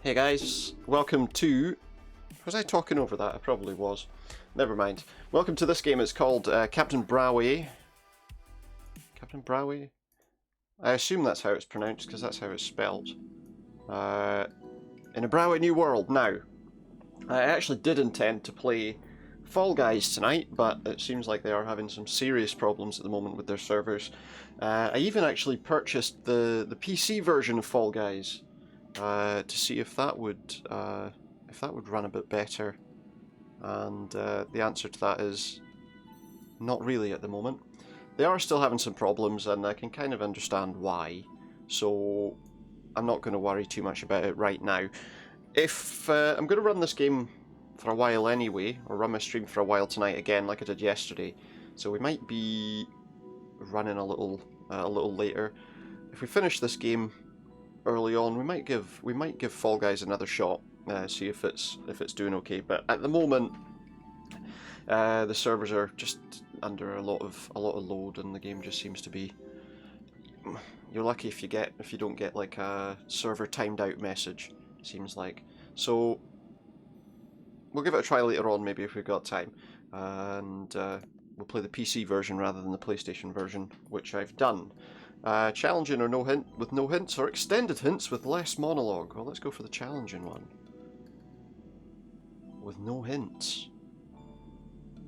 Hey guys, welcome to... Was I talking over that? I probably was. Never mind. Welcome to this game. It's called Kaptain Brawe. Kaptain Brawe? I assume that's how it's pronounced, because that's how it's spelled. In a Brawe new world. Now, I actually did intend to play Fall Guys tonight, but it seems like they are having some serious problems at the moment with their servers. I even actually purchased the PC version of Fall Guys to see if that would run a bit better, and the answer to that is not really at the moment. They are still having some problems, and I can kind of understand why, so I'm not going to worry too much about it right now. If I'm going to run this game for a while anyway, or run my stream for a while tonight again, like I did yesterday, so we might be running a little later. If we finish this game early on, we might give Fall Guys another shot, see if it's doing okay. But at the moment, the servers are just under a lot of load, and the game just seems to be. You're lucky if you don't get like a server timed out message. Seems like. So we'll give it a try later on, maybe if we've got time, and we'll play the PC version rather than the PlayStation version, which I've done. Challenging or no hint with no hints, or extended hints with less monologue. Well, let's go for the challenging one. With no hints.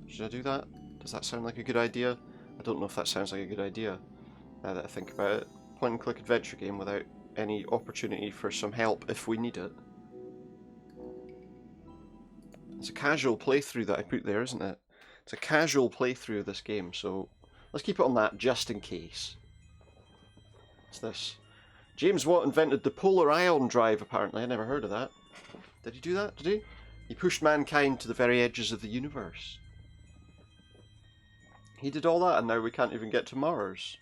Should I do that? Does that sound like a good idea? I don't know if that sounds like a good idea, now that I think about it. Point and click adventure game without any opportunity for some help if we need it. It's a casual playthrough that I put there, isn't it? It's a casual playthrough of this game, so let's keep it on that just in case. What's this? James Watt invented the polar ion drive, apparently. I never heard of that. Did he do that? Did he? He pushed mankind to the very edges of the universe. He did all that, and now we can't even get to Mars.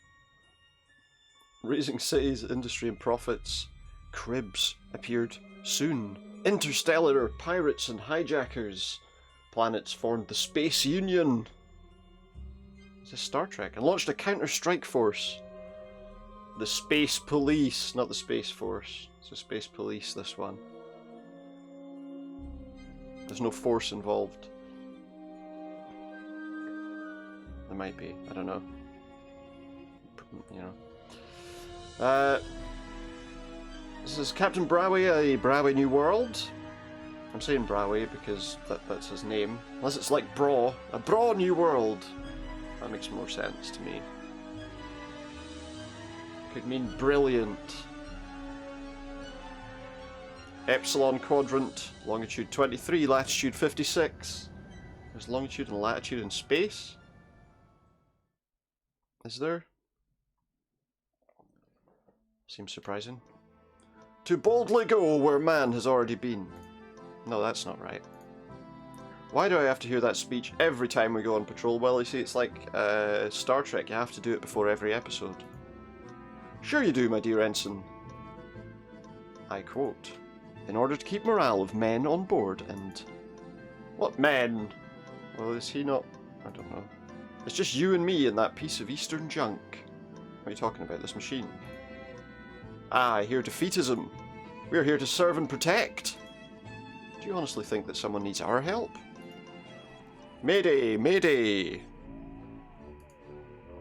Raising cities, industry and profits. Cribs appeared soon. Interstellar pirates and hijackers. Planets formed the Space Union. Is this Star Trek? And launched a counter-strike force. The Space Police, not the Space Force. It's the Space Police, this one. There's no force involved. There might be, I don't know. You know. This is Kaptain Brawe, a Brawe New World. I'm saying Brawe because that's his name. Unless it's like Brawe. A Brawe New World. That makes more sense to me. Could mean brilliant. Epsilon quadrant, longitude 23, latitude 56. There's longitude and latitude in space? Is there? Seems surprising. To boldly go where man has already been. No, that's not right. Why do I have to hear that speech every time we go on patrol? Well, you see, it's like Star Trek. You have to do it before every episode. Sure you do, my dear ensign. I quote, in order to keep morale of men on board and... What men? Well, is he not... I don't know. It's just you and me and that piece of eastern junk. What are you talking about, this machine? Ah, I hear defeatism. We're here to serve and protect. Do you honestly think that someone needs our help? Mayday, mayday.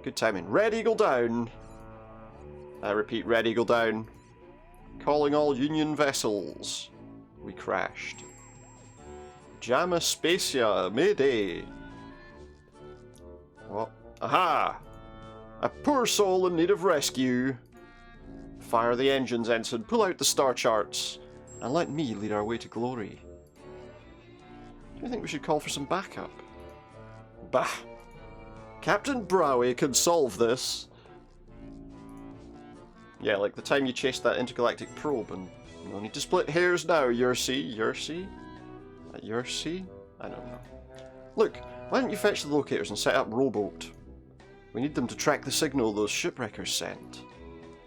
Good timing. Red Eagle down. I repeat, Red Eagle down. Calling all Union vessels. We crashed. Jamma Spacia, mayday. What? Aha! A poor soul in need of rescue. Fire the engines, ensign. Pull out the star charts. And let me lead our way to glory. Do you think we should call for some backup? Bah! Kaptain Brawe can solve this. Yeah, like the time you chased that intergalactic probe, and no need to split hairs now, Yersi. Yersi? Yersi? I don't know. Look, why don't you fetch the locators and set up rowboat? We need them to track the signal those shipwreckers sent.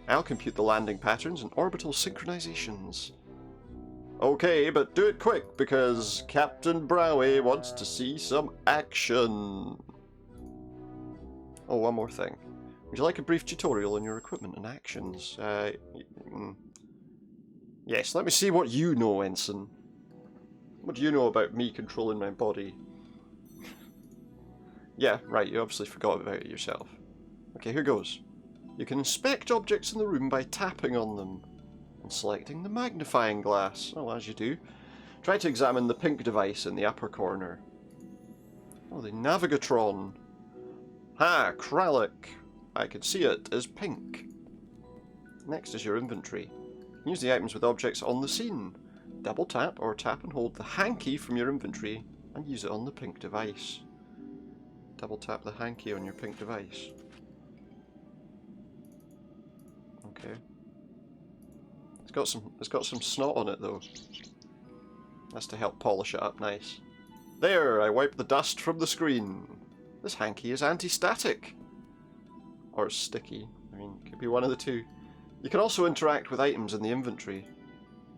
I'll compute the landing patterns and orbital synchronizations. Okay, but do it quick, because Kaptain Brawe wants to see some action. Oh, one more thing. Would you like a brief tutorial on your equipment and actions? Yes, let me see what you know, Ensign. What do you know about me controlling my body? Yeah, right, you obviously forgot about it yourself. Okay, here goes. You can inspect objects in the room by tapping on them and selecting the magnifying glass. Oh, as you do. Try to examine the pink device in the upper corner. Oh, the Navigatron. Ha, Kralik. I can see it is pink. Next is your inventory. Use the items with objects on the scene. Double tap or tap and hold the hanky from your inventory and use it on the pink device. Double tap the hanky on your pink device. Okay. It's got some snot on it though. That's to help polish it up nice. There, I wiped the dust from the screen. This hanky is anti-static. Or sticky. I mean, could be one of the two. You can also interact with items in the inventory.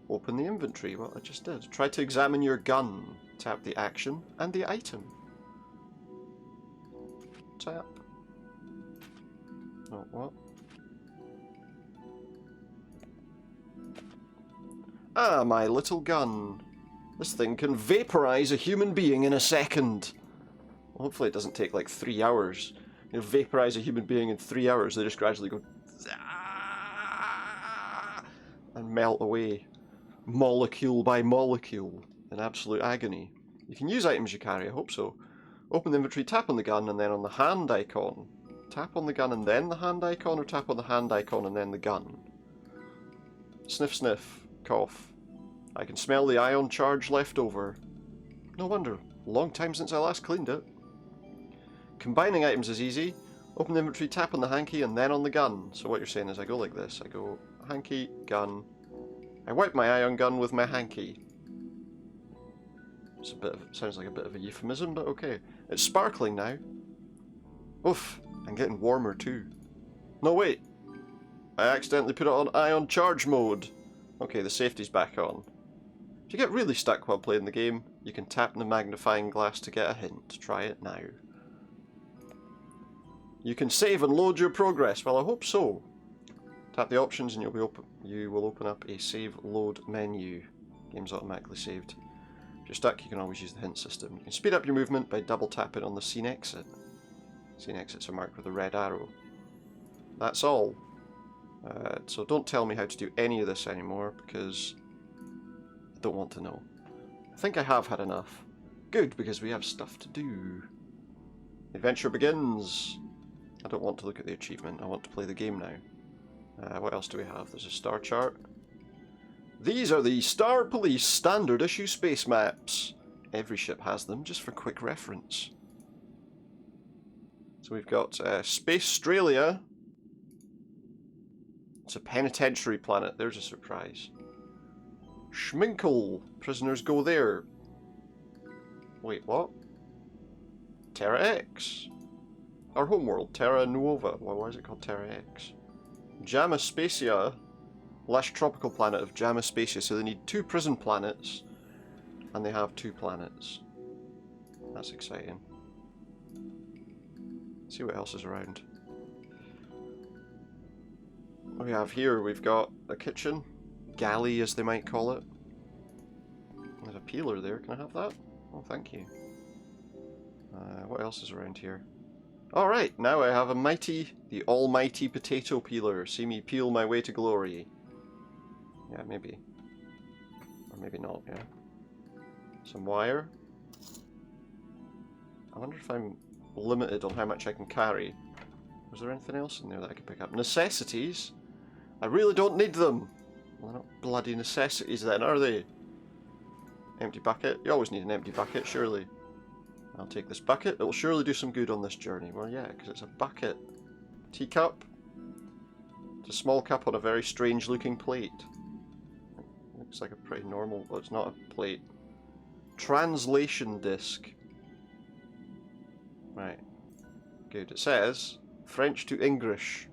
Open the inventory, what I just did. Try to examine your gun. Tap the action and the item. Tap. Oh, what? Ah, my little gun. This thing can vaporize a human being in a second. Well, hopefully it doesn't take like 3 hours. You know, vaporize a human being in 3 hours, they just gradually go and melt away, molecule by molecule, in absolute agony. You can use items you carry, I hope so. Open the inventory, tap on the gun, and then on the hand icon. Tap on the gun and then the hand icon, or tap on the hand icon and then the gun? Sniff sniff, cough. I can smell the ion charge left over. No wonder, long time since I last cleaned it. Combining items is easy. Open the inventory, tap on the hanky, and then on the gun. So what you're saying is I go like this. I go hanky, gun. I wipe my ion gun with my hanky. It's a bit of, sounds like a bit of a euphemism, but okay. It's sparkling now. Oof, and getting warmer too. No, wait. I accidentally put it on ion charge mode. Okay, the safety's back on. If you get really stuck while playing the game, you can tap the magnifying glass to get a hint. Try it now. You can save and load your progress. Well, I hope so. Tap the options and you will open up a save load menu. Game's automatically saved. If you're stuck, you can always use the hint system. You can speed up your movement by double tapping on the scene exit. Scene exits are marked with a red arrow. That's all. So don't tell me how to do any of this anymore, because I don't want to know. I think I have had enough. Good, because we have stuff to do. The adventure begins. I don't want to look at the achievement, I want to play the game now. What else do we have? There's a star chart. These are the Star Police standard issue space maps. Every ship has them, just for quick reference. So we've got Space Australia. It's a penitentiary planet, there's a surprise. Schminkel, prisoners go there. Wait, what? Terra X. Our homeworld, Terra Nuova. Well, why is it called Terra X? Jamaspacia. Lush tropical planet of Jamaspacia. So they need 2 prison planets. And they have 2 planets. That's exciting. Let's see what else is around. What we have here, we've got a kitchen. Galley, as they might call it. There's a peeler there. Can I have that? Oh, thank you. What else is around here? Alright, now I have the almighty potato peeler. See me peel my way to glory. Yeah, maybe. Or maybe not, yeah. Some wire. I wonder if I'm limited on how much I can carry. Was there anything else in there that I could pick up? Necessities? I really don't need them! Well, they're not bloody necessities then, are they? Empty bucket? You always need an empty bucket, surely. I'll take this bucket. It'll surely do some good on this journey. Well, yeah, because it's a bucket. Teacup. It's a small cup on a very strange looking plate. It looks like a pretty normal... Well, it's not a plate. Translation disc. Right. Good. It says French to English.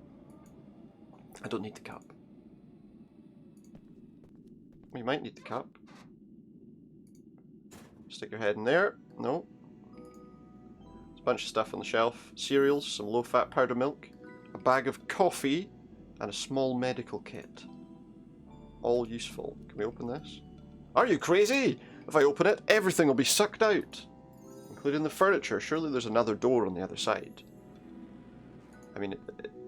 I don't need the cup. We might need the cup. Stick your head in there. No. There's a bunch of stuff on the shelf. Cereals, some low-fat powder milk, a bag of coffee, and a small medical kit. All useful. Can we open this? Are you crazy? If I open it, everything will be sucked out. Including the furniture. Surely there's another door on the other side. I mean,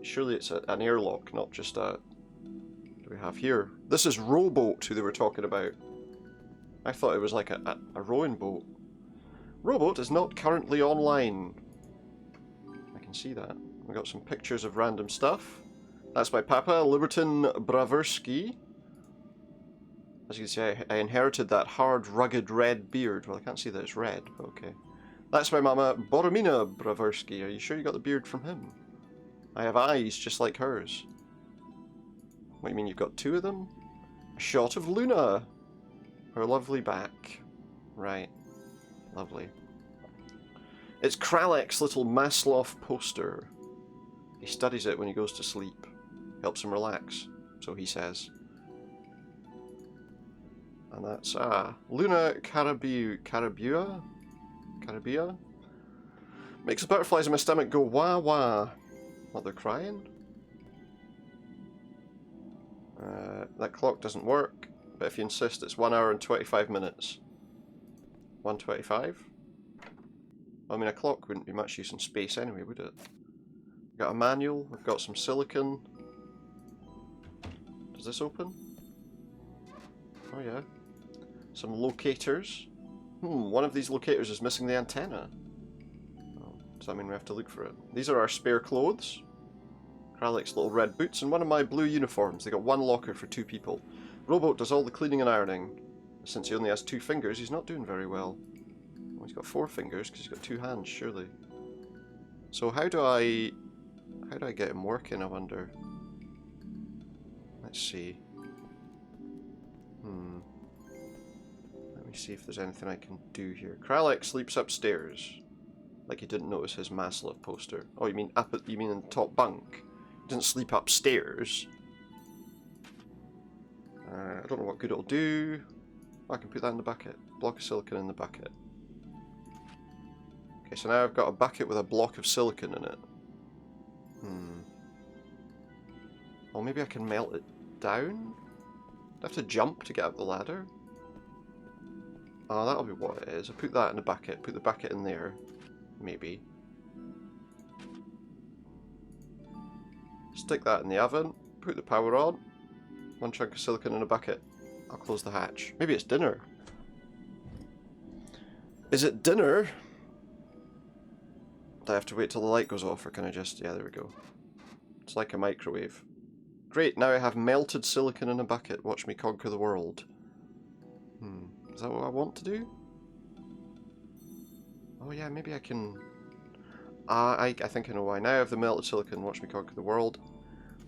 surely it's an airlock, not just a... What do we have here? This is Rowboat, who they were talking about. I thought it was like a rowing boat. Rowboat is not currently online. I can see that. We got some pictures of random stuff. That's my Papa, Liberton Brawersky. As you can see, I inherited that hard, rugged red beard. Well, I can't see that it's red, but okay. That's my Mama, Boromina Brawersky. Are you sure you got the beard from him? I have eyes just like hers. What do you mean you've got two of them? A shot of Luna. Her lovely back. Right. Lovely. It's Kralek's little Maslow poster. He studies it when he goes to sleep. Helps him relax, so he says. And that's, Luna Carabua? Makes the butterflies in my stomach go wah wah. What, they're crying? That clock doesn't work, but if you insist, it's 1 hour and 25 minutes. 1:25? I mean, a clock wouldn't be much use in space anyway, would it? We've got a manual, we've got some silicon. Does this open? Oh yeah. Some locators. One of these locators is missing the antenna. Oh, does that mean we have to look for it? These are our spare clothes. Kralek's little red boots and one of my blue uniforms. They got one locker for 2 people. Rowboat does all the cleaning and ironing. Since he only has 2 fingers, he's not doing very well. Well, he's got 4 fingers because he's got 2 hands, surely. So how do I get him working, I wonder? Let's see. Let me see if there's anything I can do here. Kralek sleeps upstairs. Like he didn't notice his Maslow poster. Oh, you mean you mean in the top bunk? He didn't sleep upstairs. I don't know what good it'll do. Oh, I can put that in the bucket. Block of silicon in the bucket. Okay, so now I've got a bucket with a block of silicon in it. Well, maybe I can melt it down? Do I have to jump to get up the ladder? Oh, that'll be what it is. I put that in the bucket. Put the bucket in there. Maybe. Stick that in the oven. Put the power on. 1 chunk of silicon in a bucket. I'll close the hatch. Maybe it's dinner. Is it dinner? Do I have to wait till the light goes off, or can I just... Yeah, there we go. It's like a microwave. Great, now I have melted silicon in a bucket. Watch me conquer the world. Is that what I want to do? Oh yeah, maybe I can... I think I know why. Now I have the melted silicon. Watch me conquer the world.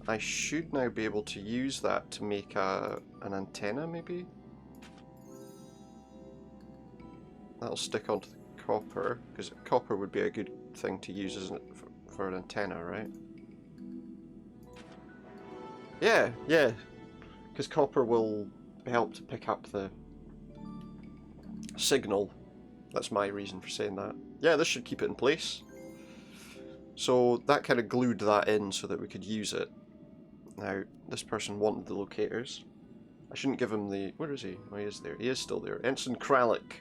I should now be able to use that to make an antenna, maybe? That'll stick onto the copper, because copper would be a good thing to use, isn't it, for an antenna, right? Yeah, because copper will help to pick up the signal. That's my reason for saying that. Yeah, this should keep it in place. So that kind of glued that in so that we could use it. Now, this person wanted the locators. I shouldn't give him the... Where is he? Oh, he is there. He is still there. Ensign Kralek.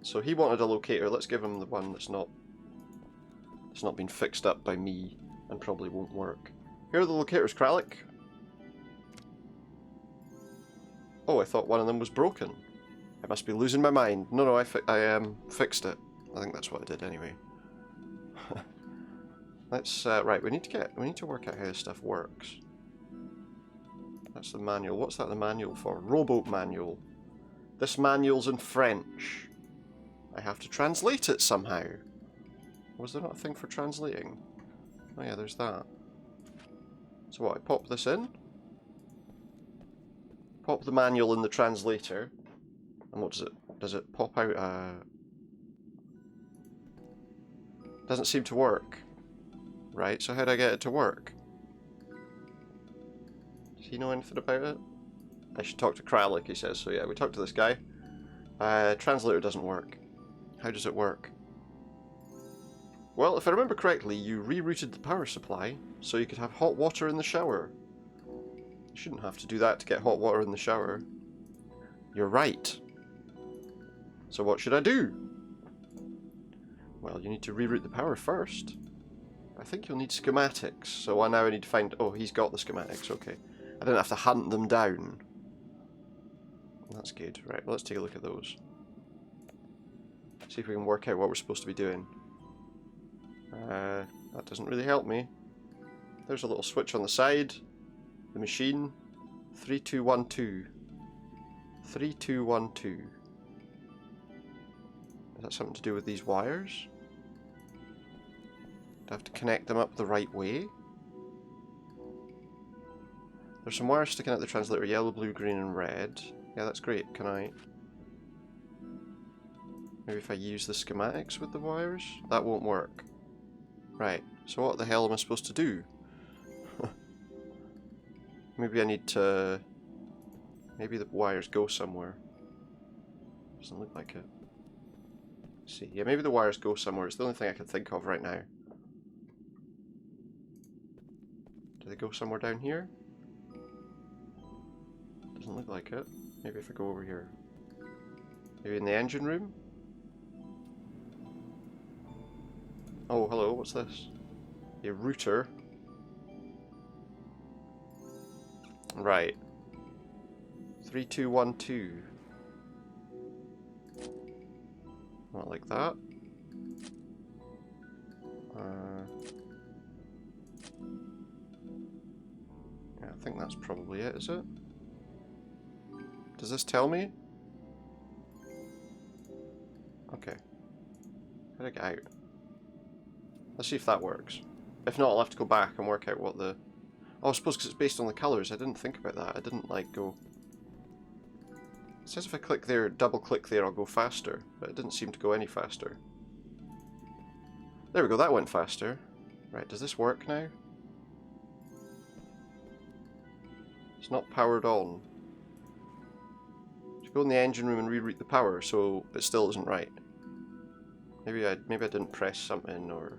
So he wanted a locator. Let's give him the one that's not been fixed up by me and probably won't work. Here are the locators, Kralek. Oh, I thought one of them was broken. I must be losing my mind. No, I fixed it. I think that's what I did anyway. Let's right. We need to work out how this stuff works. That's the manual. What's that the manual for? Rowboat manual. This manual's in French. I have to translate it somehow. Was there not a thing for translating? Oh yeah, there's that. So what? I pop this in. Pop the manual in the translator. And what does it? Does it pop out? Doesn't seem to work. Right, so how do I get it to work? Does he know anything about it? I should talk to Kralek, he says. So yeah, we talked to this guy. Translator doesn't work. How does it work? Well, if I remember correctly, you rerouted the power supply so you could have hot water in the shower. You shouldn't have to do that to get hot water in the shower. You're right. So what should I do? Well, you need to reroute the power first. I think you'll need schematics. So now I need to find... Oh, he's got the schematics, okay. I didn't have to hunt them down. That's good. Right, well, let's take a look at those. See if we can work out what we're supposed to be doing. That doesn't really help me. There's a little switch on the side. The machine. 3212. 3212. Is that something to do with these wires? Do I have to connect them up the right way? There's some wires sticking out the translator. Yellow, blue, green and red. Yeah, that's great. Can I... Maybe if I use the schematics with the wires? That won't work. Right, so what the hell am I supposed to do? Maybe I need to... Maybe the wires go somewhere. Doesn't look like it. Let's see, yeah, maybe the wires go somewhere. It's the only thing I can think of right now. Do they go somewhere down here? Doesn't look like it. Maybe if I go over here. Maybe in the engine room? Oh, hello, what's this? A router. Right. 3212. Not like that. Yeah, I think that's probably it, is it? Does this tell me? Okay. How do I get out? Let's see if that works. If not, I'll have to go back and work out what the... Oh, I suppose because it's based on the colours. I didn't think about that. I didn't, like, go... It says if I click there, double click there, I'll go faster. But it didn't seem to go any faster. There we go, that went faster. Right, does this work now? It's not powered on. Should go in the engine room and reroute the power, so it still isn't right. Maybe I didn't press something, or...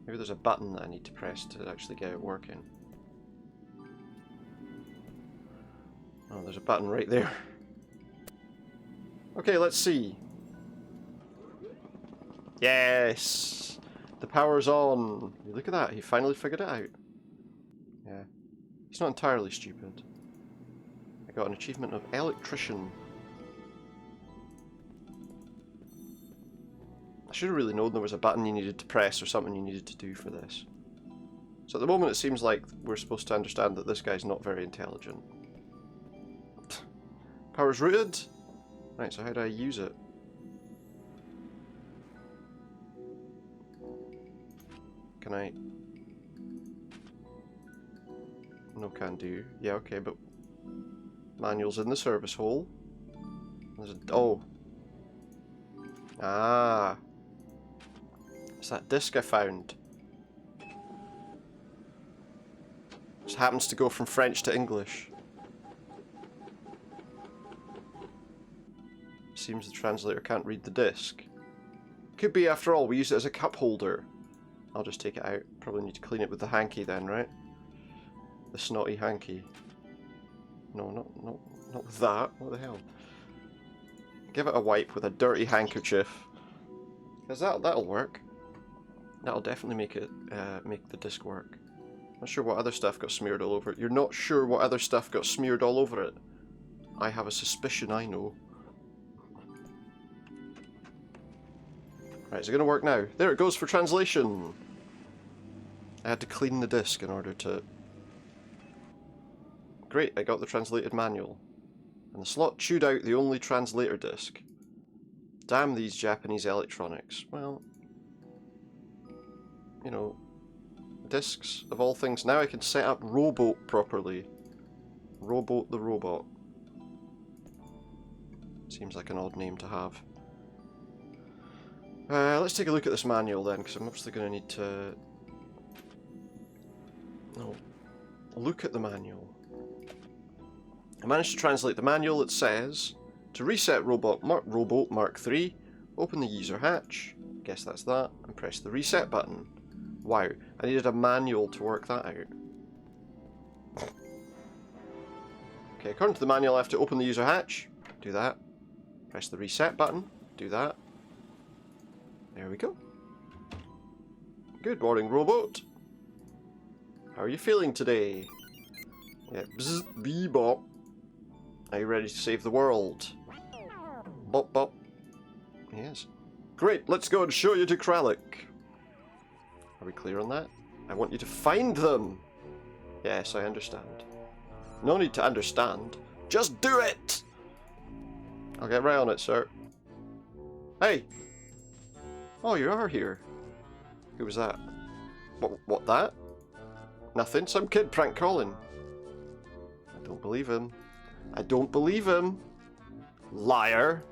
Maybe there's a button that I need to press to actually get it working. Oh, there's a button right there. Okay, let's see. Yes! The power's on! Look at that, he finally figured it out. Yeah. He's not entirely stupid. I got an achievement of electrician. I should have really known there was a button you needed to press or something you needed to do for this. So at the moment it seems like we're supposed to understand that this guy's not very intelligent. Power's routed? Right, so how do I use it? Can I... No can do. Yeah, okay, but... Manual's in the service hole. There's a... Oh. Ah. It's that disc I found. Just happens to go from French to English. Seems the translator can't read the disc. Could be, after all, we use it as a cup holder. I'll just take it out. Probably need to clean it with the hanky then, right? The snotty hanky. No, not with that. What the hell? Give it a wipe with a dirty handkerchief. Because that'll work. That'll definitely make it make the disc work. Not sure what other stuff got smeared all over it. You're not sure what other stuff got smeared all over it? I have a suspicion I know. Right, is it going to work now? There it goes for translation! I had to clean the disc in order to... Great, I got the translated manual. And the slot chewed out the only translator disc. Damn these Japanese electronics. Well... You know... Discs, of all things. Now I can set up Rowboat properly. Rowboat the robot. Seems like an odd name to have. Let's take a look at this manual then, because I'm obviously going to need to... No. Look at the manual. I managed to translate the manual. It says, to reset Rowboat Mark III, open the user hatch, guess that's that, and press the reset button. Wow, I needed a manual to work that out. Okay, according to the manual I have to open the user hatch. Do that. Press the reset button. Do that. There we go. Good morning, rowboat. How are you feeling today? Yeah, bzz, bebop. Are you ready to save the world? Bop bop. Yes. Great, let's go and show you to Kralik. Are we clear on that? I want you to find them. Yes, I understand. No need to understand. Just do it! I'll get right on it, sir. Hey! Oh, you are here. Who was that? What that? Nothing, some kid prank calling. I don't believe him. I don't believe him. Liar!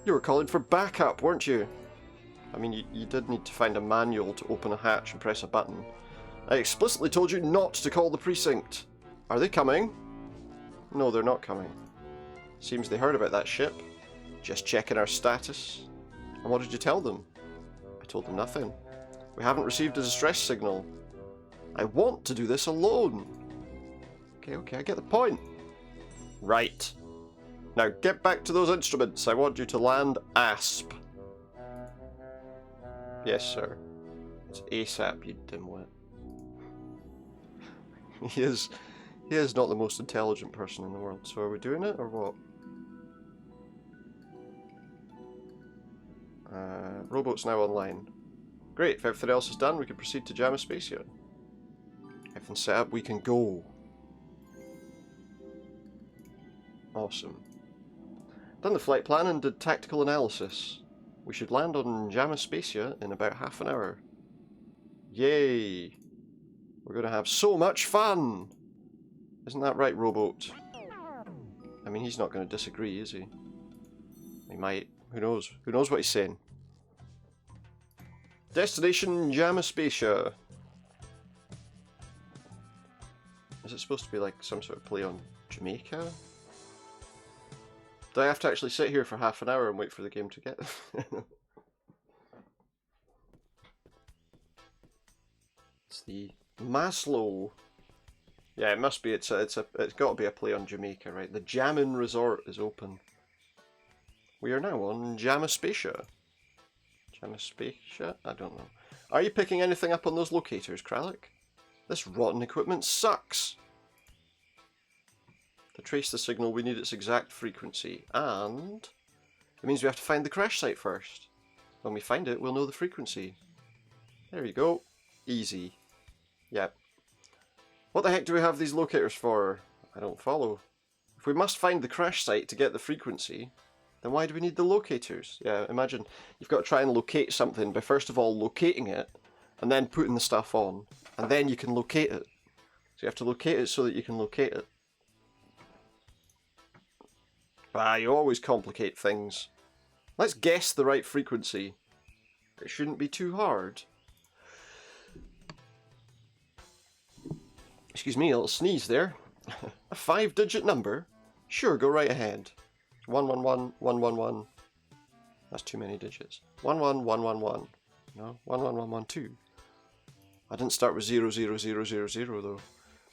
You were calling for backup, weren't you? I mean, you did need to find a manual to open a hatch and press a button. I explicitly told you not to call the precinct. Are they coming? No, they're not coming. Seems they heard about that ship. Just checking our status. And what did you tell them? I told them nothing. We haven't received a distress signal. I want to do this alone. Okay, I get the point. Right. Now get back to those instruments. I want you to land ASP. Yes, sir. It's ASAP, you dimwit. He is not the most intelligent person in the world, so are we doing it or what? Rowboat's now online. Great, if everything else is done, we can proceed to jam a spacesuit. Everything's set up, we can go. Awesome. Done the flight plan and did tactical analysis. We should land on Jama Spacia in about half an hour. Yay! We're going to have so much fun! Isn't that right, Rowboat? I mean, he's not going to disagree, is he? He might. Who knows? Who knows what he's saying? Destination Jama Spacia. Is it supposed to be like some sort of play on Jamaica? Do I have to actually sit here for half an hour and wait for the game to get? It's the Maslow. Yeah, it must be. It's got to be a play on Jamaica, right? The Jammin' Resort is open. We are now on Jamaspacia. Jamaspacia? I don't know. Are you picking anything up on those locators, Kralik? This rotten equipment sucks. To trace the signal, we need its exact frequency, and it means we have to find the crash site first. When we find it, we'll know the frequency. There you go. Easy. Yep. What the heck do we have these locators for? I don't follow. If we must find the crash site to get the frequency, then why do we need the locators? Yeah, imagine you've got to try and locate something by first of all locating it, and then putting the stuff on, and then you can locate it. So you have to locate it so that you can locate it. Ah, you always complicate things. Let's guess the right frequency. It shouldn't be too hard. Excuse me, a little sneeze there. A 5-digit number? Sure, go right ahead. 111, 111. That's too many digits. 11111. No, 11112. I didn't start with 00000 though.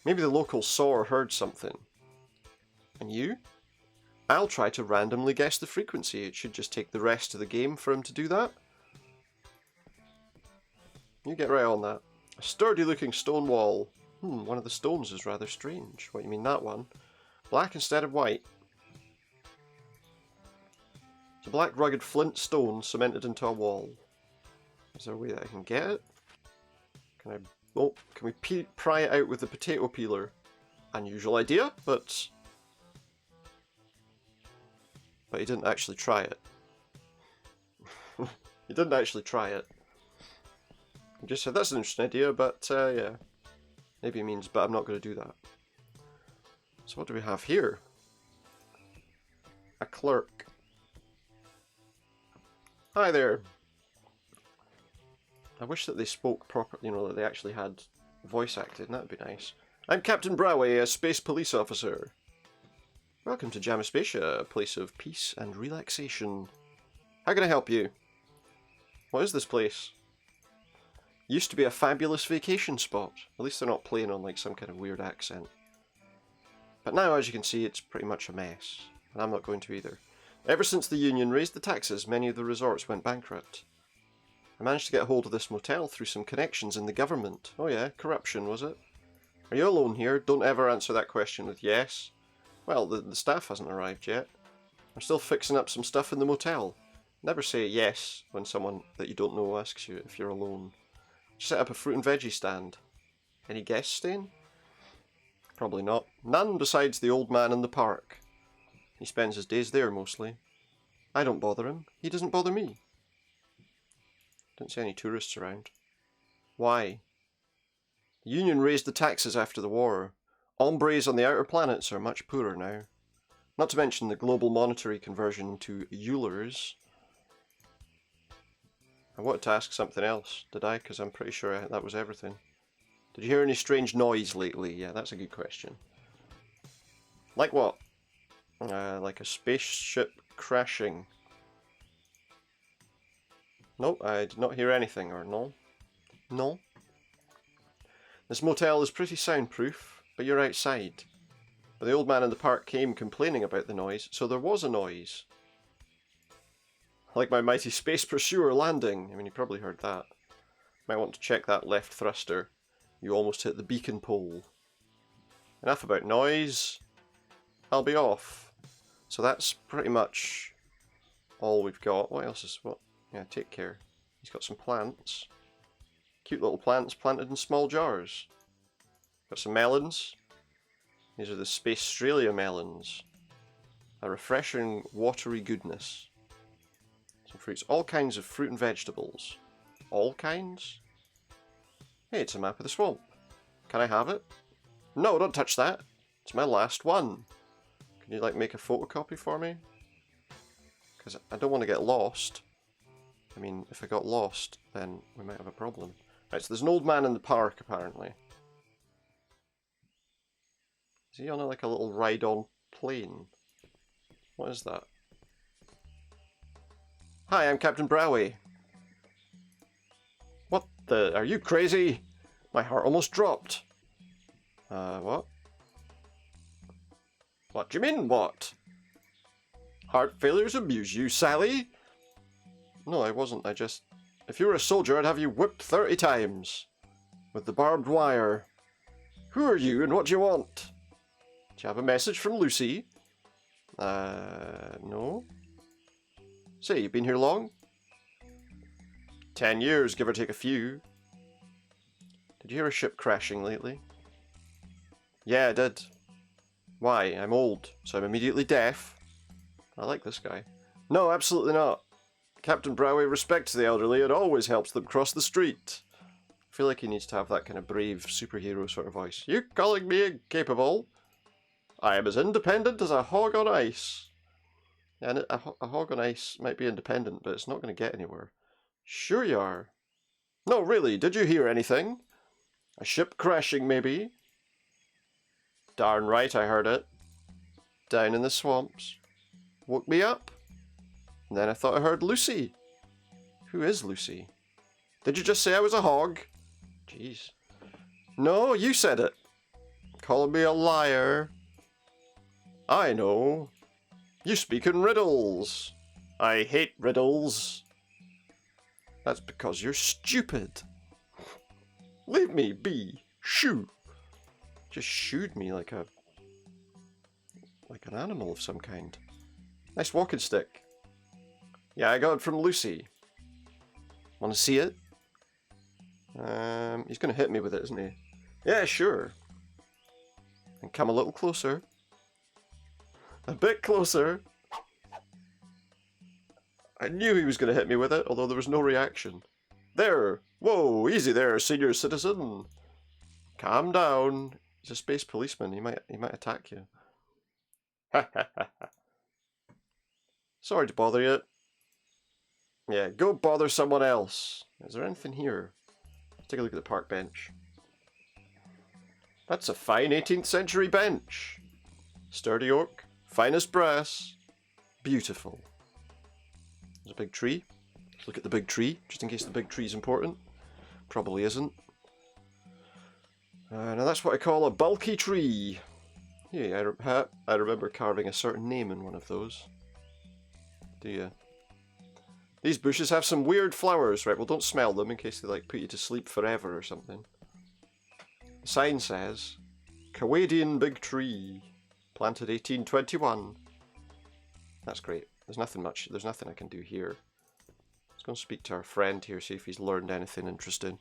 Maybe the local saw or heard something. And you? I'll try to randomly guess the frequency. It should just take the rest of the game for him to do that. You get right on that. A sturdy looking stone wall. One of the stones is rather strange. What, you mean that one? Black instead of white. It's a black rugged flint stone cemented into a wall. Is there a way that I can get it? Can we pry it out with the potato peeler? Unusual idea, but he didn't actually try it. He didn't actually try it. He just said, that's an interesting idea, but yeah. Maybe it means, but I'm not going to do that. So what do we have here? A clerk. Hi there. I wish that they spoke properly, you know, that they actually had voice acting. That would be nice. I'm Kaptain Brawe, a space police officer. Welcome to Jamaspacia, a place of peace and relaxation. How can I help you? What is this place? Used to be a fabulous vacation spot. At least they're not playing on like some kind of weird accent. But now, as you can see, it's pretty much a mess. And I'm not going to either. Ever since the union raised the taxes, many of the resorts went bankrupt. I managed to get hold of this motel through some connections in the government. Oh yeah, corruption, was it? Are you alone here? Don't ever answer that question with yes. Well, the staff hasn't arrived yet. I'm still fixing up some stuff in the motel. Never say yes when someone that you don't know asks you if you're alone. Set up a fruit and veggie stand. Any guests staying? Probably not. None besides the old man in the park. He spends his days there mostly. I don't bother him. He doesn't bother me. Don't see any tourists around. Why? The Union raised the taxes after the war. Hombres on the outer planets are much poorer now. Not to mention the global monetary conversion to Eulers. I wanted to ask something else, did I? Because I'm pretty sure that was everything. Did you hear any strange noise lately? Yeah, that's a good question. Like what? Like a spaceship crashing. Nope, I did not hear anything, or no? No? This motel is pretty soundproof, but you're outside. But the old man in the park came complaining about the noise, so there was a noise. Like my mighty space pursuer landing. I mean, you probably heard that. Might want to check that left thruster. You almost hit the beacon pole. Enough about noise. I'll be off. So that's pretty much all we've got. What else is what? Yeah, take care. He's got some plants. Cute little plants planted in small jars. Got some melons. These are the Space Australia melons. A refreshing, watery goodness. Some fruits. All kinds of fruit and vegetables. All kinds? Hey, it's a map of the swamp. Can I have it? No, don't touch that. It's my last one. Can you, like, make a photocopy for me? Because I don't want to get lost. I mean, if I got lost, then we might have a problem. Right, so there's an old man in the park, apparently. Is he on like a little ride-on plane? What is that? Hi, I'm Kaptain Brawe. What the? Are you crazy? My heart almost dropped. What? What do you mean, what? Heart failures amuse you, Sally? No, I wasn't. I just... If you were a soldier, I'd have you whipped 30 times. With the barbed wire. Who are you and what do you want? Do you have a message from Lucy? No. Say, you been here long? 10 years, give or take a few. Did you hear a ship crashing lately? Yeah, I did. Why? I'm old, so I'm immediately deaf. I like this guy. No, absolutely not. Kaptain Brawe respects the elderly and always helps them cross the street. I feel like he needs to have that kind of brave superhero sort of voice. You calling me incapable? I am as independent as a hog on ice. And a hog on ice might be independent, but it's not going to get anywhere. Sure you are. No, really, did you hear anything? A ship crashing, maybe? Darn right I heard it. Down in the swamps. Woke me up. And then I thought I heard Lucy. Who is Lucy? Did you just say I was a hog? Jeez. No, you said it. Calling me a liar. I know. You speak in riddles. I hate riddles. That's because you're stupid. Leave me be. Shoo. Just shooed me like an animal of some kind. Nice walking stick. Yeah, I got it from Lucy. Want to see it? He's going to hit me with it, isn't he? Yeah, sure. And come a little closer. A bit closer. I knew he was going to hit me with it, although there was no reaction. There! Whoa, easy there, senior citizen. Calm down. He's a space policeman. He might attack you. Ha ha ha ha. Sorry to bother you. Yeah, go bother someone else. Is there anything here? Let's take a look at the park bench. That's a fine 18th century bench. Sturdy oak, finest brass. Beautiful. There's a big tree. Let's look at the big tree, just in case the big tree is important. Probably isn't. Now that's what I call a bulky tree. Yeah, I remember carving a certain name in one of those. Do you? These bushes have some weird flowers, right? Well, don't smell them in case they like put you to sleep forever or something. The sign says, Canadian Big Tree, planted 1821. That's great. There's nothing I can do here. Let's go and speak to our friend here, see if he's learned anything interesting.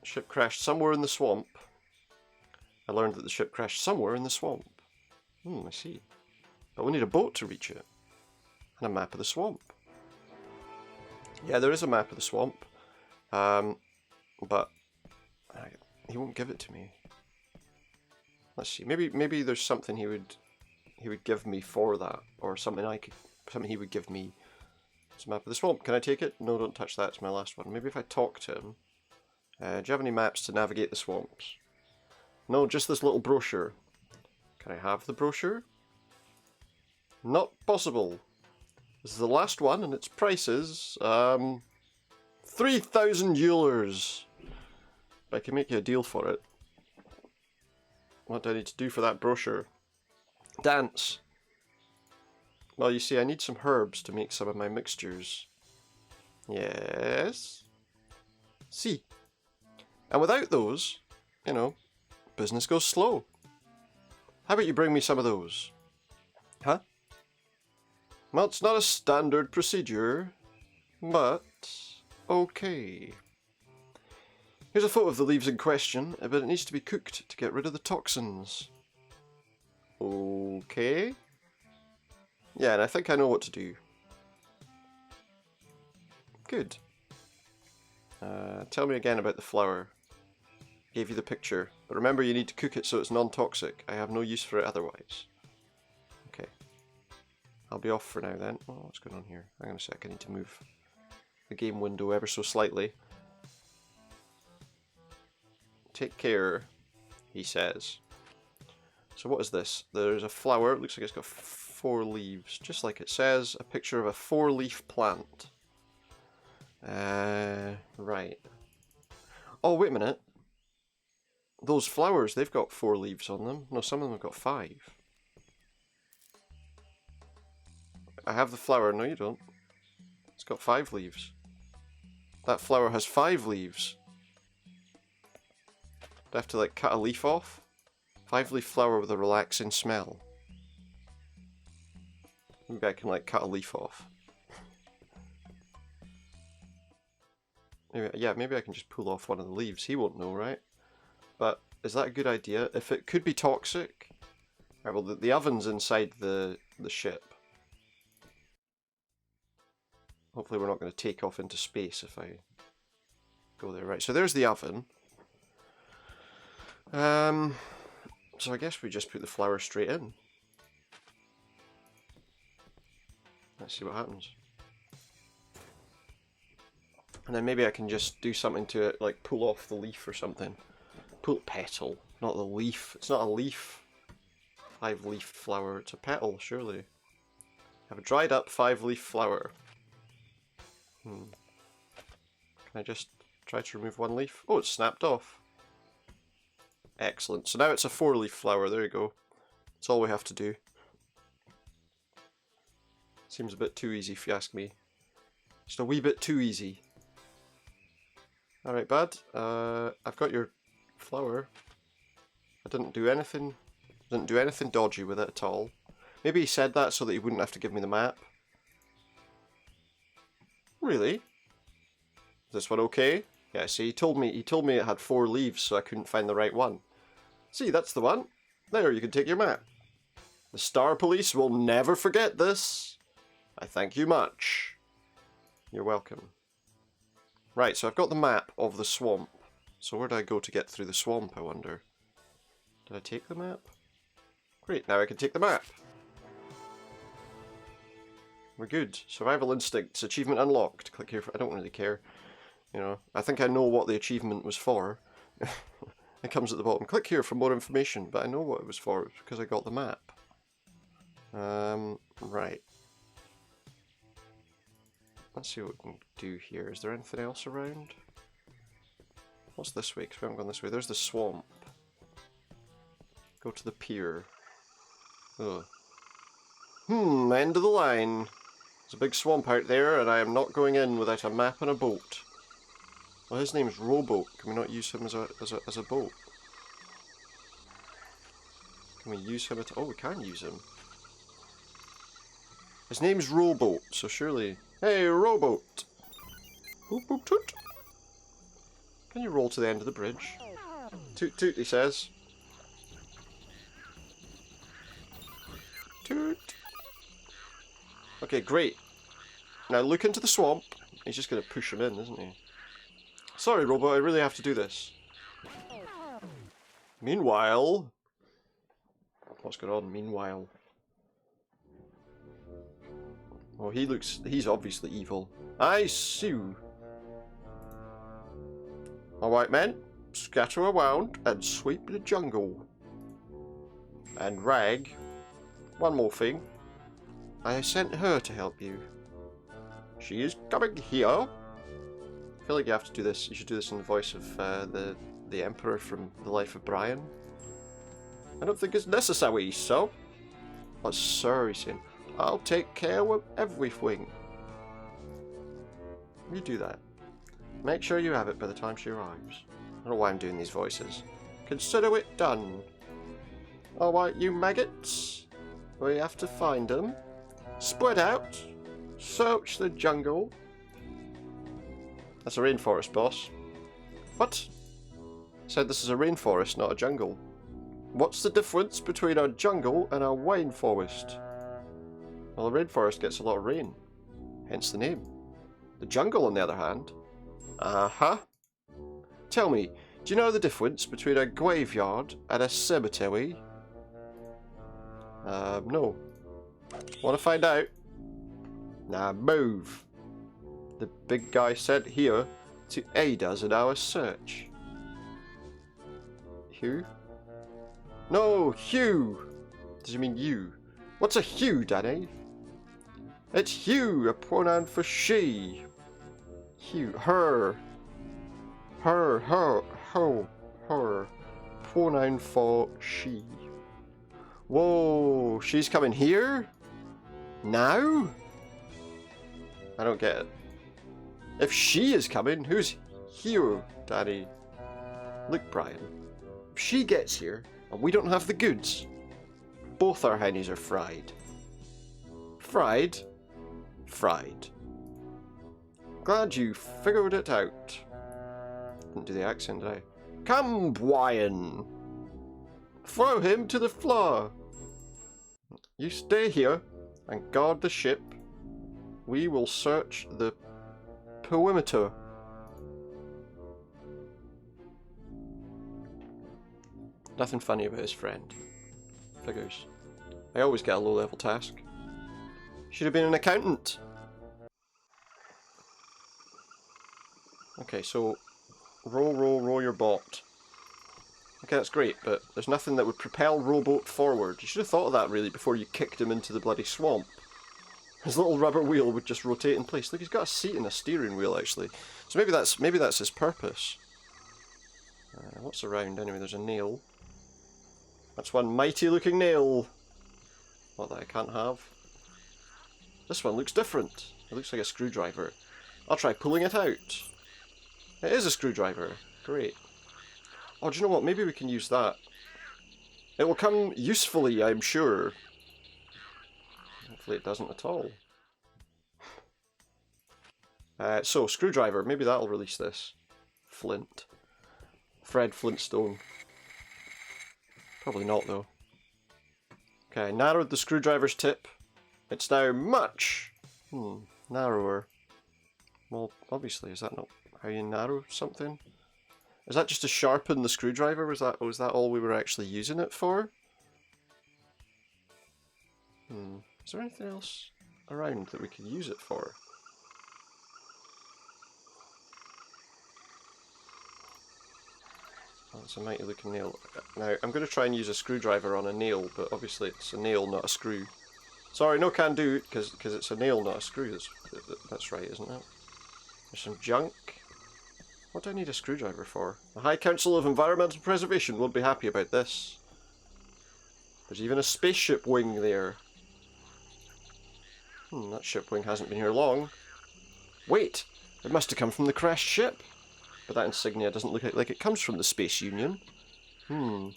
Ship crashed somewhere in the swamp. I learned that the ship crashed somewhere in the swamp. I see. But we need a boat to reach it. And a map of the swamp. Yeah, there is a map of the swamp. But he won't give it to me. Let's see. Maybe there's something he would give me for that, or something he would give me. It's a map of the swamp. Can I take it? No, don't touch that. It's my last one. Maybe if I talk to him. Do you have any maps to navigate the swamps? No, just this little brochure. Can I have the brochure? Not possible. This is the last one, and its price is 3,000 Eulers. I can make you a deal for it. What do I need to do for that brochure? Dance. Well, you see, I need some herbs to make some of my mixtures. Yes. See. And without those, you know, business goes slow. How about you bring me some of those? Huh? Well, it's not a standard procedure, but okay. Here's a photo of the leaves in question, but it needs to be cooked to get rid of the toxins. Okay. Yeah, and I think I know what to do. Good. Tell me again about the flower. Gave you the picture, but remember you need to cook it so it's non-toxic. I have no use for it otherwise. Okay. I'll be off for now then. Oh, what's going on here? Hang on a sec, I need to move the game window ever so slightly. Take care, he says. So what is this? There's a flower. It looks like it's got 4 leaves. Just like it says, a picture of a 4-leaf plant. Right. Oh, wait a minute. Those flowers, they've got 4 leaves on them. No, some of them have got 5. I have the flower. No, you don't. It's got 5 leaves. That flower has 5 leaves. Do I have to, like, cut a leaf off? 5-leaf flower with a relaxing smell. Maybe I can, like, cut a leaf off. Maybe I can just pull off one of the leaves. He won't know, right? But is that a good idea? If it could be toxic... Right, well, the oven's inside the ship. Hopefully we're not going to take off into space if I go there. Right, so there's the oven. So I guess we just put the flour straight in. Let's see what happens. And then maybe I can just do something to it, like pull off the leaf or something. Pull petal, not the leaf. It's not a leaf. 5-leaf flower. It's a petal, surely. Have a dried up 5-leaf flower. Can I just try to remove 1 leaf? Oh, it's snapped off. Excellent. So now it's a 4-leaf flower. There you go. That's all we have to do. Seems a bit too easy if you ask me. Just a wee bit too easy. Alright, bud. I've got your flower. I didn't do anything dodgy with it at all. Maybe he said that so that he wouldn't have to give me the map. Really? Is this one okay? Yeah, see, he told me it had 4 leaves, so I couldn't find the right one. See, that's the one. There, you can take your map. The Star Police will never forget this. I thank you much. You're welcome. Right, so I've got the map of the swamp. So where do I go to get through the swamp, I wonder? Did I take the map? Great, now I can take the map. We're good. Survival instincts, achievement unlocked. Click here for, I don't really care. You know, I think I know what the achievement was for. It comes at the bottom. Click here for more information, but I know what it was for. It's because I got the map. Right. Let's see what we can do here. Is there anything else around? What's this way? Because we haven't gone this way. There's the swamp. Go to the pier. Ugh. End of the line. There's a big swamp out there, and I am not going in without a map and a boat. Well, his name's Rowboat. Can we not use him as a boat? Can we use him at... Oh, we can use him. His name's Rowboat, so surely... Hey, Rowboat! Boop, boop, toot! Can you roll to the end of the bridge? Toot, toot, he says. Toot! Okay, great. Now look into the swamp. He's just going to push him in, isn't he? Sorry, Rowboat, I really have to do this. Meanwhile... What's going on meanwhile? Oh, he's obviously evil. I sue. Alright, men. Scatter around and sweep the jungle. And Rag, one more thing. I sent her to help you. She is coming here. I feel like you have to do this. You should do this in the voice of the Emperor from The Life of Brian. I don't think it's necessary, so. But sir, he's saying, I'll take care of everything. You do that. Make sure you have it by the time she arrives. I don't know why I'm doing these voices. Consider it done. Alright, you maggots. We have to find them. Spread out. Search the jungle. That's a rainforest, boss. What? Said this is a rainforest, not a jungle. What's the difference between a jungle and a rainforest? Well, a rainforest gets a lot of rain. Hence the name. The jungle, on the other hand... Uh-huh. Tell me, do you know the difference between a graveyard and a cemetery? No. Want to find out? Now move. The big guy sent here to aid us in our search. Hugh? No, Hugh! Does he mean you? What's a Hugh, Danny? It's Hugh, a pronoun for she. Hugh, her. Her. Pronoun for she. Whoa, she's coming here? Now? I don't get it. If she is coming, who's here, Daddy? Look, Brian. If she gets here, and we don't have the goods, both our heinies are fried. Fried? Fried. Glad you figured it out. Didn't do the accent, did I? Come, Brian! Throw him to the floor! You stay here and guard the ship. We will search the perimeter. Nothing funny about his friend. Figures. I always get a low-level task. Should have been an accountant. Okay, so row your boat. Okay, that's great, but there's nothing that would propel Rowboat forward. You should have thought of that really before you kicked him into the bloody swamp. His little rubber wheel would just rotate in place. Look, he's got a seat and a steering wheel actually. So maybe that's his purpose. What's around anyway? There's a nail. That's one mighty looking nail. What that I can't have. This one looks different. It looks like a screwdriver. I'll try pulling it out. It is a screwdriver. Great. Oh, do you know what? Maybe we can use that. It will come usefully, I'm sure. Hopefully it doesn't at all. So, screwdriver. Maybe that'll release this. Flint. Fred Flintstone. Probably not, though. Okay, narrowed the screwdriver's tip. It's now much narrower. Well, obviously, is that not how you narrow something? Is that just to sharpen the screwdriver? Was that all we were actually using it for? Is there anything else around that we could use it for? Oh, it's a mighty looking nail. Now, I'm going to try and use a screwdriver on a nail, but obviously it's a nail, not a screw. Sorry, no can do, because it's a nail, not a screw. That's right, isn't it? There's some junk. What do I need a screwdriver for? The High Council of Environmental Preservation won't be happy about this. There's even a spaceship wing there. That ship wing hasn't been here long. Wait! It must have come from the crashed ship. But that insignia doesn't look like it comes from the Space Union. I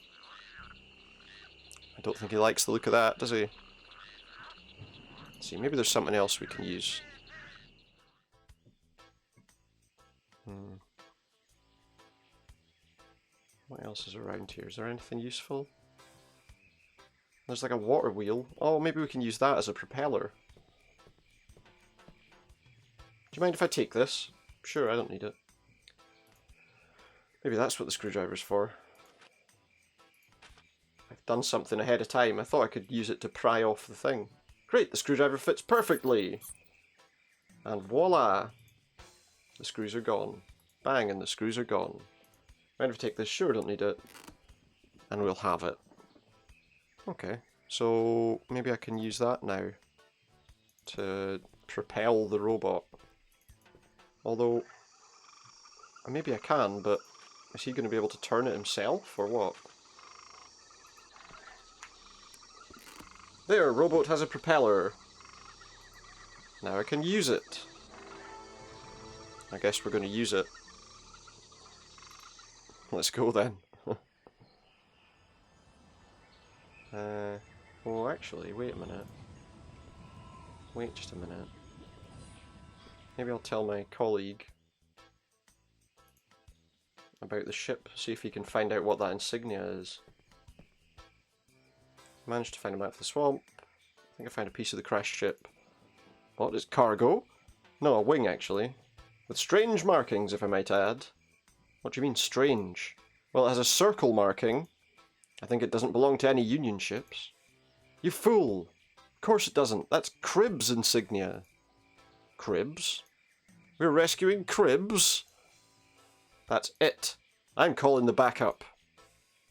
don't think he likes the look of that, does he? Let's see, maybe there's something else we can use. What else is around here? Is there anything useful? There's like a water wheel. Oh, maybe we can use that as a propeller. Do you mind if I take this? Sure, I don't need it. Maybe that's what the screwdriver's for. I've done something ahead of time. I thought I could use it to pry off the thing. Great, the screwdriver fits perfectly! And voila! The screws are gone. Bang, and the screws are gone. Mind if I take this? Sure, I don't need it. And we'll have it. Okay, so maybe I can use that now to propel the robot. Although, maybe I can, but is he going to be able to turn it himself, or what? There, robot has a propeller. Now I can use it. I guess we're going to use it. Let's go then. Oh, actually, wait a minute. Wait just a minute. Maybe I'll tell my colleague about the ship, see if he can find out what that insignia is. Managed to find a map of the swamp. I think I found a piece of the crashed ship. What is cargo? No, a wing actually. With strange markings, if I might add. What do you mean strange? Well, it has a circle marking. I think it doesn't belong to any Union ships. You fool! Of course it doesn't. That's Crib's insignia. Cribs? We're rescuing Cribs? That's it. I'm calling the backup.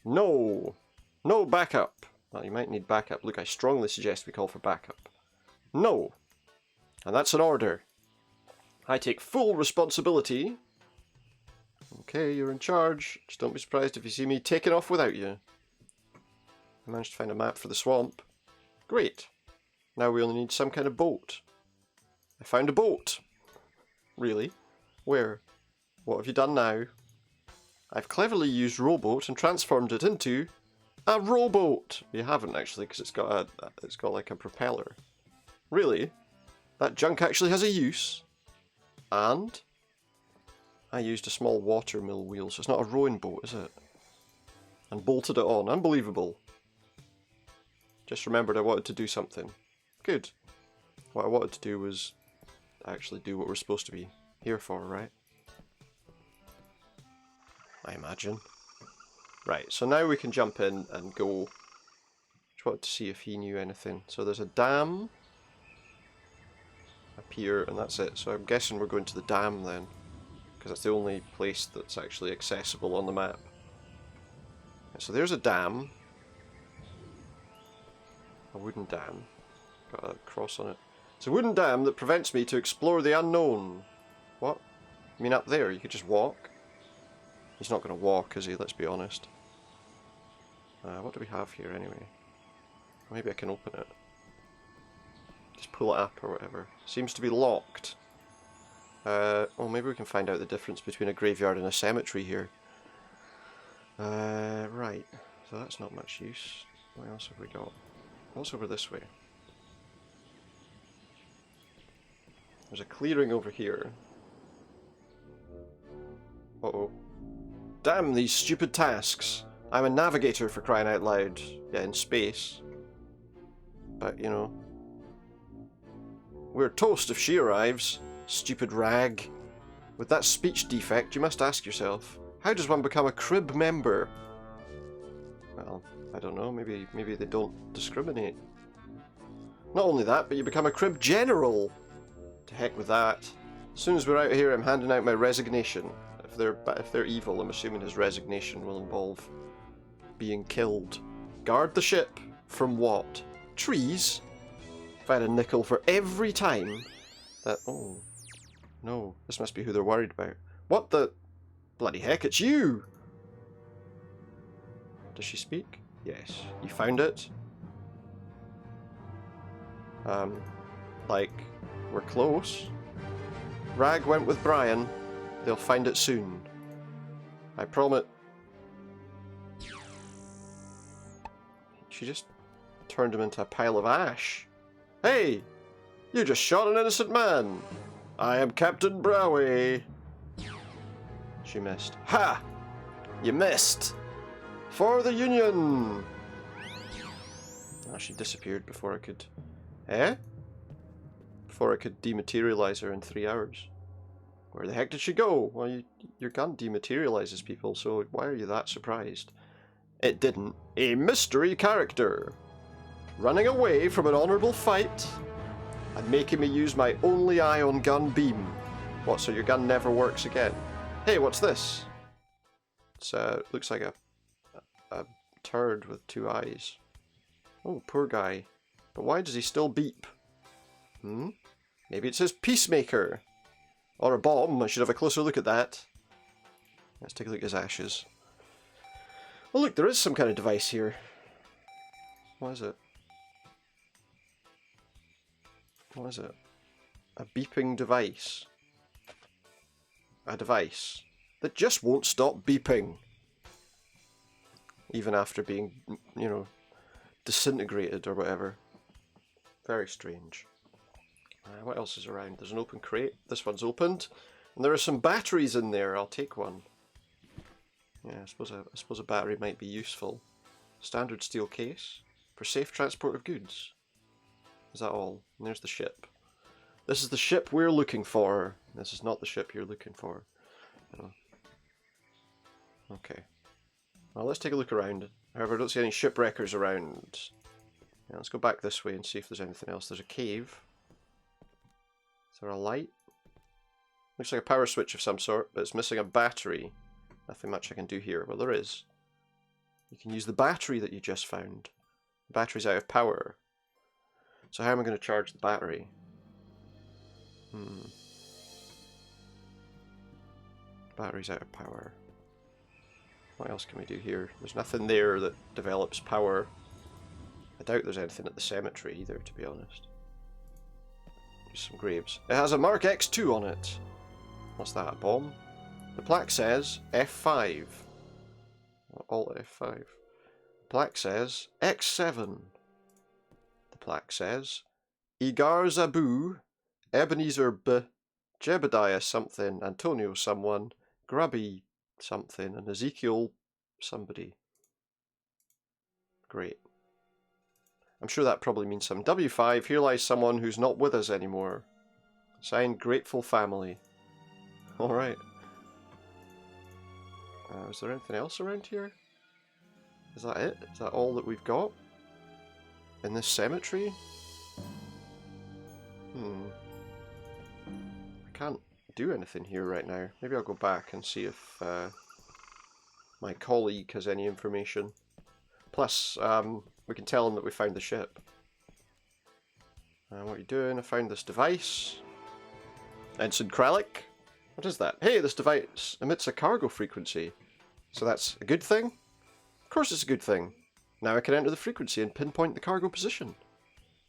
No! No backup! Well, you might need backup. Look, I strongly suggest we call for backup. No! And that's an order. I take full responsibility. Okay, you're in charge. Just don't be surprised if you see me taking off without you. I managed to find a map for the swamp. Great. Now we only need some kind of boat. I found a boat. Really? Where? What have you done now? I've cleverly used rowboat and transformed it into a rowboat. You haven't actually, because it's got like a propeller. Really? That junk actually has a use. And I used a small watermill wheel, so it's not a rowing boat, is it? And bolted it on. Unbelievable. Just remembered I wanted to do something. Good. What I wanted to do was actually do what we're supposed to be here for, right? I imagine. Right, so now we can jump in and go. Just wanted to see if he knew anything. So there's a dam up here, and that's it. So I'm guessing we're going to the dam then, because that's the only place that's actually accessible on the map. So there's a dam. A wooden dam. Got a cross on it. It's a wooden dam that prevents me to explore the unknown. What? You mean up there? You could just walk? He's not going to walk, is he? Let's be honest. What do we have here anyway? Maybe I can open it. Just pull it up or whatever. Seems to be locked. Oh, maybe we can find out the difference between a graveyard and a cemetery here. Right. So that's not much use. What else have we got? What's over this way? There's a clearing over here. Uh-oh. Damn these stupid tasks. I'm a navigator, for crying out loud. Yeah, in space. But, you know. We're toast if she arrives. Stupid rag. With that speech defect, you must ask yourself, how does one become a crib member? Well, I don't know, maybe they don't discriminate. Not only that, but you become a crib general! To heck with that. As soon as we're out here, I'm handing out my resignation. If they're evil, I'm assuming his resignation will involve being killed. Guard the ship. From what? Trees? If I had a nickel for every time that... Oh. No. This must be who they're worried about. What the... Bloody heck, it's you! Does she speak? Yes. You found it? Like, we're close. Rag went with Brian. They'll find it soon. I promise. She just turned him into a pile of ash. Hey! You just shot an innocent man! I am Kaptain Brawe! She missed. Ha! You missed! For the Union! Oh, she disappeared before I could... Eh? Before I could dematerialize her in 3 hours. Where the heck did she go? Well, your gun dematerializes people, so why are you that surprised? It didn't. A mystery character! Running away from an honourable fight and making me use my only ion gun beam. What, so your gun never works again? Hey, what's this? It's looks like a turd with 2 eyes. Oh, poor guy. But why does he still beep? Maybe it says Peacemaker. Or a bomb. I should have a closer look at that. Let's take a look at his ashes. Oh look, there is some kind of device here. What is it? What is it? A beeping device. A device that just won't stop beeping. Even after being, you know, disintegrated or whatever. Very strange. What else is around? There's an open crate. This one's opened. And there are some batteries in there. I'll take one. Yeah, I suppose a battery might be useful. Standard steel case. For safe transport of goods. Is that all? And there's the ship. This is the ship we're looking for. This is not the ship you're looking for. Oh. Okay. Well, let's take a look around. However, I don't see any shipwreckers around. Yeah, let's go back this way and see if there's anything else. There's a cave. Is there a light? Looks like a power switch of some sort, but it's missing a battery. Nothing much I can do here. Well, there is. You can use the battery that you just found. The battery's out of power. So how am I going to charge the battery? Battery's out of power. What else can we do here? There's nothing there that develops power. I doubt there's anything at the cemetery either, to be honest. Just some graves. It has a Mark X2 on it. What's that, a bomb? The plaque says F5. Alt F5. The plaque says X7. The plaque says Igar Zabu, Ebenezer B, Jebediah something, Antonio someone, Grubby something, and Ezekiel somebody. Great. I'm sure that probably means some. W5, here lies someone who's not with us anymore. Signed, Grateful Family. Alright. Is there anything else around here? Is that it? Is that all that we've got? In this cemetery? I can't do anything here right now. Maybe I'll go back and see if my colleague has any information. Plus, we can tell him that we found the ship. What are you doing? I found this device. Ensign Kralik? What is that? Hey, this device emits a cargo frequency. So that's a good thing? Of course it's a good thing. Now I can enter the frequency and pinpoint the cargo position.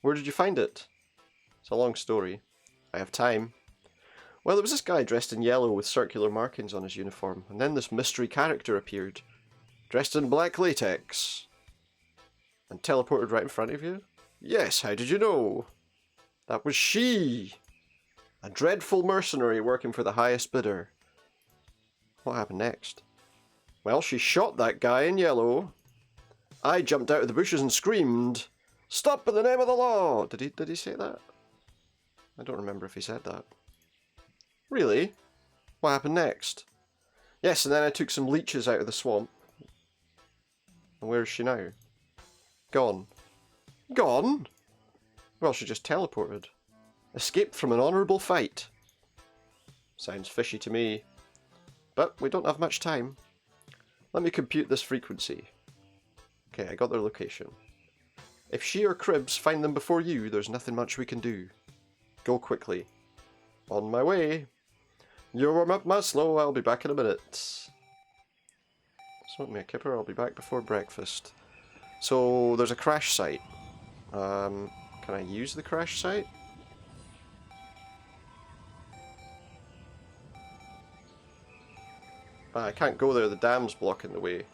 Where did you find it? It's a long story. I have time. Well, there was this guy dressed in yellow with circular markings on his uniform, and then this mystery character appeared, dressed in black latex. And teleported right in front of you? Yes, how did you know? That was she! A dreadful mercenary working for the highest bidder. What happened next? Well, she shot that guy in yellow. I jumped out of the bushes and screamed, "Stop in the name of the law!" Did he say that? I don't remember if he said that. Really? What happened next? Yes, and then I took some leeches out of the swamp. And where is she now? Gone. Gone? Well, she just teleported. Escaped from an honourable fight. Sounds fishy to me. But we don't have much time. Let me compute this frequency. Okay, I got their location. If she or Cribs find them before you, there's nothing much we can do. Go quickly. On my way. You warm up Maslow, I'll be back in a minute. Smoke me a kipper, I'll be back before breakfast. So, there's a crash site. Can I use the crash site? I can't go there, the dam's blocking the way.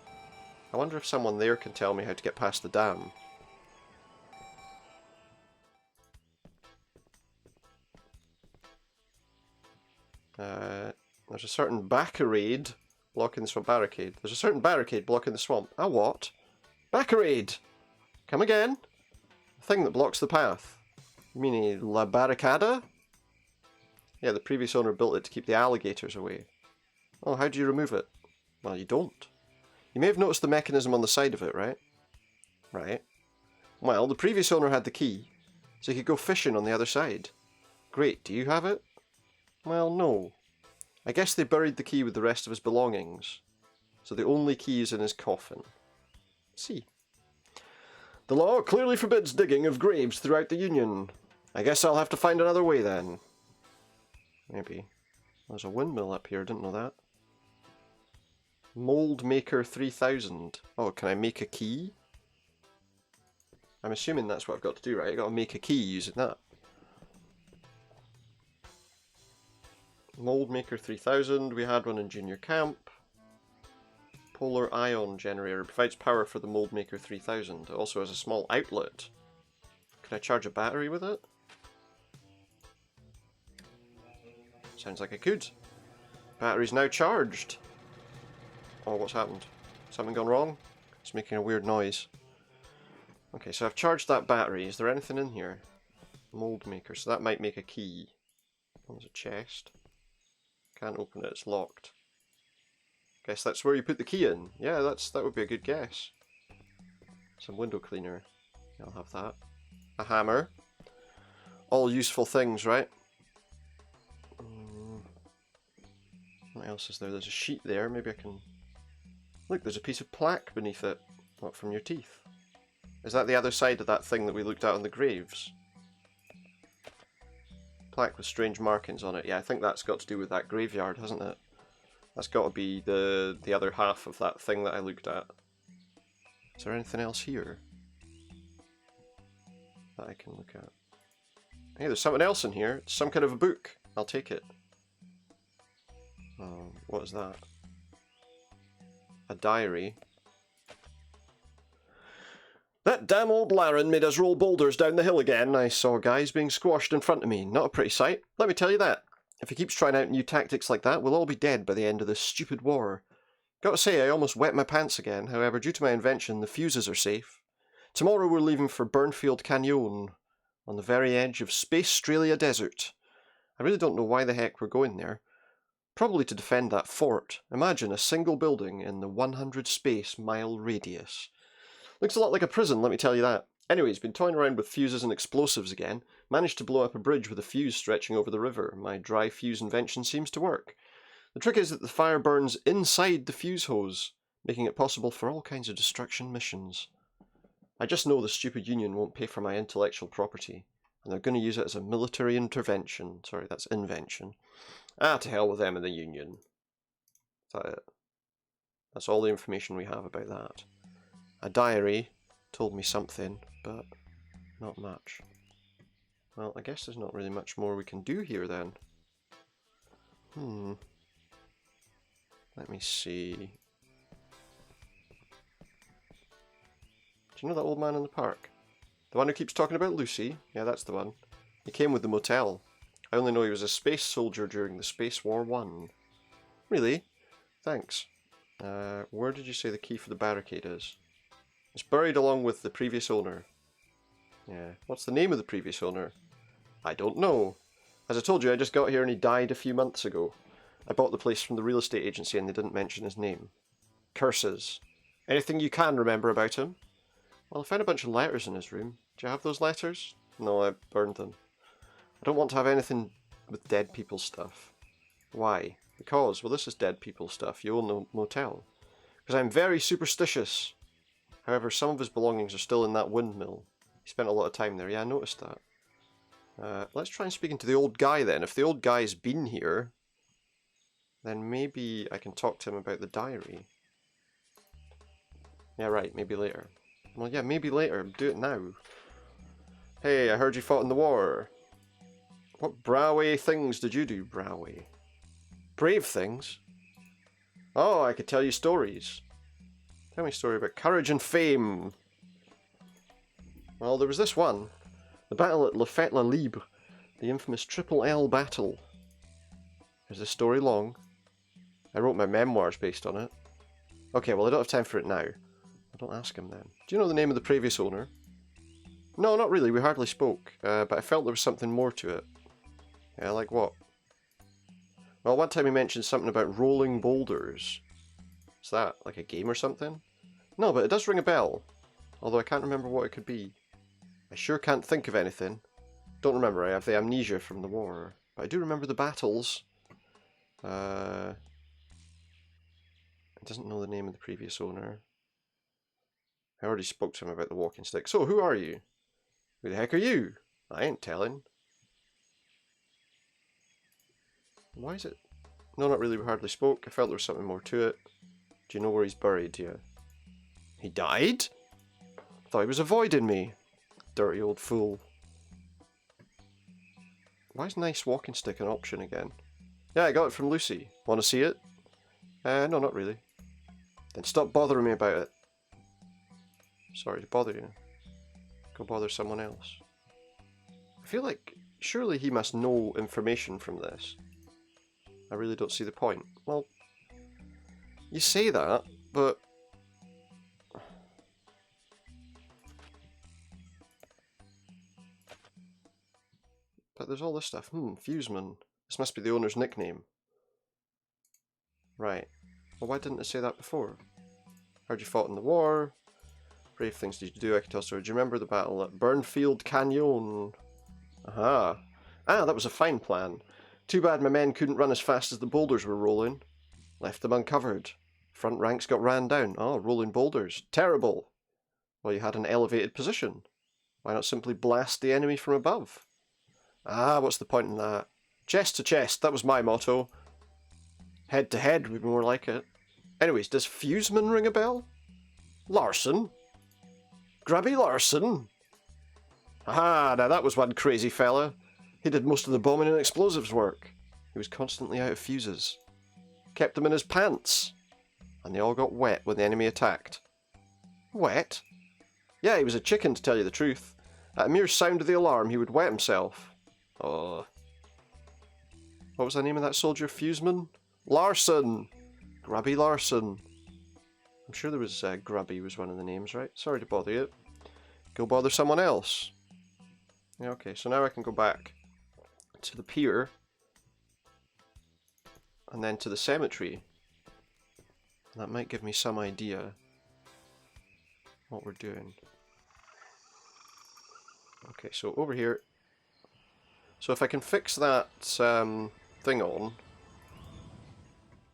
I wonder if someone there can tell me how to get past the dam. There's a certain barricade blocking the swamp. There's a certain barricade blocking the swamp. A what? Barricade! Come again? The thing that blocks the path. You mean a la barricada? Yeah, the previous owner built it to keep the alligators away. Oh, how do you remove it? Well, you don't. You may have noticed the mechanism on the side of it, right? Right. Well, the previous owner had the key, so he could go fishing on the other side. Great, do you have it? Well, no. I guess they buried the key with the rest of his belongings, so the only key is in his coffin. See. The law clearly forbids digging of graves throughout the Union. I guess I'll have to find another way then. Maybe. There's a windmill up here, didn't know that. Mold Maker 3000. Oh, can I make a key? I'm assuming that's what I've got to do, right? I've got to make a key using that. Mold Maker 3000, we had one in junior camp. Polar ion generator provides power for the Mold Maker 3000. It also has a small outlet. Can I charge a battery with it? Sounds like I could. Battery's now charged. Oh, what's happened? Something gone wrong? It's making a weird noise. Okay, so I've charged that battery. Is there anything in here? Mold Maker, so that might make a key. There's a chest. Can't open it, it's locked. Guess that's where you put the key in. Yeah, that would be a good guess. Some window cleaner. I'll have that. A hammer. All useful things, right? What else is there? There's a sheet there. Maybe I can... Look, there's a piece of plaque beneath it. What, from your teeth? Is that the other side of that thing that we looked at on the graves? Plaque with strange markings on it. Yeah, I think that's got to do with that graveyard, hasn't it? That's got to be the other half of that thing that I looked at. Is there anything else here that I can look at? Hey, there's something else in here. It's some kind of a book. I'll take it. What is that? A diary. That damn old Laren made us roll boulders down the hill again. I saw guys being squashed in front of me. Not a pretty sight. Let me tell you that. If he keeps trying out new tactics like that, we'll all be dead by the end of this stupid war. Gotta say, I almost wet my pants again. However, due to my invention, the fuses are safe. Tomorrow we're leaving for Burnfield Canyon, on the very edge of Space Australia Desert. I really don't know why the heck we're going there. Probably to defend that fort. Imagine a single building in the 100 space mile radius. Looks a lot like a prison, let me tell you that. Anyways, been toying around with fuses and explosives again. Managed to blow up a bridge with a fuse stretching over the river. My dry fuse invention seems to work. The trick is that the fire burns inside the fuse hose, making it possible for all kinds of destruction missions. I just know the stupid Union won't pay for my intellectual property, and they're going to use it as a military intervention. Sorry, that's invention. Ah, to hell with them and the Union. Is that it? That's all the information we have about that. A diary told me something, but not much. Well, I guess there's not really much more we can do here then. Let me see. Do you know that old man in the park? The one who keeps talking about Lucy? Yeah, that's the one. He came with the motel. I only know he was a space soldier during the Space War 1. Really? Thanks. Where did you say the key for the barricade is? It's buried along with the previous owner. Yeah. What's the name of the previous owner? I don't know. As I told you, I just got here and he died a few months ago. I bought the place from the real estate agency and they didn't mention his name. Curses. Anything you can remember about him? Well, I found a bunch of letters in his room. Do you have those letters? No, I burned them. I don't want to have anything with dead people stuff. Why? Because, well, this is dead people stuff. You own the motel. Because I'm very superstitious. However, some of his belongings are still in that windmill. He spent a lot of time there. Yeah, I noticed that. Let's try and speak to the old guy then. If the old guy's been here, then maybe I can talk to him about the diary. Yeah, right, maybe later. Well, yeah, maybe later. Do it now. Hey, I heard you fought in the war. What Brawe things did you do, Brawe? Brave things? Oh, I could tell you stories. Tell me a story about courage and fame. Well, there was this one. The battle at La Fête la Libre. The infamous Triple L battle. Is this story long? I wrote my memoirs based on it. Okay, well I don't have time for it now. I don't ask him then. Do you know the name of the previous owner? No, not really. We hardly spoke. But I felt there was something more to it. Yeah, like what? Well, one time he mentioned something about rolling boulders. Is that like a game or something? No, but it does ring a bell. Although I can't remember what it could be. I sure can't think of anything. Don't remember, I have the amnesia from the war. But I do remember the battles. It doesn't know the name of the previous owner. I already spoke to him about the walking stick. So, who are you? Who the heck are you? I ain't telling. Why is it? No, not really, we hardly spoke. I felt there was something more to it. Do you know where he's buried, yeah? He died? Thought he was avoiding me. Dirty old fool. Why is nice walking stick an option again? Yeah, I got it from Lucy. Want to see it? No, not really. Then stop bothering me about it. Sorry to bother you. Go bother someone else. I feel like surely he must know information from this. I really don't see the point. Well, you say that, but... But there's all this stuff. Fuseman. This must be the owner's nickname. Right. Well, why didn't it say that before? Heard you fought in the war. Brave things did you do? I can tell story. Do you remember the battle at Burnfield Canyon? Aha. Ah, that was a fine plan. Too bad my men couldn't run as fast as the boulders were rolling. Left them uncovered. Front ranks got ran down. Oh, rolling boulders. Terrible. Well, you had an elevated position. Why not simply blast the enemy from above? Ah, what's the point in that? Chest to chest, that was my motto. Head to head would be more like it. Anyways, does Fuseman ring a bell? Larson? Grubby Larson? Aha, now that was one crazy fella. He did most of the bombing and explosives work. He was constantly out of fuses. Kept them in his pants. And they all got wet when the enemy attacked. Wet? Yeah, he was a chicken to tell you the truth. At a mere sound of the alarm, he would wet himself. Oh. What was the name of that soldier, Fuseman? Larson! Grubby Larson. I'm sure there was Grubby was one of the names, right? Sorry to bother you. Go bother someone else. Yeah, okay, so now I can go back to the pier. And then to the cemetery. That might give me some idea what we're doing. Okay, so over here. So if I can fix that thing on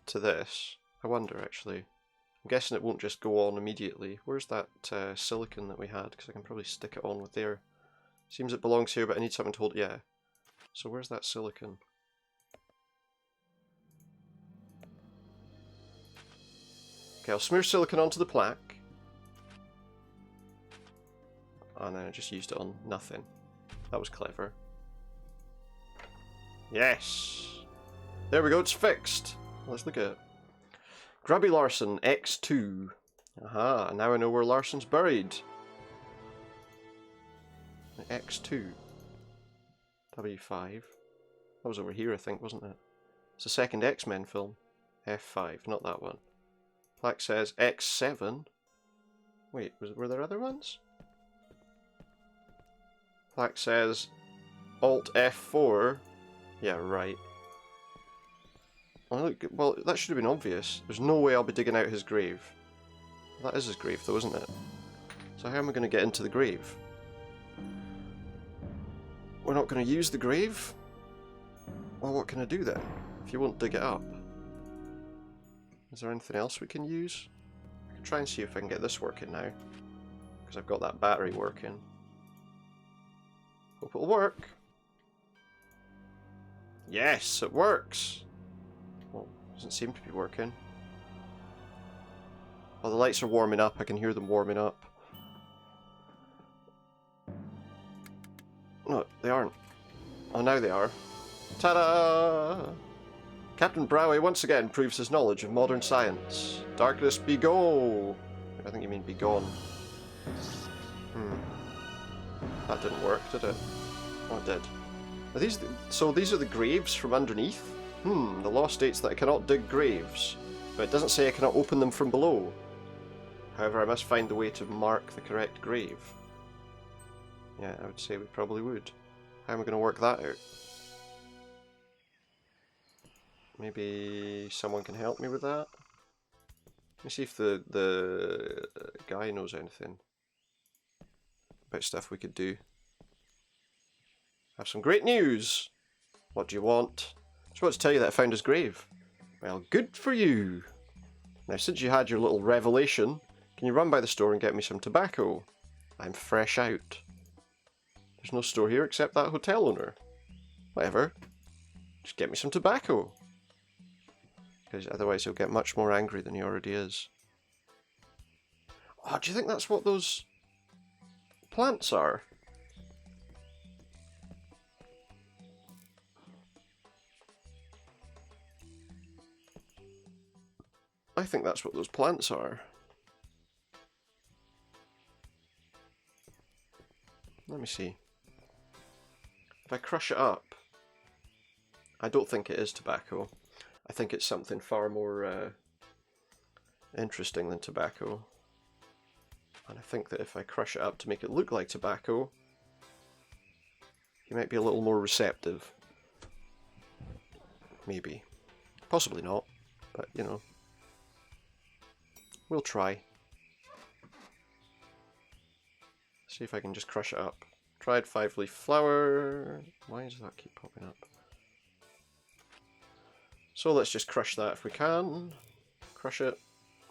to this, I wonder actually. I'm guessing it won't just go on immediately. Where's that silicon that we had? Because I can probably stick it on with there. Seems it belongs here, but I need something to hold. Yeah. So where's that silicon? Okay, I'll smear silicon onto the plaque. And then I just used it on nothing. That was clever. Yes! There we go, it's fixed. Let's look at it. Grubby Larson, X2. Aha, now I know where Larson's buried. X2. W5. That was over here, I think, wasn't it? It's the second X-Men film. F5, not that one. Plaque says X7. Wait, were there other ones? Plaque says Alt F4. Yeah, right. Oh, look, well, that should have been obvious. There's no way I'll be digging out his grave. That is his grave, though, isn't it? So how am I going to get into the grave? We're not going to use the grave? Well, what can I do then, if you won't dig it up? Is there anything else we can use? I can try and see if I can get this working now. Because I've got that battery working. Hope it'll work. Yes, it works! Well, doesn't seem to be working. Oh, the lights are warming up. I can hear them warming up. No, they aren't. Oh, now they are. Ta-da! Kaptain Brawe once again proves his knowledge of modern science. Darkness, be go! I think you mean be gone. That didn't work, did it? Oh, it did. Are these so these are the graves from underneath? The law states that I cannot dig graves, but it doesn't say I cannot open them from below. However, I must find the way to mark the correct grave. Yeah, I would say we probably would. How am I going to work that out? Maybe someone can help me with that? Let me see if the guy knows anything about stuff we could do. I have some great news! What do you want? I just want to tell you that I found his grave. Well, good for you! Now, since you had your little revelation, can you run by the store and get me some tobacco? I'm fresh out. There's no store here except that hotel owner. Whatever. Just get me some tobacco. Because otherwise he'll get much more angry than he already is. Oh, do you think that's what those plants are? I think that's what those plants are. Let me see. If I crush it up, I don't think it is tobacco. I think it's something far more interesting than tobacco. And I think that if I crush it up to make it look like tobacco, he might be a little more receptive. Maybe. Possibly not, but you know. We'll try. See if I can just crush it up. Tried 5-leaf flower. Why does that keep popping up? So let's just crush that if we can. Crush it.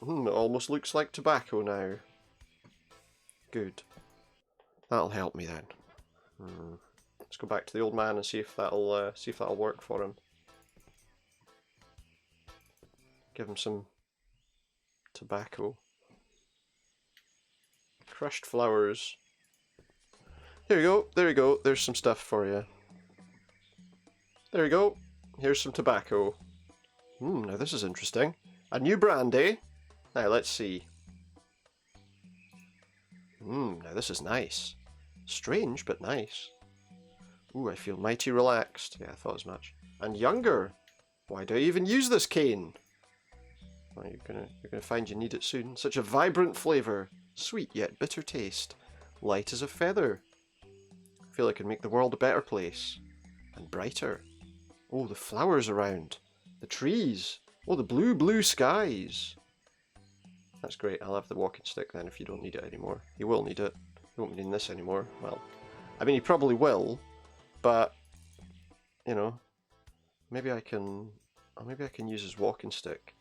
It almost looks like tobacco now. Good. That'll help me then. Let's go back to the old man and see if that'll work for him. Give him some tobacco. Crushed flowers. There you go, there you go, there's some stuff for you. There you go, here's some tobacco. Now this is interesting. A new brandy. Now let's see. Now this is nice. Strange, but nice. Ooh, I feel mighty relaxed. Yeah, I thought as much. And younger. Why do I even use this cane? Well, you're gonna find you need it soon. Such a vibrant flavour. Sweet yet bitter taste. Light as a feather. I feel I can make the world a better place. And brighter. Oh, the flowers around. The trees. Oh, the blue skies. That's great. I'll have the walking stick then if you don't need it anymore. You will need it. You won't be needing this anymore. Well, I mean, you probably will, but, you know, maybe I can use his walking stick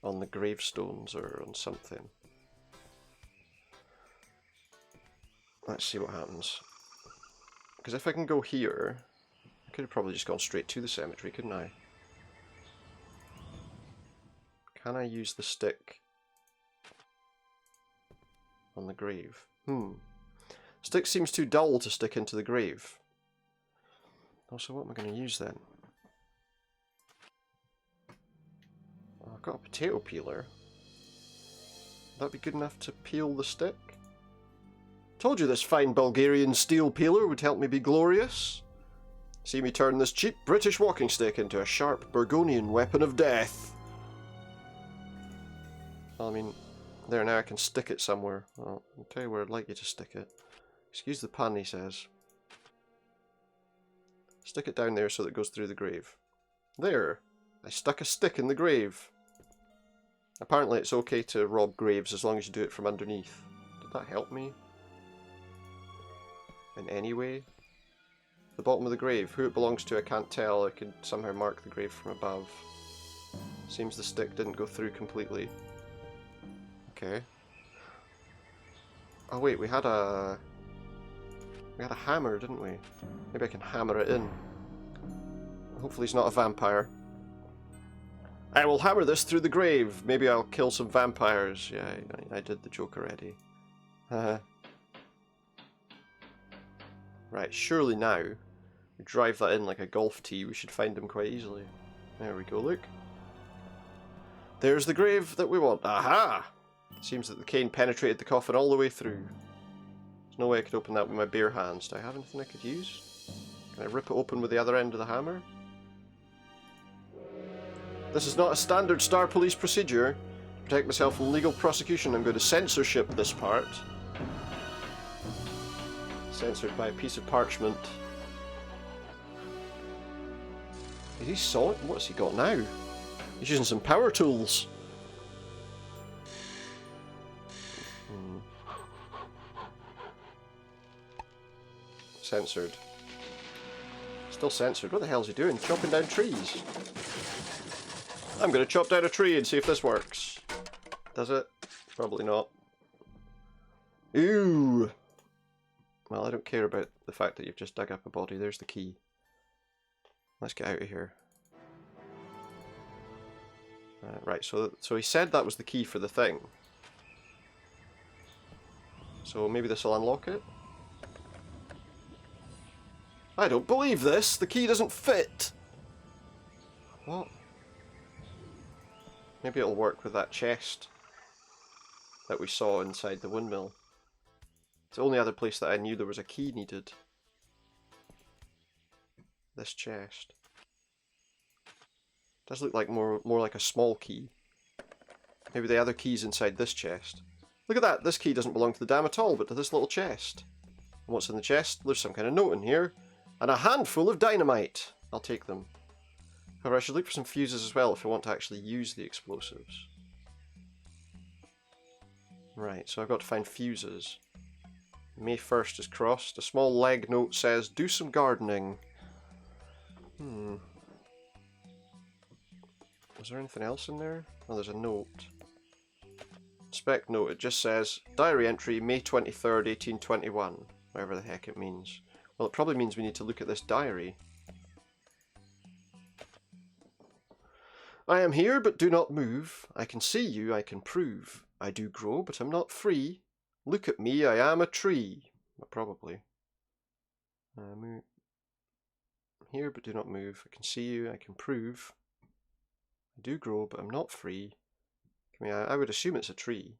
on the gravestones or on something. Let's see what happens. Because if I can go here, I could have probably just gone straight to the cemetery, couldn't I? Can I use the stick on the grave? Stick seems too dull to stick into the grave. Also, what am I going to use then? Oh, I've got a potato peeler. Would that be good enough to peel the stick? Told you this fine Bulgarian steel peeler would help me be glorious. See me turn this cheap British walking stick into a sharp Burgonian weapon of death. Well, I mean, there now I can stick it somewhere. Well, I'll tell you where I'd like you to stick it. Excuse the pun, he says. Stick it down there so that it goes through the grave. There! I stuck a stick in the grave. Apparently it's okay to rob graves as long as you do it from underneath. Did that help me? In any way? The bottom of the grave. Who it belongs to I can't tell. I could somehow mark the grave from above. Seems the stick didn't go through completely. Okay. Oh wait, we had a hammer, didn't we? Maybe I can hammer it in. Hopefully he's not a vampire. I will hammer this through the grave. Maybe I'll kill some vampires. Yeah, I did the joke already. Right, surely now, we drive that in like a golf tee, we should find him quite easily. There we go, look. There's the grave that we want. Aha! Seems that the cane penetrated the coffin all the way through. There's no way I could open that with my bare hands. Do I have anything I could use? Can I rip it open with the other end of the hammer? This is not a standard Star Police procedure. To protect myself from legal prosecution, I'm going to censorship this part. Censored by a piece of parchment. Is he sawing? What's he got now? He's using some power tools. Censored. Still censored. What the hell is he doing? Chopping down trees. I'm going to chop down a tree and see if this works. Does it? Probably not. Ooh. Well, I don't care about the fact that you've just dug up a body. There's the key. Let's get out of here. Right, so he said that was the key for the thing. So maybe this will unlock it? I don't believe this! The key doesn't fit! What? Maybe it'll work with that chest that we saw inside the windmill. It's the only other place that I knew there was a key needed. This chest. Does look like more like a small key. Maybe the other key's inside this chest. Look at that! This key doesn't belong to the dam at all, but to this little chest. And what's in the chest? There's some kind of note in here. And a handful of dynamite! I'll take them. However, I should look for some fuses as well if I want to actually use the explosives. Right, so I've got to find fuses. May 1st is crossed. A small leg note says, do some gardening. Was there anything else in there? Oh, there's a note. Spec note, it just says, diary entry, May 23rd, 1821. Whatever the heck it means. Well, it probably means we need to look at this diary. I am here, but do not move. I can see you, I can prove. I do grow, but I'm not free. Look at me, I am a tree. Well, probably. I'm here, but do not move. I can see you, I can prove. I do grow, but I'm not free. I mean, I would assume it's a tree.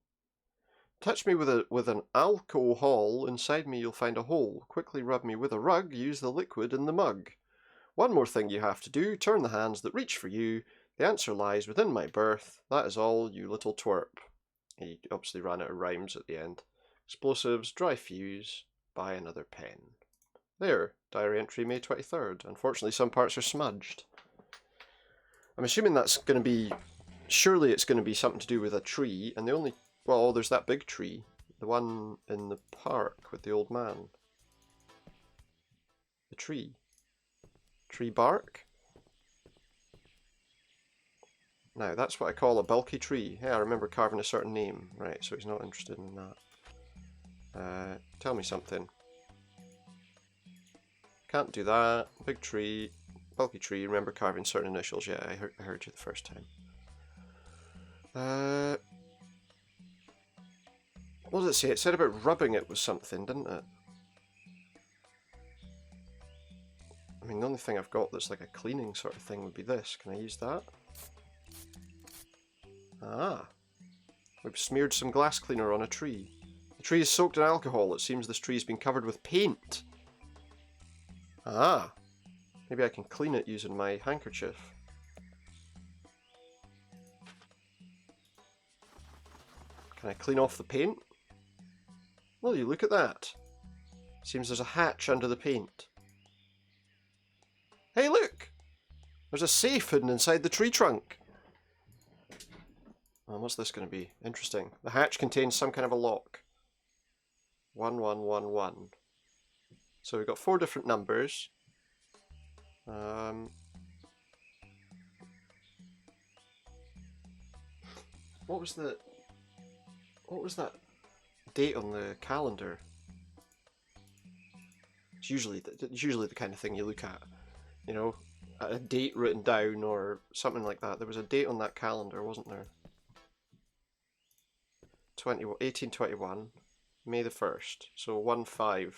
Touch me with an alcohol. Inside me you'll find a hole. Quickly rub me with a rug. Use the liquid in the mug. One more thing you have to do. Turn the hands that reach for you. The answer lies within my birth. That is all, you little twerp. He obviously ran out of rhymes at the end. Explosives, dry fuse, buy another pen. There, diary entry May 23rd. Unfortunately, some parts are smudged. I'm assuming that's going to be... Surely it's going to be something to do with a tree, and the only... Well, there's that big tree. The one in the park with the old man. The tree. Tree bark? Now, that's what I call a bulky tree. Yeah, I remember carving a certain name. Right, so he's not interested in that. Tell me something. Can't do that. Big tree. Bulky tree. Remember carving certain initials. Yeah, I heard you the first time. What did it say? It said about rubbing it with something, didn't it? I mean, the only thing I've got that's like a cleaning sort of thing would be this. Can I use that? Ah. We've smeared some glass cleaner on a tree. The tree is soaked in alcohol. It seems this tree has been covered with paint. Ah. Maybe I can clean it using my handkerchief. Can I clean off the paint? Well, you look at that. Seems there's a hatch under the paint. Hey, look! There's a safe hidden inside the tree trunk. What's this going to be? Interesting. The hatch contains some kind of a lock. 1111. So we've got 4 different numbers. What was that date on the calendar? It's usually the kind of thing you look at, you know, a date written down or something like that. There was a date on that calendar, wasn't there? 1821, May the 1st, so 1/5.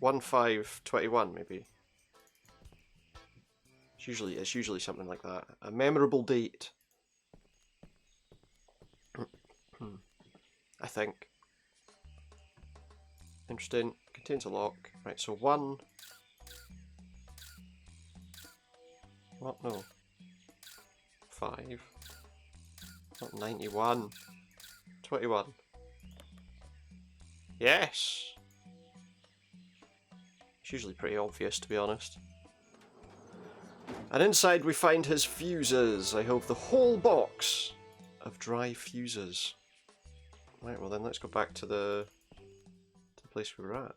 1521 maybe. It's usually something like that. A memorable date. I think. Interesting. Contains a lock. Right, so 1. What? No. 5. Not 91. 21. Yes! It's usually pretty obvious, to be honest. And inside we find his fuses. I have the whole box of dry fuses. Right, well then let's go back to the place we were at.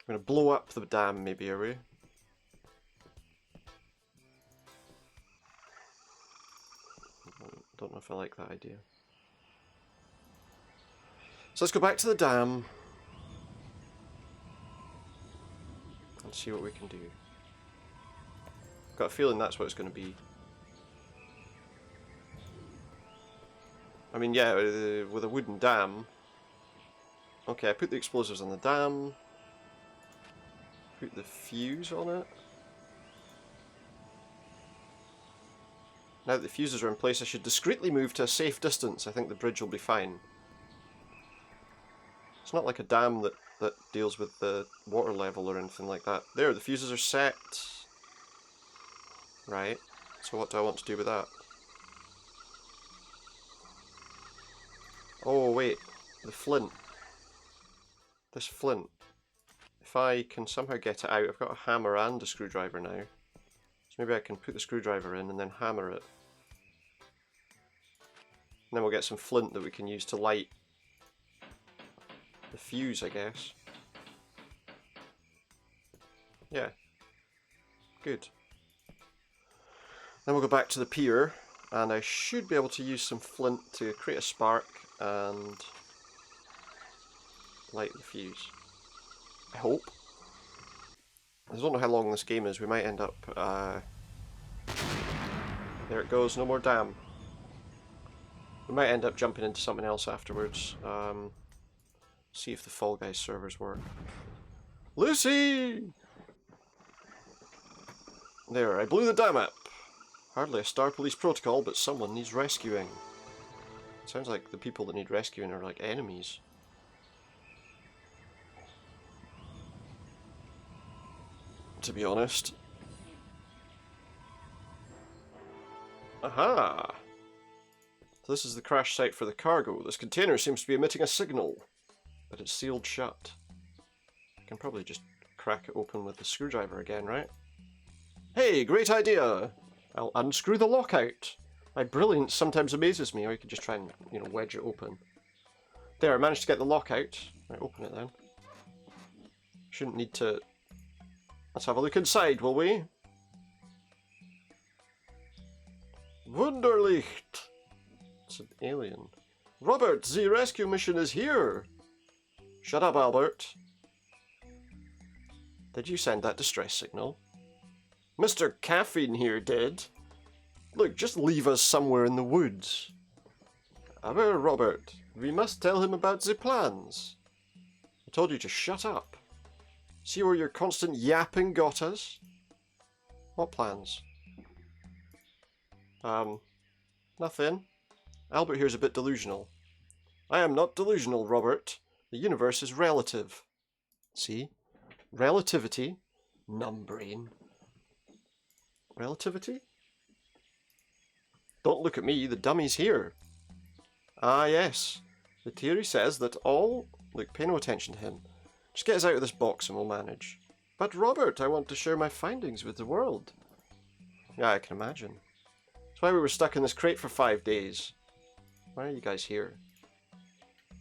We're going to blow up the dam, maybe, are we? Don't know if I like that idea. So let's go back to the dam and see what we can do. Got a feeling that's what it's going to be. I mean, yeah, with a wooden dam. Okay, I put the explosives on the dam. Put the fuse on it. Now that the fuses are in place, I should discreetly move to a safe distance. I think the bridge will be fine. It's not like a dam that deals with the water level or anything like that. There, the fuses are set. Right, so what do I want to do with that? Oh wait, the flint. This flint. If I can somehow get it out, I've got a hammer and a screwdriver now. So maybe I can put the screwdriver in and then hammer it. And then we'll get some flint that we can use to light the fuse, I guess. Yeah. Good. Then we'll go back to the pier, and I should be able to use some flint to create a spark and light the fuse. I hope. I don't know how long this game is. We might end up... there it goes, no more dam. We might end up jumping into something else afterwards. See if the Fall Guys servers work. Lucy! There, I blew the dam up. Hardly a Star Police protocol, but someone needs rescuing. Sounds like the people that need rescuing are like enemies. To be honest. Aha! So this is the crash site for the cargo. This container seems to be emitting a signal, but it's sealed shut. I can probably just crack it open with the screwdriver again, right? Hey, great idea! I'll unscrew the lockout. My brilliance sometimes amazes me, or you could just try and, you know, wedge it open. There, I managed to get the lockout. Right, open it then. Shouldn't need to... Let's have a look inside, will we? Wunderlicht! It's an alien. Robert, the rescue mission is here! Shut up, Albert. Did you send that distress signal? Mr. Caffeine here did. Look, just leave us somewhere in the woods. Aber, Robert, we must tell him about the plans. I told you to shut up. See where your constant yapping got us? What plans? Nothing. Albert here's a bit delusional. I am not delusional, Robert. The universe is relative. See? Relativity. Numbrain. Relativity? Don't look at me, the dummy's here. Ah, yes. The theory says that all... Look, pay no attention to him. Just get us out of this box and we'll manage. But Robert, I want to share my findings with the world. Yeah, I can imagine. That's why we were stuck in this crate for 5 days. Why are you guys here?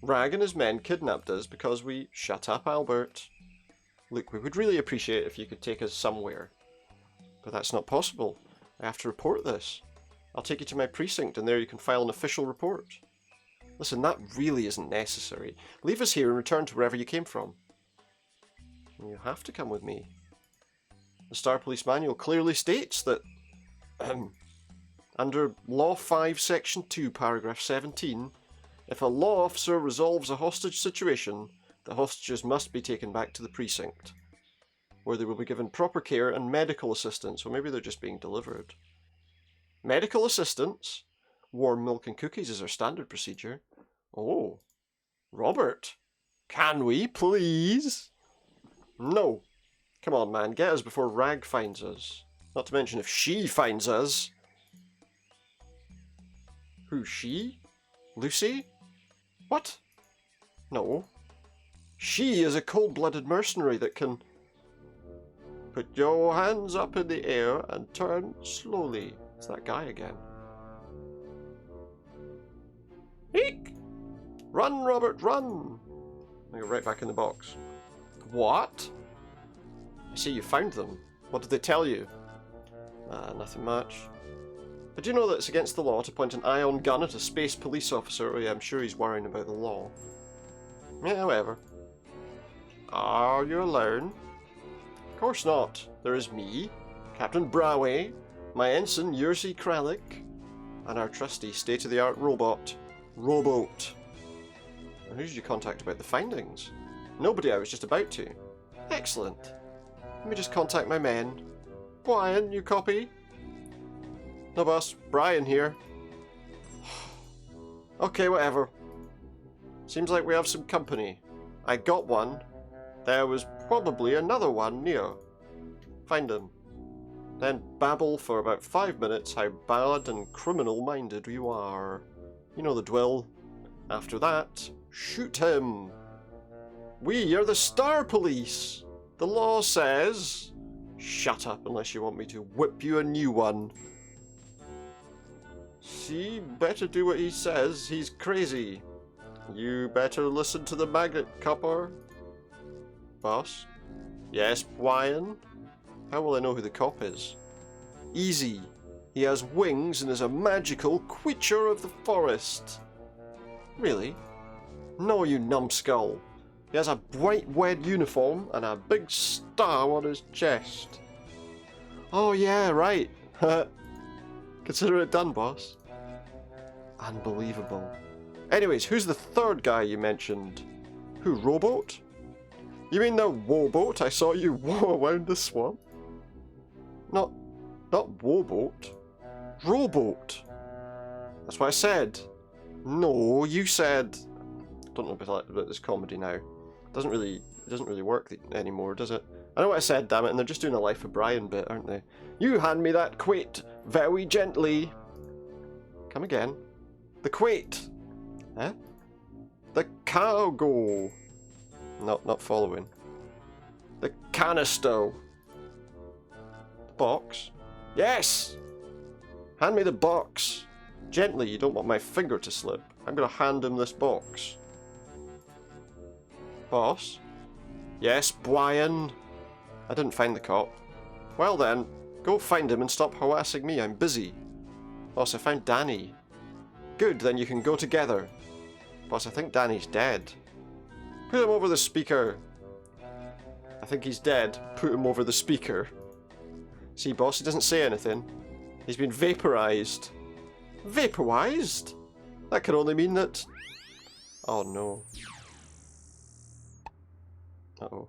Rag and his men kidnapped us because we... Shut up, Albert. Look, we would really appreciate it if you could take us somewhere. But that's not possible. I have to report this. I'll take you to my precinct and there you can file an official report. Listen, that really isn't necessary. Leave us here and return to wherever you came from. You have to come with me. The Star Police Manual clearly states that... under Law 5, Section 2, Paragraph 17, if a law officer resolves a hostage situation, The hostages must be taken back to the precinct, where they will be given proper care and medical assistance. Or maybe they're just being delivered. Medical assistance? Warm milk and cookies is our standard procedure. Oh, Robert, can we please? No. Come on, man, get us before Rag finds us. Not to mention if she finds us. Who's she? Lucy? What? No. She is a cold-blooded mercenary that can... Put your hands up in the air and turn slowly. It's that guy again. Eek! Run, Robert, run! I go right back in the box. What? I see you found them. What did they tell you? Nothing much. Did you know that it's against the law to point an ion gun at a space police officer? Oh yeah, I'm sure he's worrying about the law. Yeah, whatever. Are you alone? Of course not. There is me, Kaptain Brawe, my ensign Jerzy Kralik, and our trusty state-of-the-art robot, Rowboat. And who did you contact about the findings? Nobody, I was just about to. Excellent. Let me just contact my men. Brian, you copy? No, boss. Brian here. Okay, whatever. Seems like we have some company. I got one. There was probably another one near. Find him. Then babble for about 5 minutes how bad and criminal-minded you are. You know the drill. After that, shoot him. We are the Star Police. The law says... Shut up unless you want me to whip you a new one. See, better do what he says. He's crazy. You better listen to the magnet, copper. Boss? Yes, Brian? How will I know who the cop is? Easy. He has wings and is a magical creature of the forest. Really? No, you numbskull. He has a bright red uniform and a big star on his chest. Oh yeah, right. Consider it done, boss. Unbelievable. Anyways, who's the third guy you mentioned? Who, Rowboat? You mean the Rowboat I saw you woe around the swamp? Not Rowboat. Rowboat. That's what I said. No, you said... I don't know about this comedy now. It doesn't really work anymore, does it? I know what I said, damn it, and they're just doing a Life of Brian bit, aren't they? You hand me that quait very gently. Come again. The quait. Huh? The cargo. Not following. The canister. The box. Yes! Hand me the box. Gently, you don't want my finger to slip. I'm gonna hand him this box. Boss? Yes, Brian? I didn't find the cop. Well then, go find him and stop harassing me, I'm busy. Boss, I found Danny. Good, then you can go together. Boss, I think Danny's dead. Put him over the speaker. I think he's dead. Put him over the speaker. See, boss, he doesn't say anything. He's been vaporized. Vaporized? That could only mean that... Oh no. Uh-oh.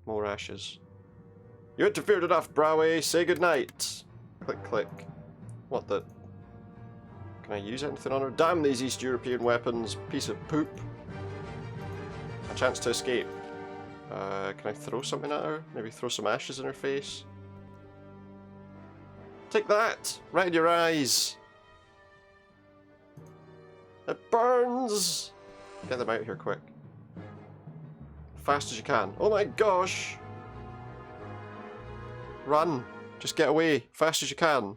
More ashes. You interfered enough, Brawe. Say goodnight. Click, click. What the... Can I use anything on her? Damn these East European weapons. Piece of poop. A chance to escape. Can I throw something at her? Maybe throw some ashes in her face? Take that! Right in your eyes! It burns! Get them out of here quick. Fast as you can. Oh my gosh! Run! Just get away. Fast as you can.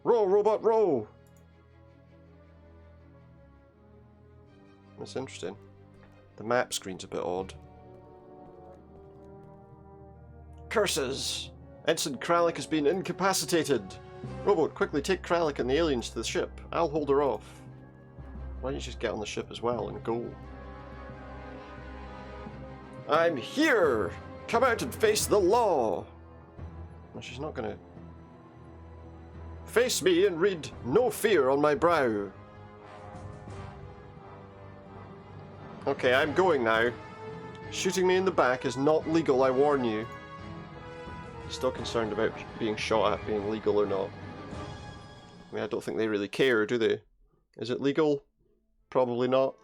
Row, robot, row! That's interesting. The map screen's a bit odd. Curses! Ensign Kralik has been incapacitated! Robot, quickly take Kralik and the aliens to the ship. I'll hold her off. Why don't you just get on the ship as well and go? I'm here! Come out and face the law! Well, she's not gonna... Face me and read no fear on my brow. Okay, I'm going now. Shooting me in the back is not legal, I warn you. He's still concerned about being shot at being legal or not. I mean, I don't think they really care, do they? Is it legal? Probably not.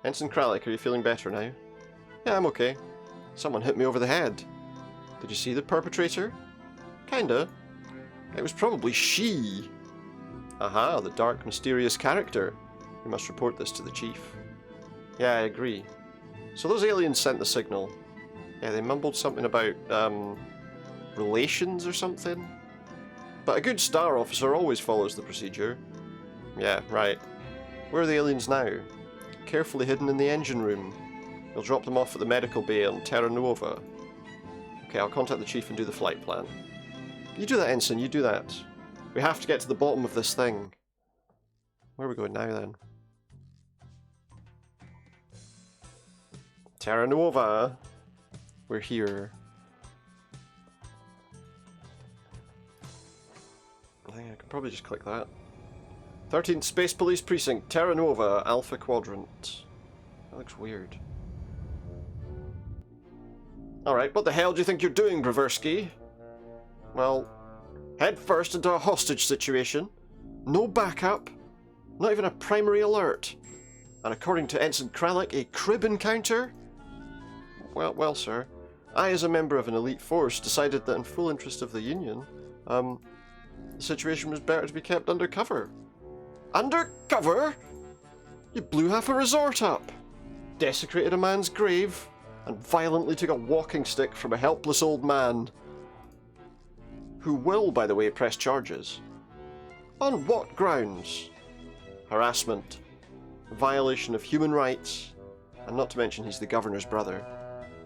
Ensign Kralik, are you feeling better now? Yeah, I'm okay. Someone hit me over the head. Did you see the perpetrator? Kinda. It was probably she. Aha, the dark, mysterious character. You must report this to the chief. Yeah, I agree. So those aliens sent the signal. Yeah, they mumbled something about, relations or something? But a good star officer always follows the procedure. Yeah, right. Where are the aliens now? Carefully hidden in the engine room. We'll drop them off at the medical bay on Terra Nuova. Okay, I'll contact the chief and do the flight plan. You do that, Ensign, you do that. We have to get to the bottom of this thing. Where are we going now, then? Terra Nuova. We're here. I think I can probably just click that. 13th Space Police Precinct, Terra Nova, Alpha Quadrant. That looks weird. Alright, what the hell do you think you're doing, Brawersky? Well, head first into a hostage situation. No backup. Not even a primary alert. And according to Ensign Kralik, a crib encounter? Well, sir. I, as a member of an elite force, decided that in full interest of the Union, the situation was better to be kept undercover. Undercover? You blew half a resort up, desecrated a man's grave, and violently took a walking stick from a helpless old man. Who will, by the way, press charges. On what grounds? Harassment, violation of human rights, and not to mention he's the governor's brother.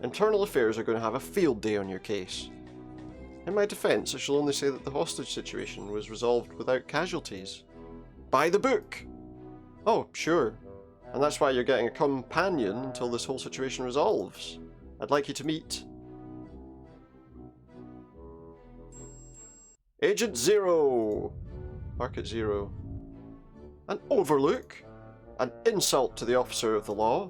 Internal Affairs are going to have a field day on your case. In my defence, I shall only say that the hostage situation was resolved without casualties. By the book! Oh, sure. And that's why you're getting a companion until this whole situation resolves. I'd like you to meet... Agent Zero! Mark at 0. An overlook? An insult to the officer of the law?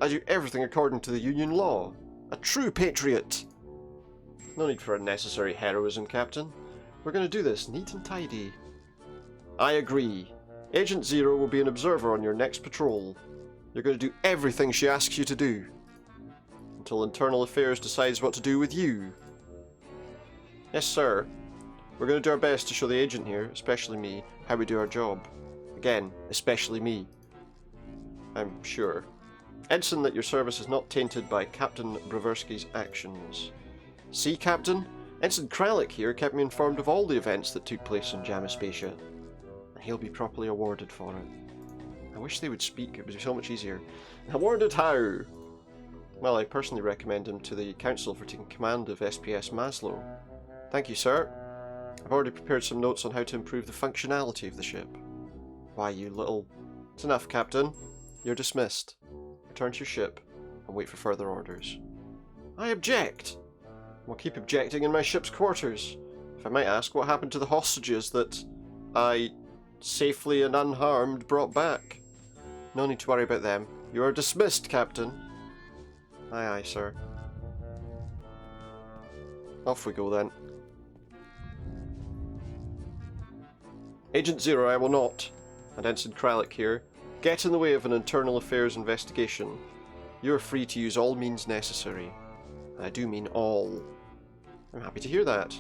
I do everything according to the Union law. A true patriot! No need for unnecessary heroism, Captain. We're going to do this neat and tidy. I agree. Agent Zero will be an observer on your next patrol. You're going to do everything she asks you to do. Until Internal Affairs decides what to do with you. Yes, sir. We're going to do our best to show the agent here, especially me, how we do our job. Again, especially me. I'm sure. Ensign, that your service is not tainted by Captain Brawersky's actions. See, Captain? Ensign Kralik here kept me informed of all the events that took place in Jamaspatia. And he'll be properly awarded for it. I wish they would speak, it would be so much easier. Awarded how? Well, I personally recommend him to the Council for taking command of SPS Maslow. Thank you, sir. I've already prepared some notes on how to improve the functionality of the ship. Why, you little... It's enough, Captain. You're dismissed. Return to your ship and wait for further orders. I object! I'll keep objecting in my ship's quarters. If I might ask, what happened to the hostages that I, safely and unharmed, brought back? No need to worry about them. You are dismissed, Captain. Aye, aye, sir. Off we go, then. Agent Zero, I will not, and Ensign Kralik here, get in the way of an internal affairs investigation. You are free to use all means necessary. And I do mean all. I'm happy to hear that.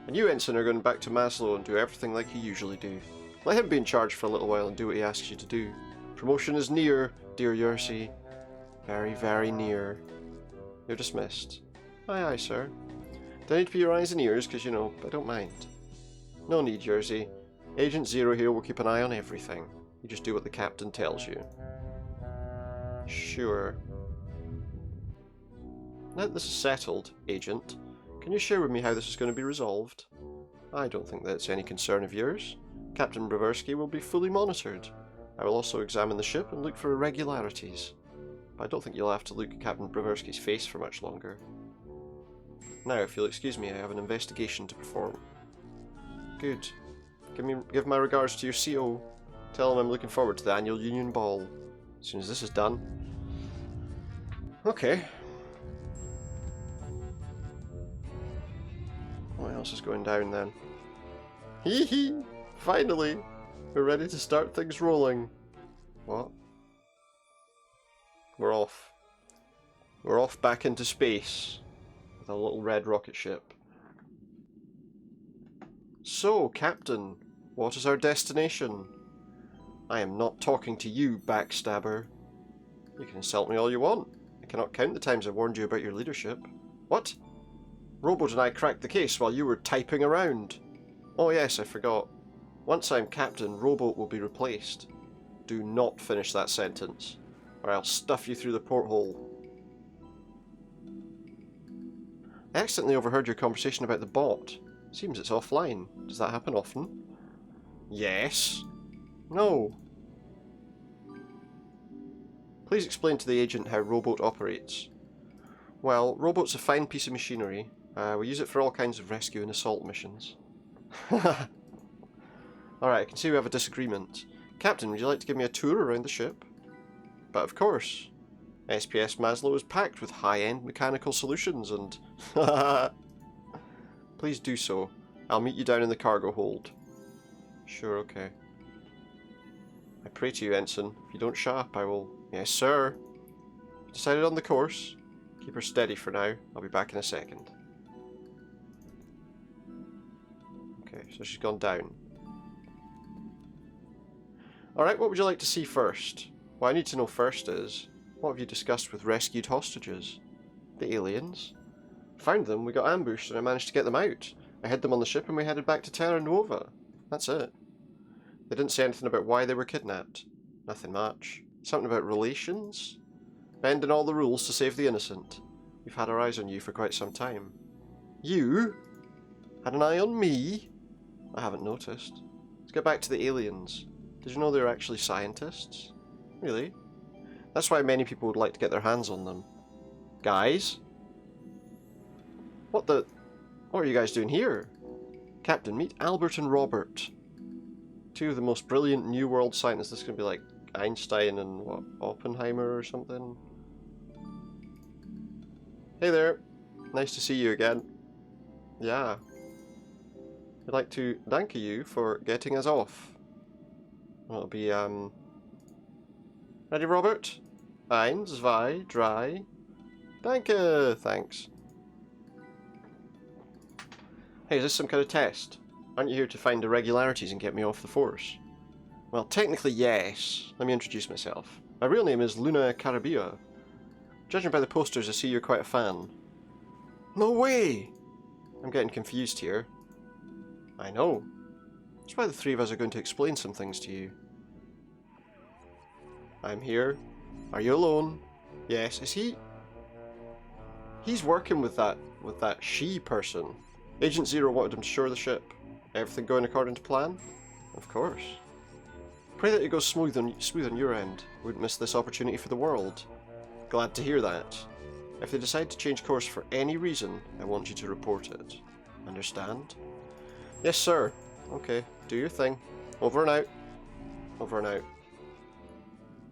And you, Ensign, are going back to Maslow and do everything like you usually do. Let him be in charge for a little while and do what he asks you to do. Promotion is near, dear Yersey. Very, very near. You're dismissed. Aye, aye, sir. Don't need to be your eyes and ears, because, you know, I don't mind. No need, Yersey. Agent Zero here will keep an eye on everything. You just do what the captain tells you. Sure. Now that this is settled, Agent, can you share with me how this is going to be resolved? I don't think that's any concern of yours. Captain Brawersky will be fully monitored. I will also examine the ship and look for irregularities. But I don't think you'll have to look at Captain Brawersky's face for much longer. Now, if you'll excuse me, I have an investigation to perform. Good. Give my regards to your CO. Tell him I'm looking forward to the annual Union Ball. As soon as this is done. Okay. What else is going down then? Hee hee! Finally! We're ready to start things rolling. What? We're off. We're off back into space with a little red rocket ship. So, Captain, what is our destination? I am not talking to you, backstabber. You can insult me all you want. I cannot count the times I've warned you about your leadership. What? Robot and I cracked the case while you were typing around. Oh yes, I forgot. Once I'm captain, Robot will be replaced. Do not finish that sentence, or I'll stuff you through the porthole. I accidentally overheard your conversation about the bot. Seems it's offline. Does that happen often? Yes. No. Please explain to the agent how Robot operates. Well, Robot's a fine piece of machinery. We use it for all kinds of rescue and assault missions. Alright, I can see we have a disagreement. Captain, would you like to give me a tour around the ship? But of course. SPS Maslow is packed with high-end mechanical solutions and... Please do so. I'll meet you down in the cargo hold. Sure, okay. I pray to you, Ensign. If you don't shut up, I will... Yes, sir. Decided on the course. Keep her steady for now. I'll be back in a second. Okay, so she's gone down. Alright, what would you like to see first? What I need to know first is, what have you discussed with rescued hostages? The aliens? Found them, we got ambushed, and I managed to get them out. I hid them on the ship and we headed back to Terra Nova. That's it. They didn't say anything about why they were kidnapped. Nothing much. Something about relations? Bending all the rules to save the innocent. We've had our eyes on you for quite some time. You? Had an eye on me? I haven't noticed. Let's get back to the aliens. Did you know they're actually scientists? Really? That's why many people would like to get their hands on them. Guys? What are you guys doing here? Captain, meet Albert and Robert. Two of the most brilliant New World scientists. This is going to be like Einstein and what, Oppenheimer or something? Hey there. Nice to see you again. Yeah. I'd like to thank you for getting us off. It'll be, Ready, Robert? 1, 2, 3. Danke! Thanks. Hey, is this some kind of test? Aren't you here to find irregularities and get me off the force? Well, technically yes. Let me introduce myself. My real name is Luna Carabia. Judging by the posters, I see you're quite a fan. No way! I'm getting confused here. I know. That's why the three of us are going to explain some things to you. I'm here. Are you alone? Yes. Is he... He's working with that she person. Agent Zero wanted him to shore the ship. Everything going according to plan? Of course. Pray that it goes smooth on your end. Wouldn't miss this opportunity for the world. Glad to hear that. If they decide to change course for any reason, I want you to report it. Understand? Yes, sir. Okay, do your thing. Over and out. Over and out.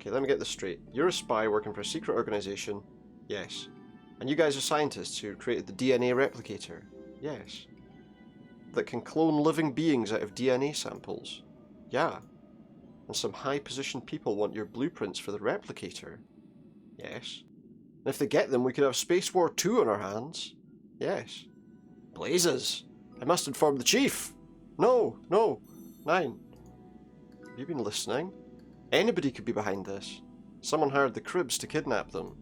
Okay, let me get this straight. You're a spy working for a secret organization? Yes. And you guys are scientists who created the DNA replicator? Yes. That can clone living beings out of DNA samples? Yeah. And some high-positioned people want your blueprints for the replicator? Yes. And if they get them, we could have Space War 2 on our hands? Yes. Blazes! I must inform the chief! No, no! 9. Have you been listening? Anybody could be behind this. Someone hired the Cribs to kidnap them.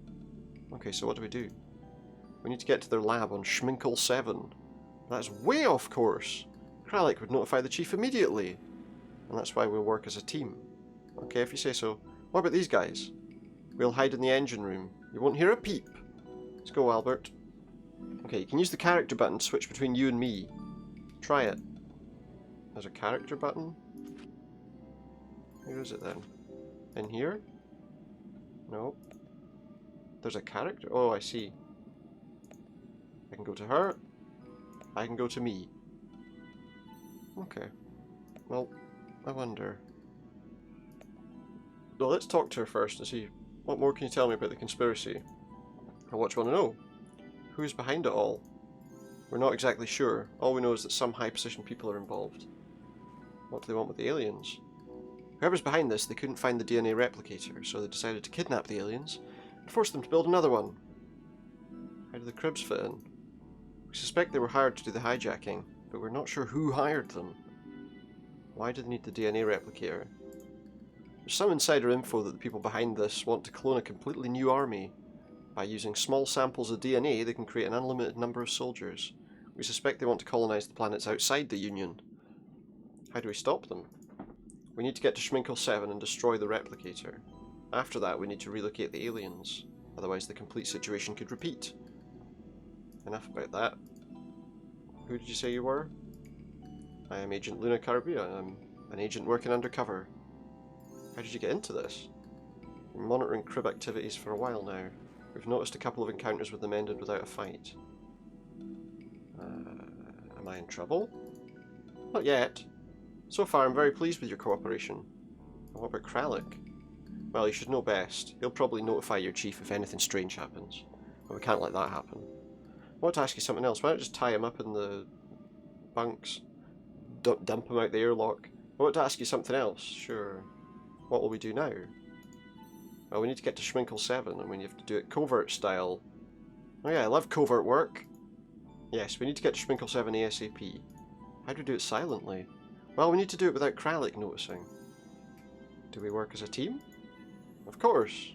Okay, so what do? We need to get to their lab on Schminkel 7. That's way off course. Kralik would notify the chief immediately. And that's why we'll work as a team. Okay, if you say so. What about these guys? We'll hide in the engine room. You won't hear a peep. Let's go, Albert. Okay, you can use the character button to switch between you and me. Try it. There's a character button? Where is it then? In here? No. There's a character? Oh, I see. I can go to her. I can go to me. Okay. Well, I wonder. Well, let's talk to her first and see what more can you tell me about the conspiracy. What do you want to know? Who's behind it all? We're not exactly sure. All we know is that some high-position people are involved. What do they want with the aliens? Whoever's behind this, they couldn't find the DNA replicator, so they decided to kidnap the aliens and force them to build another one. How do the cribs fit in? We suspect they were hired to do the hijacking, but we're not sure who hired them. Why do they need the DNA replicator? There's some insider info that the people behind this want to clone a completely new army. By using small samples of DNA, they can create an unlimited number of soldiers. We suspect they want to colonize the planets outside the Union. How do we stop them? We need to get to Schminkel 7 and destroy the replicator. After that, we need to relocate the aliens. Otherwise, the complete situation could repeat. Enough about that. Who did you say you were? I am Agent Luna Caribbean. I'm an agent working undercover. How did you get into this? We're monitoring crib activities for a while now. We've noticed a couple of encounters with them ended without a fight. Am I in trouble? Not yet. So far, I'm very pleased with your cooperation. What about Kralik? Well, you should know best. He'll probably notify your chief if anything strange happens. But we can't let that happen. I want to ask you something else. Why not just tie him up in the bunks? Dump him out the airlock? I want to ask you something else. Sure. What will we do now? Well, we need to get to Schminkel 7, and we have to do it covert style. Oh yeah, I love covert work. Yes, we need to get to Schminkel 7 ASAP. How do we do it silently? Well, we need to do it without Kralik noticing. Do we work as a team? Of course.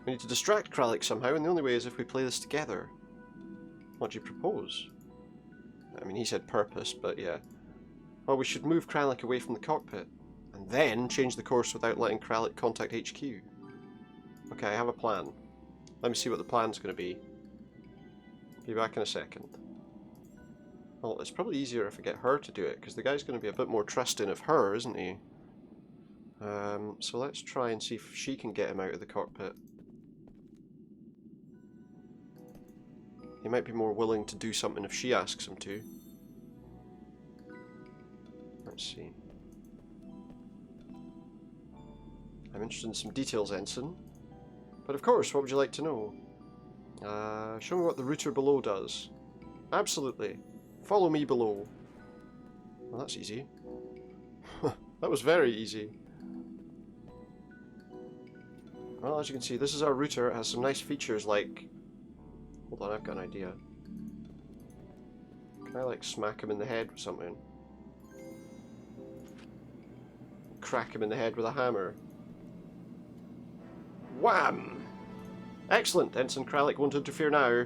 We need to distract Kralik somehow, and the only way is if we play this together. What do you propose? I mean, he said purpose, but yeah. Well, we should move Kralik away from the cockpit, and then change the course without letting Kralik contact HQ. Okay, I have a plan. Let me see what the plan's going to be. Be back in a second. Well, it's probably easier if I get her to do it, because the guy's going to be a bit more trusting of her, isn't he? So let's try and see if she can get him out of the cockpit. He might be more willing to do something if she asks him to. Let's see. I'm interested in some details, Ensign. But of course, what would you like to know? Show me what the router below does. Absolutely. Follow me below. Well, that's easy. That was very easy. Well, as you can see, this is our router. It has some nice features like... Hold on, I've got an idea. Can I, like, smack him in the head with something? Crack him in the head with a hammer. Wham! Excellent! Ensign Kralik won't interfere now.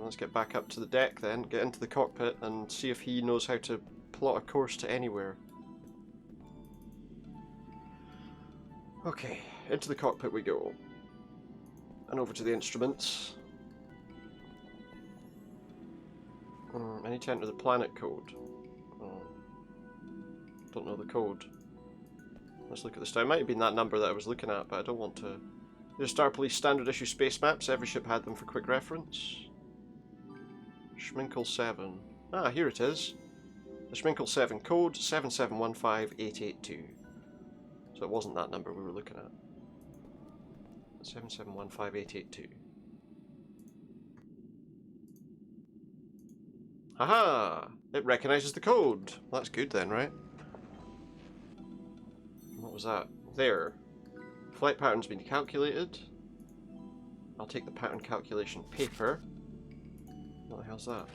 Let's get back up to the deck then, get into the cockpit and see if he knows how to plot a course to anywhere. Okay, into the cockpit we go. And over to the instruments. I need to enter the planet code. Oh, don't know the code. Let's look at this. It might have been that number that I was looking at, but I don't want to. These are Star Police standard issue space maps. Every ship had them for quick reference. Schminkel 7. Ah, here it is. The Schminkel 7 code, 7715882. So it wasn't that number we were looking at. 7715882. Haha! It recognises the code! Well, that's good then, right? What was that? There. Flight pattern's been calculated. I'll take the pattern calculation paper. What the hell's that?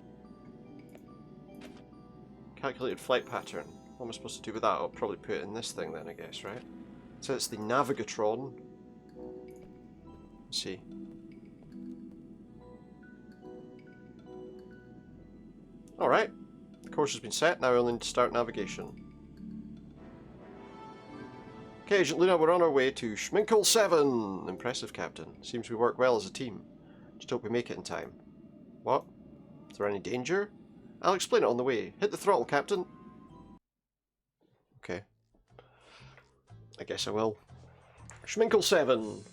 Calculated flight pattern. What am I supposed to do with that? I'll probably put it in this thing then, I guess, right? So it's the Navigatron. Let's see. Alright. The course has been set. Now we'll need to start navigation. Okay, Agent Luna, we're on our way to Schminkel 7! Impressive, Captain. Seems we work well as a team. Just hope we make it in time. What? Is there any danger? I'll explain it on the way. Hit the throttle, Captain. Okay. I guess I will. Schminkel 7.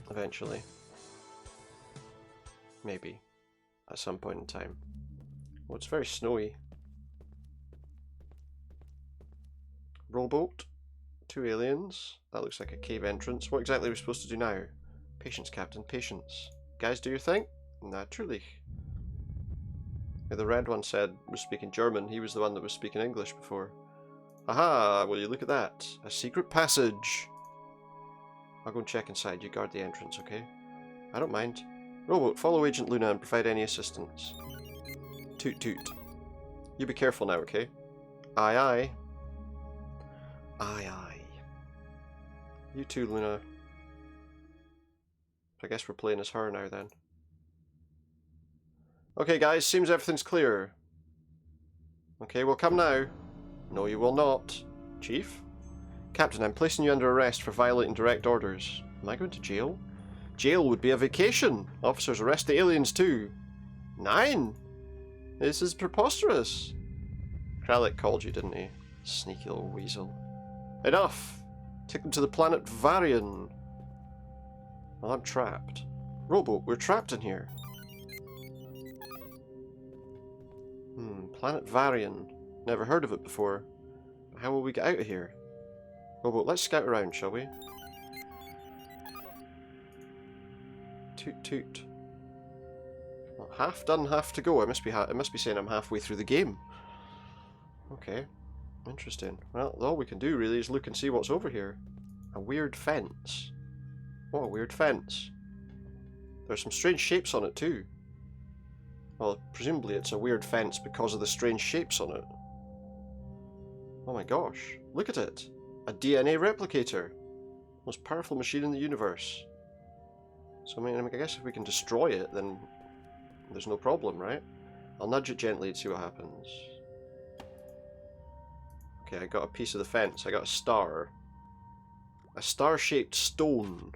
Eventually. Maybe. At some point in time. Oh, it's very snowy. Rowboat. 2 aliens. That looks like a cave entrance. What exactly are we supposed to do now? Patience, Captain, patience. Guys, do your thing? Naturally. The red one said was speaking German. He was the one that was speaking English before. Aha! Will you look at that? A secret passage. I'll go and check inside. You guard the entrance, okay? I don't mind. Rowboat, follow Agent Luna and provide any assistance. Toot toot. You be careful now, okay? Aye aye. Aye aye. You too, Luna. I guess we're playing as her now then. Okay guys, seems everything's clear. Okay, we'll come now. No, you will not. Chief? Captain, I'm placing you under arrest for violating direct orders. Am I going to jail? Jail would be a vacation. Officers arrest the aliens too. 9? This is preposterous. Kralik called you, didn't he? Sneaky little weasel. Enough! Take them to the planet Varian. Well, I'm trapped. Rowboat, we're trapped in here. Planet Varian. Never heard of it before. But how will we get out of here? Rowboat, let's scout around, shall we? Toot toot. Well, half done, half to go. It must be saying I'm halfway through the game. Okay. Interesting. Well, all we can do really is look and see what's over here. A weird fence. What a weird fence. There's some strange shapes on it too. Well, presumably it's a weird fence because of the strange shapes on it. Oh my gosh, look at it! A DNA replicator! Most powerful machine in the universe. So I guess if we can destroy it, then there's no problem, right? I'll nudge it gently and see what happens. Okay, I got a piece of the fence. I got a star. A star-shaped stone.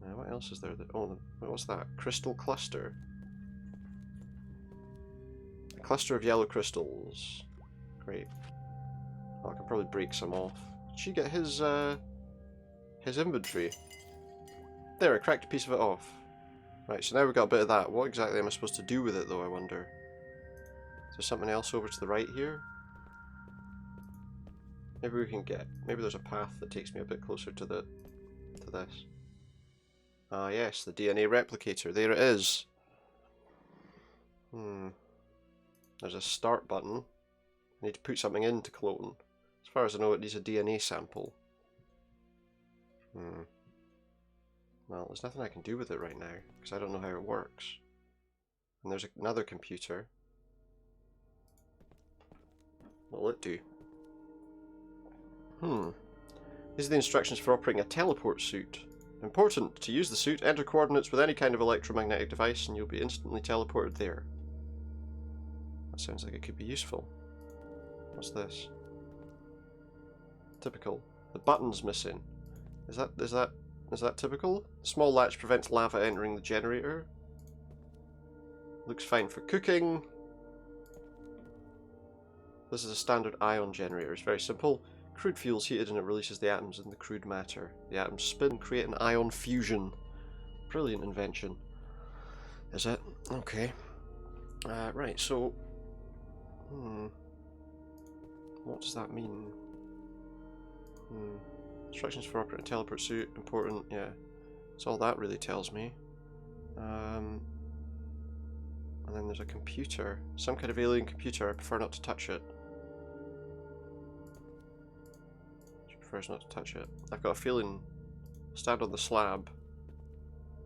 Now, what else is there? Oh, what's that? Crystal cluster. A cluster of yellow crystals. Great. Oh, I can probably break some off. Did she get his inventory? There, I cracked a piece of it off. Right, so now we've got a bit of that. What exactly am I supposed to do with it, though, I wonder? Is there something else over to the right here? Maybe we can get... Maybe there's a path that takes me a bit closer to this. Ah, yes, the DNA replicator. There it is. There's a start button. I need to put something into clone. As far as I know, it needs a DNA sample. Well, there's nothing I can do with it right now, because I don't know how it works. And there's another computer. What will it do? These are the instructions for operating a teleport suit. Important, to use the suit, enter coordinates with any kind of electromagnetic device and you'll be instantly teleported there. That sounds like it could be useful. What's this? Typical. The button's missing. Is that typical? Small latch prevents lava entering the generator. Looks fine for cooking. This is a standard ion generator. It's very simple. Crude fuel is heated and it releases the atoms in the crude matter. The atoms spin and create an ion fusion. Brilliant invention. Is it? Okay. Right, so... What does that mean? Instructions for operating a teleport suit. Important, yeah. That's all that really tells me. And then there's a computer. Some kind of alien computer. I prefer not to touch it. Prefers not to touch it. I've got a feeling, stand on the slab,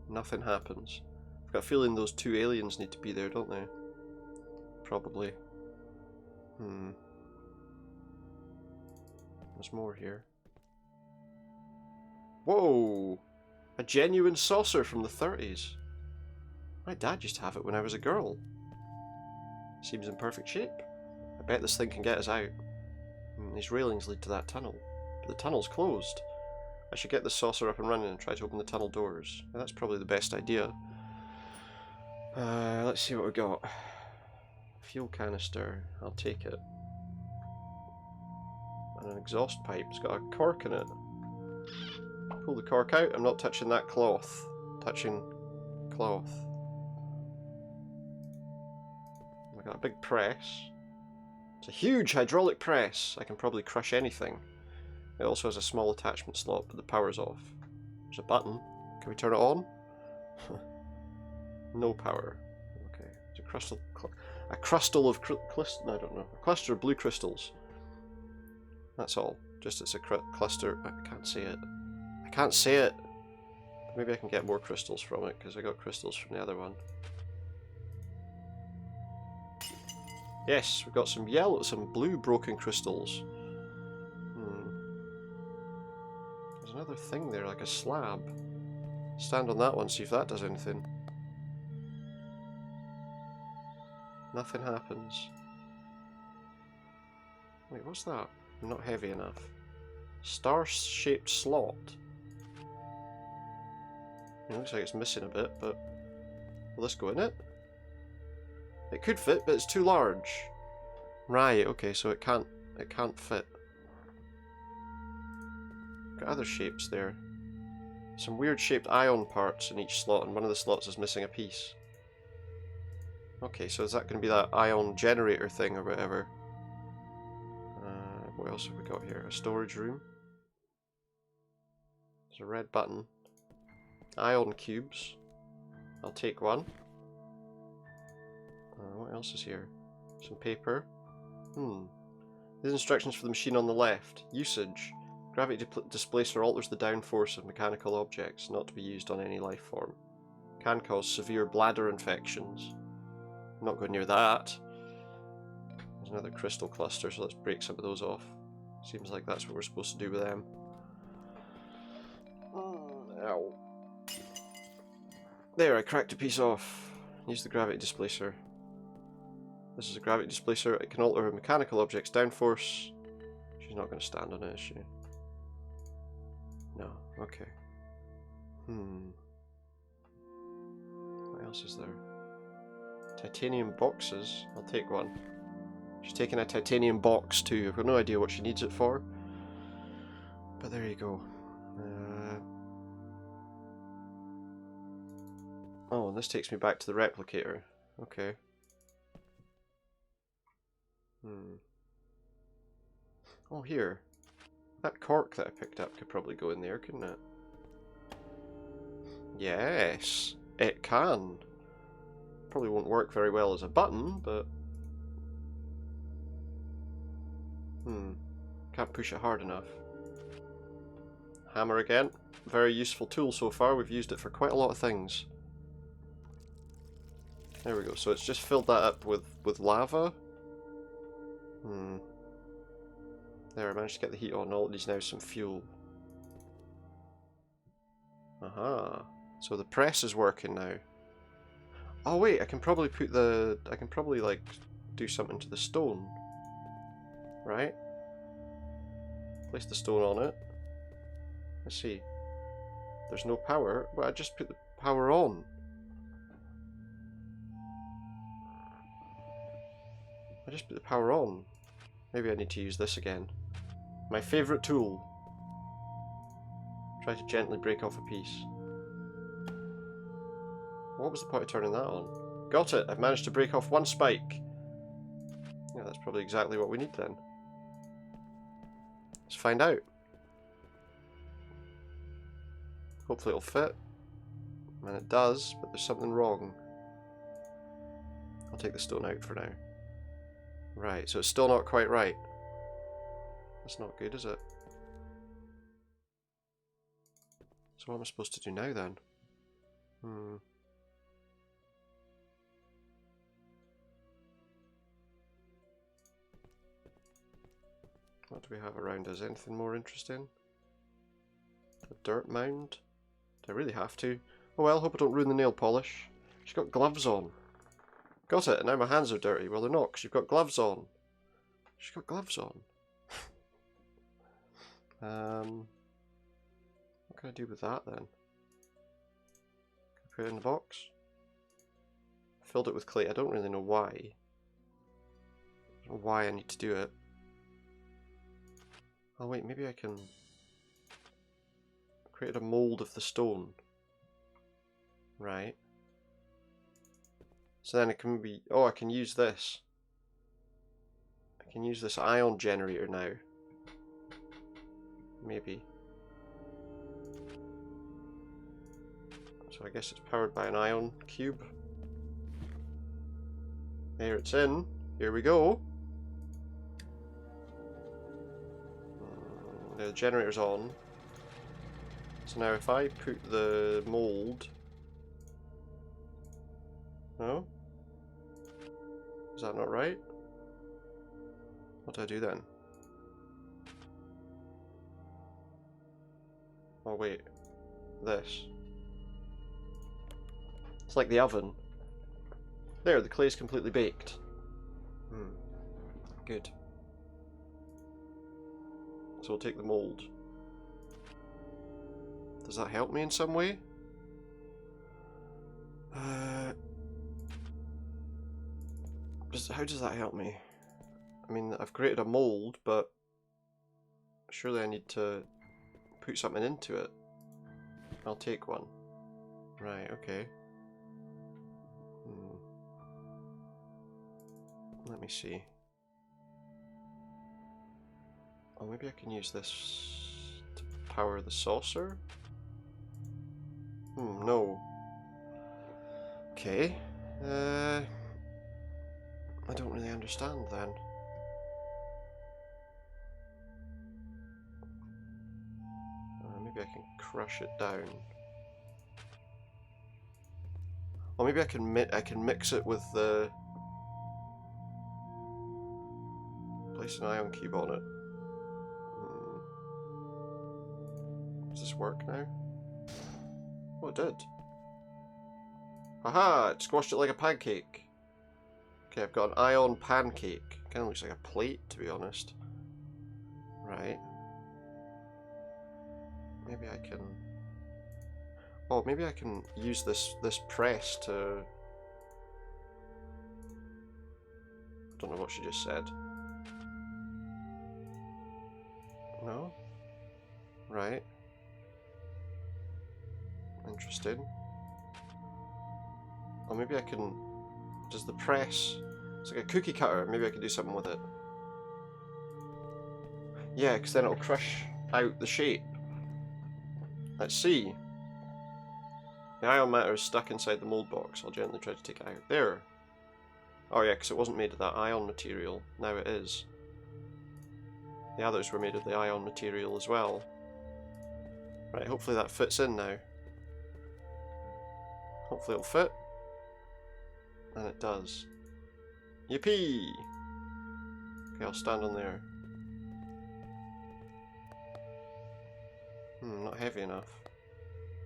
nothing happens. I've got a feeling those 2 aliens need to be there, don't they? Probably. There's more here. Whoa! A genuine saucer from the 30s. My dad used to have it when I was a girl. Seems in perfect shape. I bet this thing can get us out. These railings lead to that tunnel. But the tunnel's closed. I should get the saucer up and running and try to open the tunnel doors. Now, that's probably the best idea. Let's see what we got. Fuel canister. I'll take it. And an exhaust pipe. It's got a cork in it. Pull the cork out. I'm not touching that cloth. Touching cloth. I got a big press. It's a huge hydraulic press. I can probably crush anything. It also has a small attachment slot, but the power's off. There's a button. Can we turn it on? No power. Okay. It's a crystal. A crystal of I don't know. A cluster of blue crystals. That's all. Just it's a cluster. I can't say it. I can't say it. Maybe I can get more crystals from it because I got crystals from the other one. Yes, we've got some yellow, some blue broken crystals. There's another thing there, like a slab. Stand on that one, see if that does anything. Nothing happens. Wait, what's that? I'm not heavy enough. Star-shaped slot. It looks like it's missing a bit, but will this go in it? It could fit, but it's too large. Right, okay, so it can't fit. Got other shapes there. Some weird shaped ion parts in each slot, and one of the slots is missing a piece. Okay, so is that going to be that ion generator thing or whatever? What else have we got here? A storage room. There's a red button. Ion cubes. I'll take one. What else is here? Some paper. These instructions for the machine on the left. Usage. Gravity displacer alters the downforce of mechanical objects, not to be used on any life form. Can cause severe bladder infections. I'm not going near that. There's another crystal cluster, so let's break some of those off. Seems like that's what we're supposed to do with them. Ow. There, I cracked a piece off. Use the gravity displacer. This is a gravity displacer. It can alter a mechanical object's downforce. She's not going to stand on it, is she? No. Okay. What else is there? Titanium boxes. I'll take one. She's taking a titanium box too. I've got no idea what she needs it for. But there you go. Oh, and this takes me back to the replicator. Okay. Oh, here. That cork that I picked up could probably go in there, couldn't it? Yes, it can. Probably won't work very well as a button, but... Can't push it hard enough. Hammer again. Very useful tool so far. We've used it for quite a lot of things. There we go. So it's just filled that up with lava. There, I managed to get the heat on. All it needs now is some fuel. Aha. So the press is working now. Oh wait, I can probably put the... I can probably like do something to the stone. Right? Place the stone on it. Let's see. There's no power. Well, I just put the power on. I just put the power on. Maybe I need to use this again. My favourite tool. Try to gently break off a piece. What was the point of turning that on? Got it! I've managed to break off one spike. Yeah, that's probably exactly what we need then. Let's find out. Hopefully it'll fit. And it does, but there's something wrong. I'll take the stone out for now. Right, so it's still not quite right. That's not good, is it? So what am I supposed to do now then? What do we have around us? Anything more interesting? A dirt mound? Do I really have to? Oh well, hope I don't ruin the nail polish. She's got gloves on. Got it, and now my hands are dirty. Well, they're not, because you've got gloves on. She's got gloves on. What can I do with that then? Can I put it in the box? Filled it with clay. I don't really know why. I don't know why I need to do it. Oh wait, maybe I can create a mold of the stone. Right. So then it can be... Oh, I can use this. I can use this ion generator now. Maybe. So I guess it's powered by an ion cube. There it's in. Here we go. The generator's on. So now if I put the mould... No? Is that not right? What do I do then? Oh wait. This. It's like the oven. There, the clay's completely baked. Good. So we'll take the mould. Does that help me in some way? How does that help me? I mean, I've created a mould, but surely I need to put something into it. I'll take one. Right, okay. Let me see. Oh, maybe I can use this to power the saucer? No. Okay. I don't really understand then. Maybe I can crush it down. Or maybe I can mix it with the... Place an ion cube on it. Does this work now? Oh, it did. Haha! It squashed it like a pancake. Okay, I've got an ion pancake. Kind of looks like a plate, to be honest. Right. Maybe I can... Oh, maybe I can use this press to... I don't know what she just said. No? Right. Interesting. Or maybe I can... Does the press... It's like a cookie cutter. Maybe I can do something with it. Yeah, because then it'll crush out the shape. Let's see. The ion matter is stuck inside the mould box. I'll gently try to take it out. There. Oh yeah, because it wasn't made of that ion material. Now it is. The others were made of the ion material as well. Right, hopefully that fits in now. Hopefully it'll fit. And it does. Yippee! Okay, I'll stand on there. Not heavy enough.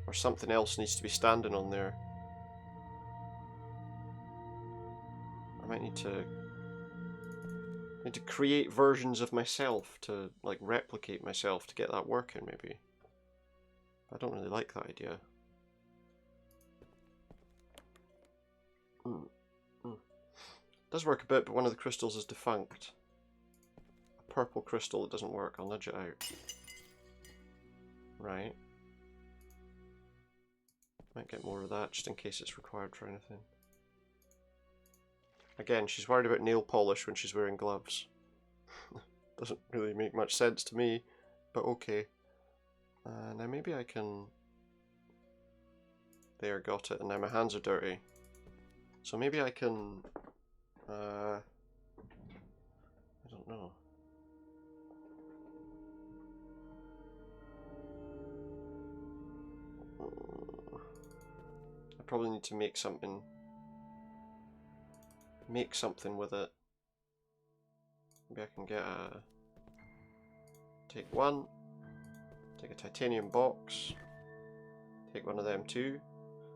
Or something else needs to be standing on there. I might need to create versions of myself to like replicate myself to get that working maybe. I don't really like that idea. It does work a bit, but one of the crystals is defunct. A purple crystal that doesn't work. I'll nudge it out. Right. Might get more of that just in case it's required for anything. Again, she's worried about nail polish when she's wearing gloves. Doesn't really make much sense to me, but okay. Now maybe I can... There, got it, and now my hands are dirty. So maybe I can... I don't know. I probably need to make something with it. Maybe I can get a... Take one. Take a titanium box. Take one of them too.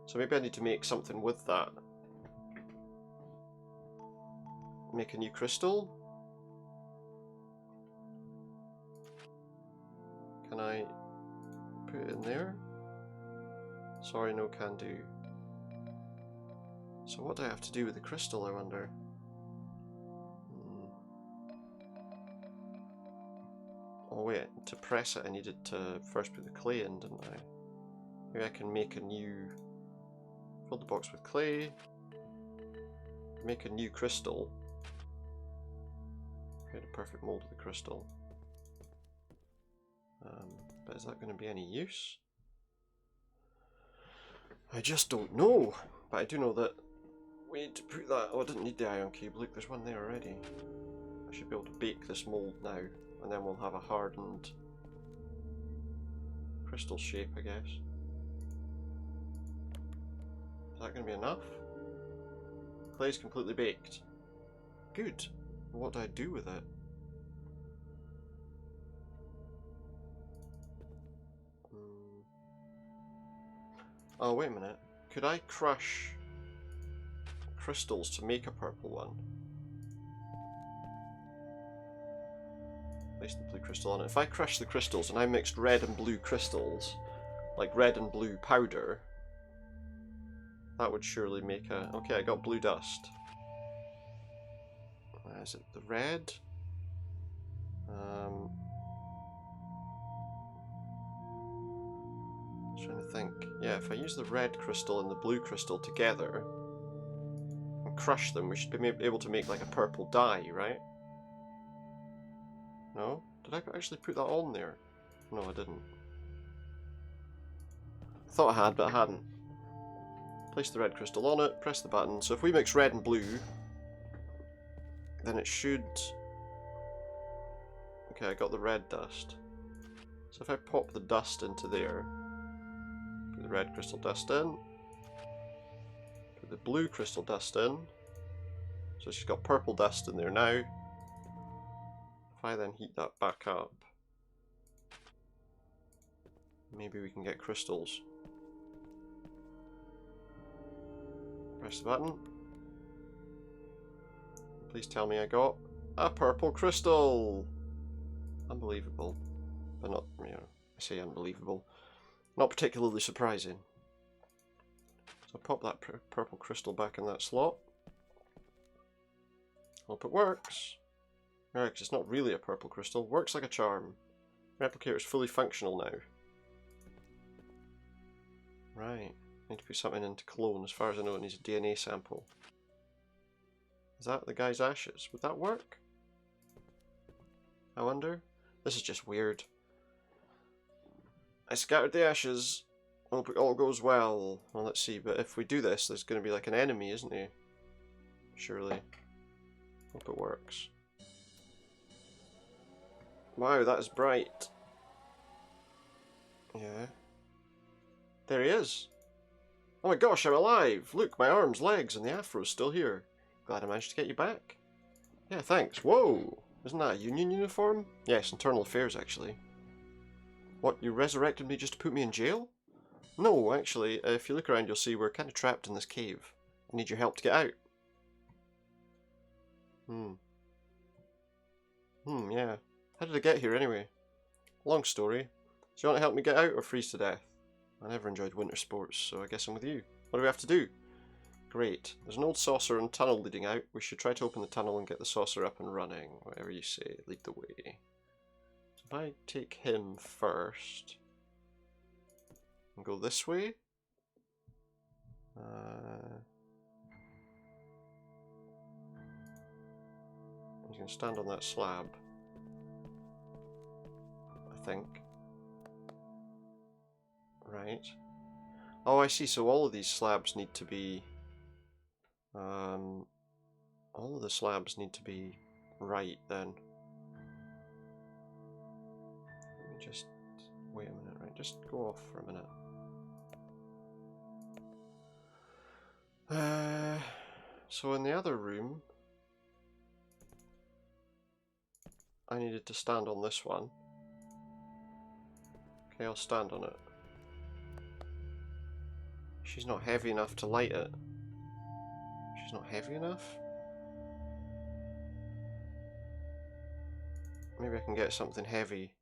So maybe I need to make something with that. Make a new crystal. Can I put it in there? Sorry, no can do. So what do I have to do with the crystal, I wonder? Oh wait, to press it I needed to first put the clay in, didn't I? Maybe I can make a new... Fill the box with clay. Make a new crystal. Create a perfect mold of the crystal. But is that going to be any use? I just don't know. But I do know that we need to put that... Oh, I didn't need the ion cube. Look, there's one there already. I should be able to bake this mould now. And then we'll have a hardened crystal shape, I guess. Is that going to be enough? Clay's completely baked. Good. What do I do with it? Oh, wait a minute. Could I crush crystals to make a purple one? Place the blue crystal on it. If I crush the crystals and I mixed red and blue crystals, like red and blue powder, that would surely make a... Okay, I got blue dust. Is it the red? Trying to think. Yeah, if I use the red crystal and the blue crystal together and crush them, we should be able to make like a purple dye, right? No? Did I actually put that on there? No, I didn't. I thought I had, but I hadn't. Place the red crystal on it, press the button. So if we mix red and blue, then it should... Okay, I got the red dust. So if I pop the dust into there, put the red crystal dust in, put the blue crystal dust in, so she's got purple dust in there now. If I then heat that back up, maybe we can get crystals. Press the button. Please tell me I got a purple crystal! Unbelievable. But not, you know, I say unbelievable. Not particularly surprising. So pop that purple crystal back in that slot. Hope it works. Right, because it's not really a purple crystal. Works like a charm. Replicator is fully functional now. Right. Need to put something into clone. As far as I know, it needs a DNA sample. Is that the guy's ashes? Would that work? I wonder. This is just weird. I scattered the ashes. Hope it all goes well. Well, let's see. But if we do this, there's going to be like an enemy, isn't he? Surely. Hope it works. Wow, that is bright. Yeah. There he is. Oh my gosh, I'm alive! Look, my arms, legs, and the afro's still here. Glad I managed to get you back. Yeah, thanks. Whoa! Isn't that a union uniform? Yes, internal affairs, actually. What, you resurrected me just to put me in jail? No, actually, if you look around you'll see we're kind of trapped in this cave. I need your help to get out. Yeah. How did I get here anyway? Long story. Do you want to help me get out or freeze to death? I never enjoyed winter sports, so I guess I'm with you. What do we have to do? Great. There's an old saucer and tunnel leading out. We should try to open the tunnel and get the saucer up and running. Whatever you say, lead the way. So if I take him first and go this way. He's going to stand on that slab. I think. Right. Oh, I see. So all of these slabs need to be... all of the slabs need to be right then. Let me just... Wait a minute, right? Just go off for a minute. So in the other room, I needed to stand on this one. Okay, I'll stand on it. She's not heavy enough to light it. She's not heavy enough? Maybe I can get something heavy.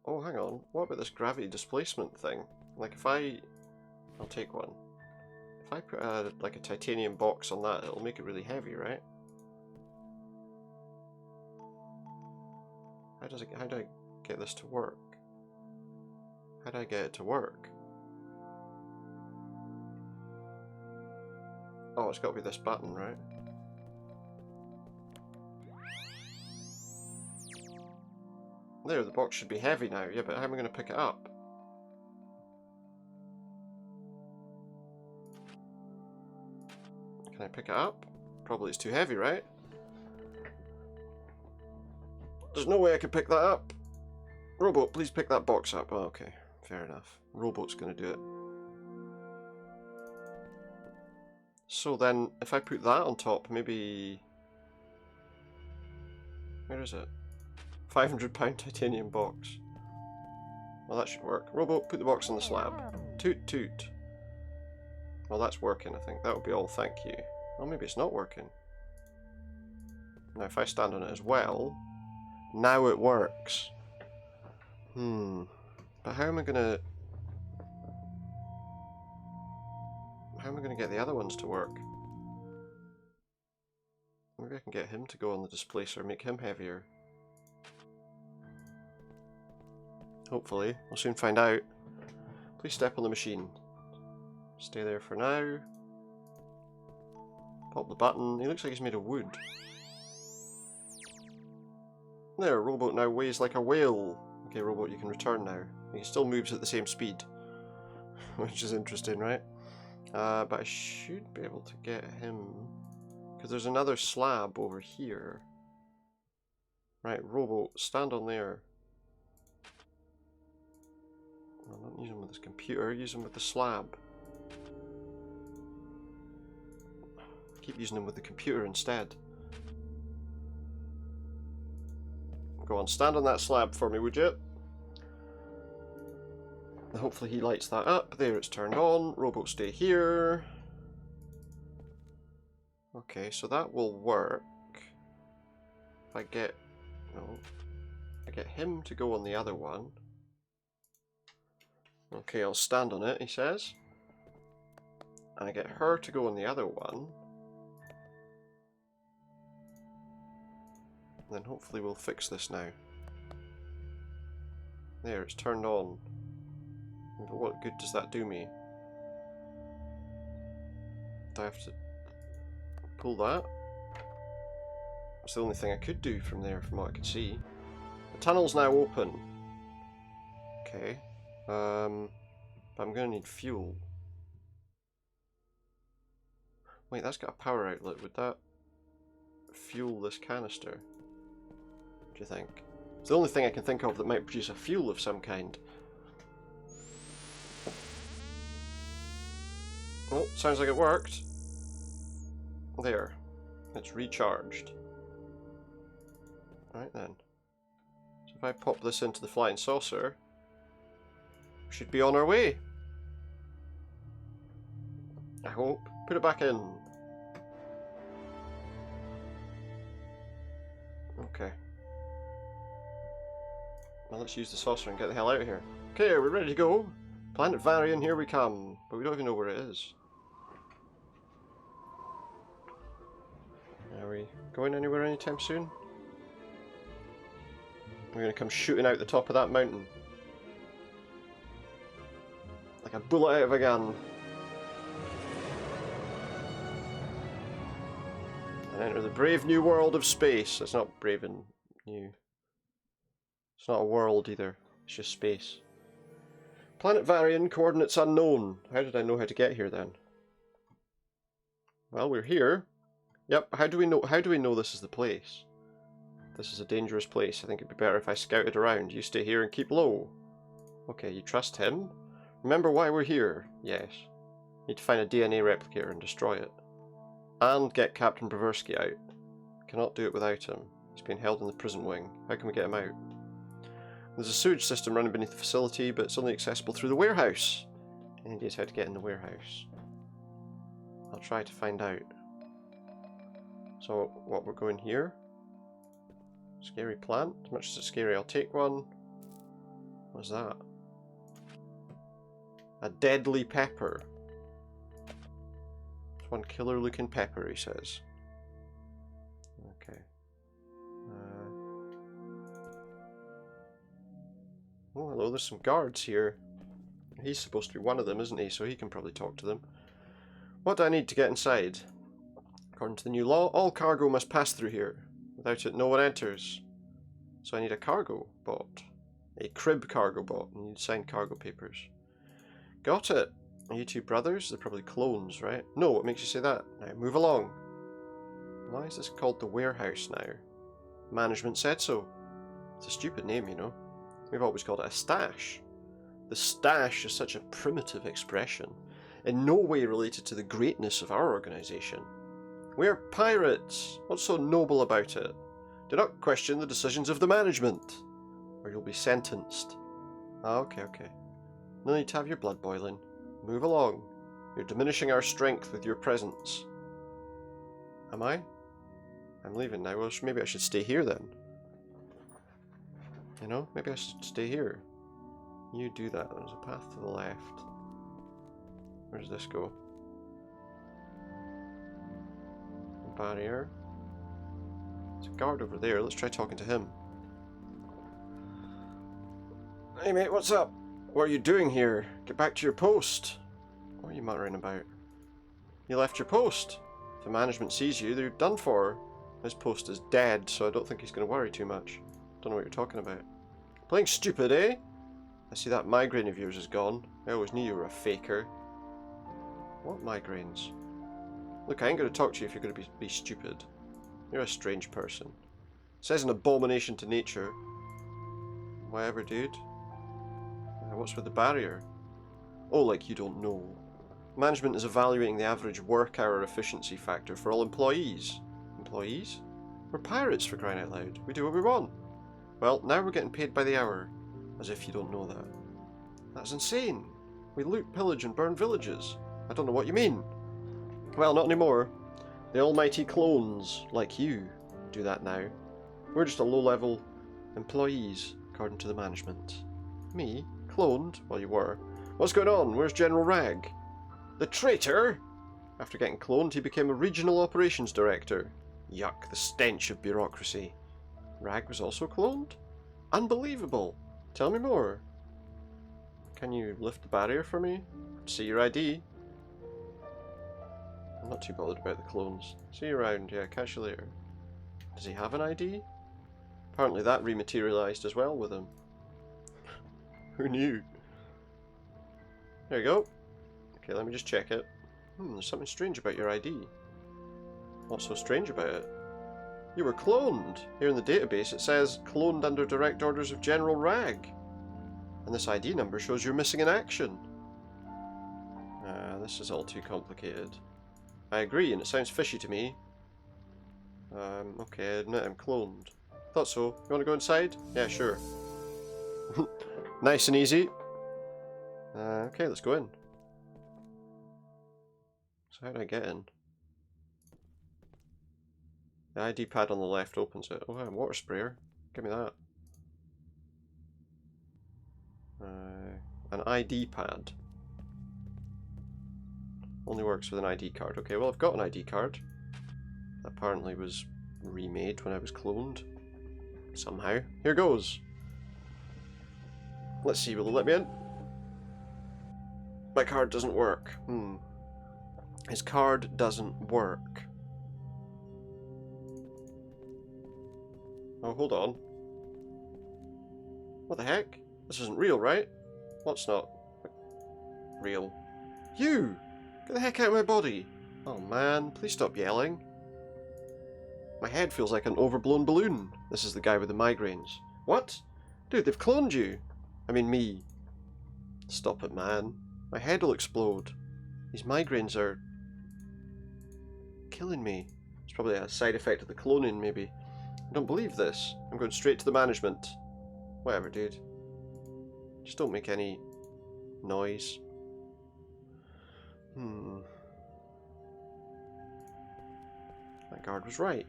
Oh, hang on. What about this gravity displacement thing? Like if I'll take one. If I put like a titanium box on that, it'll make it really heavy, right? How do I get this to work? How do I get it to work? Oh, it's got to be this button, right? There, the box should be heavy now. Yeah, but how am I going to pick it up? Can I pick it up? Probably it's too heavy, right? There's no way I can pick that up. Robot, please pick that box up. Oh, okay, fair enough. Robot's going to do it. So then, if I put that on top, maybe... Where is it? £500 titanium box. Well, that should work. Robot, put the box on the slab. Toot toot. Well, that's working, I think. That would be all, thank you. Well, maybe it's not working. Now, if I stand on it as well, now it works. But how am I gonna... How am I gonna get the other ones to work? Maybe I can get him to go on the displacer, make him heavier. Hopefully. We'll soon find out. Please step on the machine. Stay there for now. Pop the button. He looks like he's made of wood. There, Robot now weighs like a whale. Okay, Robot, you can return now. He still moves at the same speed. Which is interesting, right? But I should be able to get him... Because there's another slab over here. Right, Robot, stand on there. No, not use him with his computer, use him with the slab. Keep using him with the computer instead. Go on, stand on that slab for me, would you? Hopefully he lights that up. There, it's turned on. Robot, stay here. Okay, so that will work. If I get... No. I get him to go on the other one. Okay, I'll stand on it, he says. And I get her to go on the other one. And then hopefully we'll fix this now. There, it's turned on. But what good does that do me? Do I have to pull that? That's the only thing I could do from there, from what I could see. The tunnel's now open. Okay. But I'm going to need fuel. Wait, that's got a power outlet. Would that fuel this canister? What do you think? It's the only thing I can think of that might produce a fuel of some kind. Oh, sounds like it worked. There. It's recharged. Right then. So if I pop this into the flying saucer, we should be on our way. I hope. Put it back in. Okay. Well, let's use the saucer and get the hell out of here. Okay, we're ready to go. Planet Varian, here we come. But we don't even know where it is. Are we going anywhere anytime soon? We're going to come shooting out the top of that mountain. Like a bullet out of a gun. And enter the brave new world of space. It's not brave and new. It's not a world either. It's just space. Planet Varian, coordinates unknown. How did I know how to get here then? Well, we're here. Yep, how do we know this is the place? This is a dangerous place. I think it'd be better if I scouted around. You stay here and keep low. Okay, you trust him? Remember why we're here? Yes. Need to find a DNA replicator and destroy it. And get Kaptain Brawe out. Cannot do it without him. He's been held in the prison wing. How can we get him out? There's a sewage system running beneath the facility, but it's only accessible through the warehouse. Any ideas how to get in the warehouse? I'll try to find out. So, what, we're going here? Scary plant? As much as it's scary, I'll take one. What's that? A deadly pepper. It's one killer looking pepper, he says. Okay. Oh, hello, there's some guards here. He's supposed to be one of them, isn't he? So he can probably talk to them. What do I need to get inside? According to the new law, all cargo must pass through here. Without it, no one enters. So I need a cargo bot. A crib cargo bot. I need signed cargo papers. Got it. Are you two brothers? They're probably clones, right? No, what makes you say that? Now, move along. Why is this called the warehouse now? Management said so. It's a stupid name, you know. We've always called it a stash. The stash is such a primitive expression, in no way related to the greatness of our organisation. We're pirates. What's so noble about it? Do not question the decisions of the management, or you'll be sentenced. Okay. No need to have your blood boiling. Move along. You're diminishing our strength with your presence. Am I? I'm leaving now. Well, maybe I should stay here then. You know, maybe I should stay here. You do that. There's a path to the left. Where does this go? Barrier. There's a guard over there. Let's try talking to him. Hey mate, what's up? What are you doing here? Get back to your post. What are you muttering about? You left your post. If the management sees you, they're done for. His post is dead, so I don't think he's going to worry too much. Don't know what you're talking about. Playing stupid, eh? I see that migraine of yours is gone. I always knew you were a faker. What migraines? Look, I ain't going to talk to you if you're going to be stupid. You're a strange person. Says an abomination to nature. Whatever, dude. What's with the barrier? Oh, like you don't know. Management is evaluating the average work hour efficiency factor for all employees. Employees? We're pirates, for crying out loud. We do what we want. Well, now we're getting paid by the hour. As if you don't know that. That's insane. We loot, pillage and burn villages. I don't know what you mean. Well, not anymore. The almighty clones, like you, do that now. We're just a low-level employees, according to the management. Me? Cloned? Well, you were. What's going on? Where's General Rag? The traitor? After getting cloned, he became a regional operations director. Yuck, the stench of bureaucracy. Rag was also cloned? Unbelievable. Tell me more. Can you lift the barrier for me? See your ID. I'm not too bothered about the clones. See you around, yeah, catch you later. Does he have an ID? Apparently that rematerialized as well with him. Who knew? There you go. Okay, let me just check it. There's something strange about your ID. What's so strange about it? You were cloned. Here in the database it says cloned under direct orders of General Rag. And this ID number shows you're missing in action. This is all too complicated. I agree, and it sounds fishy to me. Okay, I admit I'm cloned. Thought so. You want to go inside? Yeah, sure. Nice and easy. Okay, let's go in. So how do I get in? The ID pad on the left opens it. Oh, a water sprayer. Give me that. An ID pad. Only works with an ID card. Okay, well I've got an ID card. That apparently was remade when I was cloned. Somehow. Here goes. Let's see, will it let me in? My card doesn't work. His card doesn't work. Oh, hold on. What the heck? This isn't real, right? What's not real? You! Get the heck out of my body! Oh man, please stop yelling. My head feels like an overblown balloon. This is the guy with the migraines. What? Dude, they've cloned you! I mean me. Stop it, man. My head will explode. These migraines are killing me. It's probably a side effect of the cloning, maybe. I don't believe this. I'm going straight to the management. Whatever, dude. Just don't make any noise. That guard was right.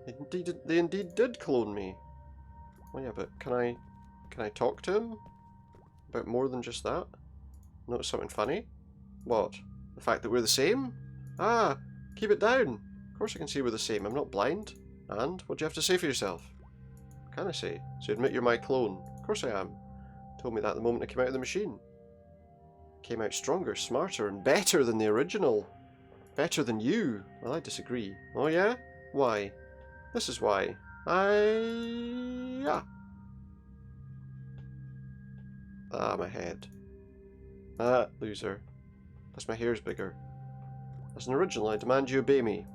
They indeed did clone me. Well, yeah, but can I talk to him about more than just that? Notice something funny? What? The fact that we're the same? Ah, keep it down. Of course I can see we're the same. I'm not blind. And what do you have to say for yourself? What can I say? So you admit you're my clone? Of course I am. Told me that the moment I came out of the machine. Came out stronger, smarter, and better than the original. Better than you. Well, I disagree. Oh yeah? Why? This is why. Yeah. Ah, my head. Ah, loser. Plus my hair's bigger. As an original, I demand you obey me.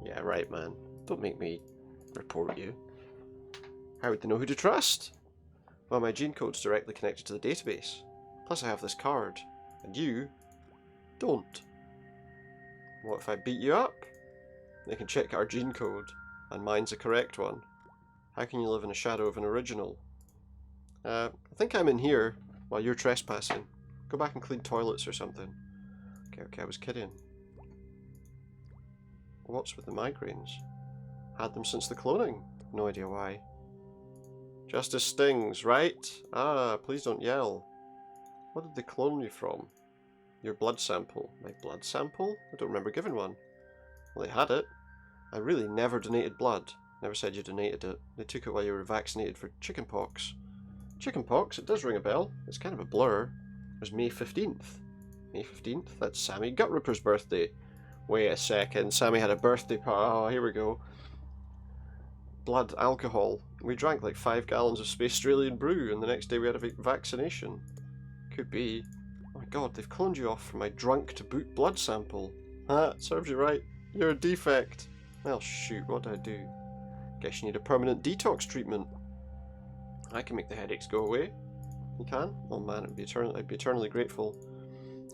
Yeah, right, man. Don't make me report you. How would they know who to trust? Well, my gene code's directly connected to the database. Plus I have this card. And you don't. What if I beat you up? They can check our gene code, and mine's the correct one. How can you live in the shadow of an original? I think I'm in here while you're trespassing. Go back and clean toilets or something. Okay, I was kidding. What's with the migraines? Had them since the cloning. No idea why. Justice stings, right? Ah, please don't yell. What did they clone you from? Your blood sample. My blood sample? I don't remember giving one. Well, they had it. I really never donated blood. Never said you donated it. They took it while you were vaccinated for chickenpox. Chickenpox? It does ring a bell. It's kind of a blur. It was May 15th. May 15th? That's Sammy Gutripper's birthday. Wait a second. Sammy had a birthday party. Oh, here we go. Blood alcohol. We drank like 5 gallons of Space Australian brew, and the next day we had a vaccination. Could be. Oh my god, they've cloned you off from my drunk to boot blood sample. Ah, serves you right. You're a defect. Well, shoot, what do I do? Guess you need a permanent detox treatment. I can make the headaches go away. You can? Oh man, I'd be eternally grateful.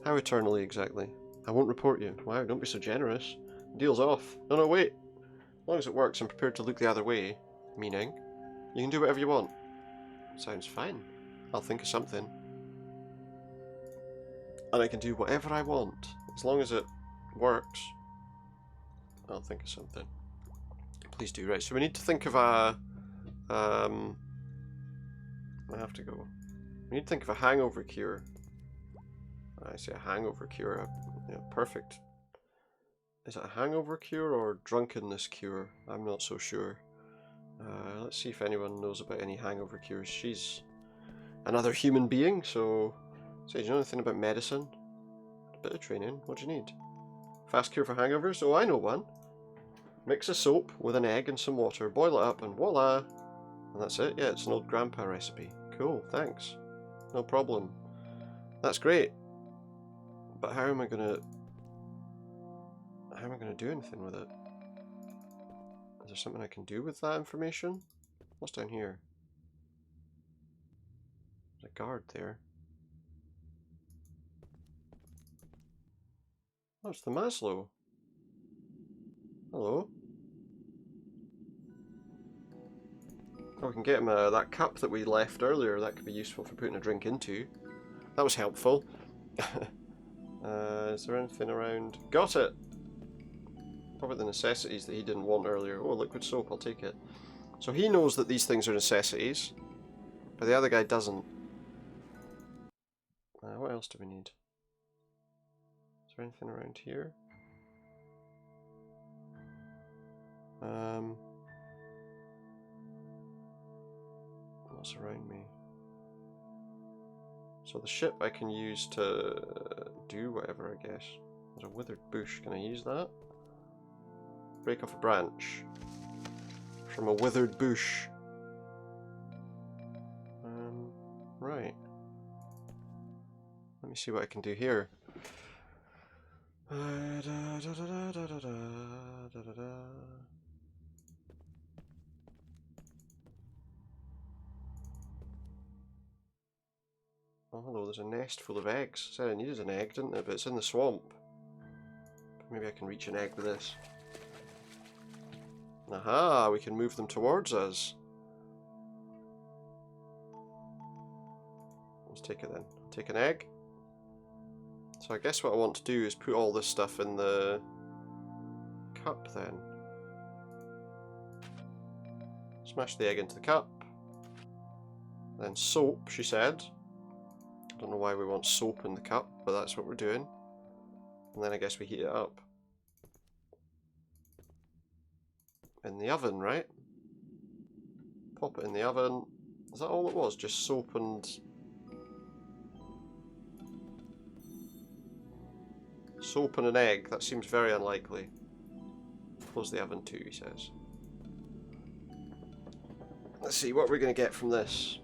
How eternally exactly? I won't report you. Wow, don't be so generous. Deal's off. No, wait. As long as it works, I'm prepared to look the other way. Meaning, you can do whatever you want. Sounds fine. I'll think of something. And I can do whatever I want. As long as it works, I'll think of something. Please do. Right, so we need to think of a... I have to go. We need to think of a hangover cure. I say a hangover cure. Yeah, perfect. Is it a hangover cure or drunkenness cure? I'm not so sure. Let's see if anyone knows about any hangover cures. She's another human being, so... Say, do you know anything about medicine? A bit of training. What do you need? Fast cure for hangovers? Oh, I know one. Mix a soap with an egg and some water, boil it up, and voila! And that's it? Yeah, it's an old grandpa recipe. Cool, thanks. No problem. That's great. But how am I gonna do anything with it? Is there something I can do with that information? What's down here? There's a guard there. Oh, it's the Maslow. Hello. Oh, we can get him that cup that we left earlier. That could be useful for putting a drink into. That was helpful. Is there anything around? Got it! Probably the necessities that he didn't want earlier. Oh, liquid soap, I'll take it. So he knows that these things are necessities, but the other guy doesn't. What else do we need? Is there anything around here? What's around me? So the ship I can use to do whatever, I guess. There's a withered bush. Can I use that? Break off a branch from a withered bush. Right. Let me see what I can do here. Oh, hello, there's a nest full of eggs. Said I needed an egg, didn't it? But it's in the swamp. Maybe I can reach an egg with this. Aha, we can move them towards us. Let's take it then. I'll take an egg. So I guess what I want to do is put all this stuff in the cup then. Smash the egg into the cup. Then soap, she said. I don't know why we want soap in the cup, but that's what we're doing. And then I guess we heat it up. In the oven, right? Pop it in the oven. Is that all it was? Just soap and... Soap and an egg? That seems very unlikely. Close the oven too, he says. Let's see, what we're going to get from this.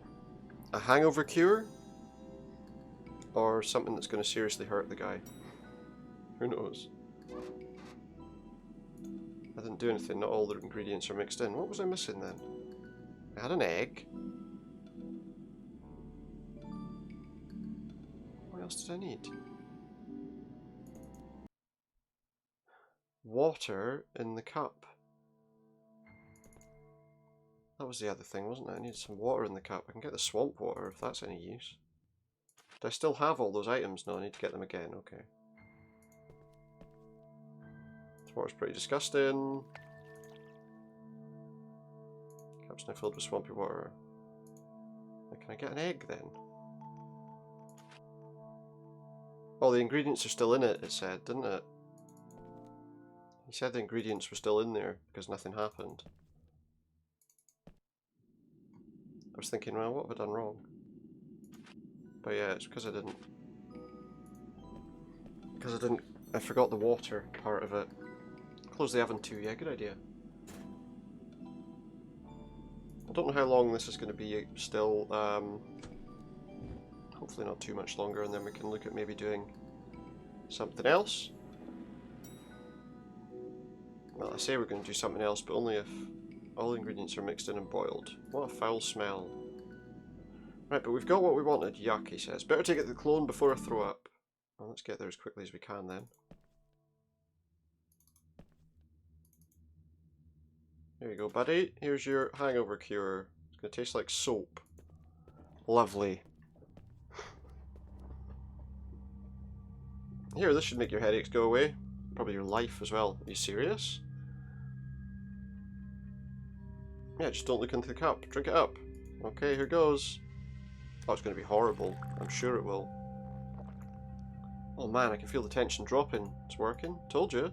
A hangover cure? Or something that's going to seriously hurt the guy? Who knows? I didn't do anything, not all the ingredients are mixed in. What was I missing then? I had an egg. What else did I need? Water in the cup. That was the other thing, wasn't it? I needed some water in the cup. I can get the swamp water if that's any use. Do I still have all those items? No, I need to get them again. Okay. This water's pretty disgusting. Cup's now filled with swampy water. Can I get an egg then? Oh, the ingredients are still in it, it said, didn't it? He said the ingredients were still in there because nothing happened. I was thinking, well, what have I done wrong? But yeah, it's because I didn't. I forgot the water part of it. Close the oven too, yeah, good idea. I don't know how long this is going to be still. Hopefully not too much longer, and then we can look at maybe doing something else. Well, I say we're going to do something else, but only if all the ingredients are mixed in and boiled. What a foul smell. Right, but we've got what we wanted. Yuck, he says. Better take it to the clone before I throw up. Well, let's get there as quickly as we can then. There you go, buddy. Here's your hangover cure. It's going to taste like soap. Lovely. Here, this should make your headaches go away. Probably your life as well. Are you serious? Yeah, just don't look into the cup. Drink it up. Okay, here goes. Oh, it's going to be horrible. I'm sure it will. Oh man, I can feel the tension dropping. It's working. Told you.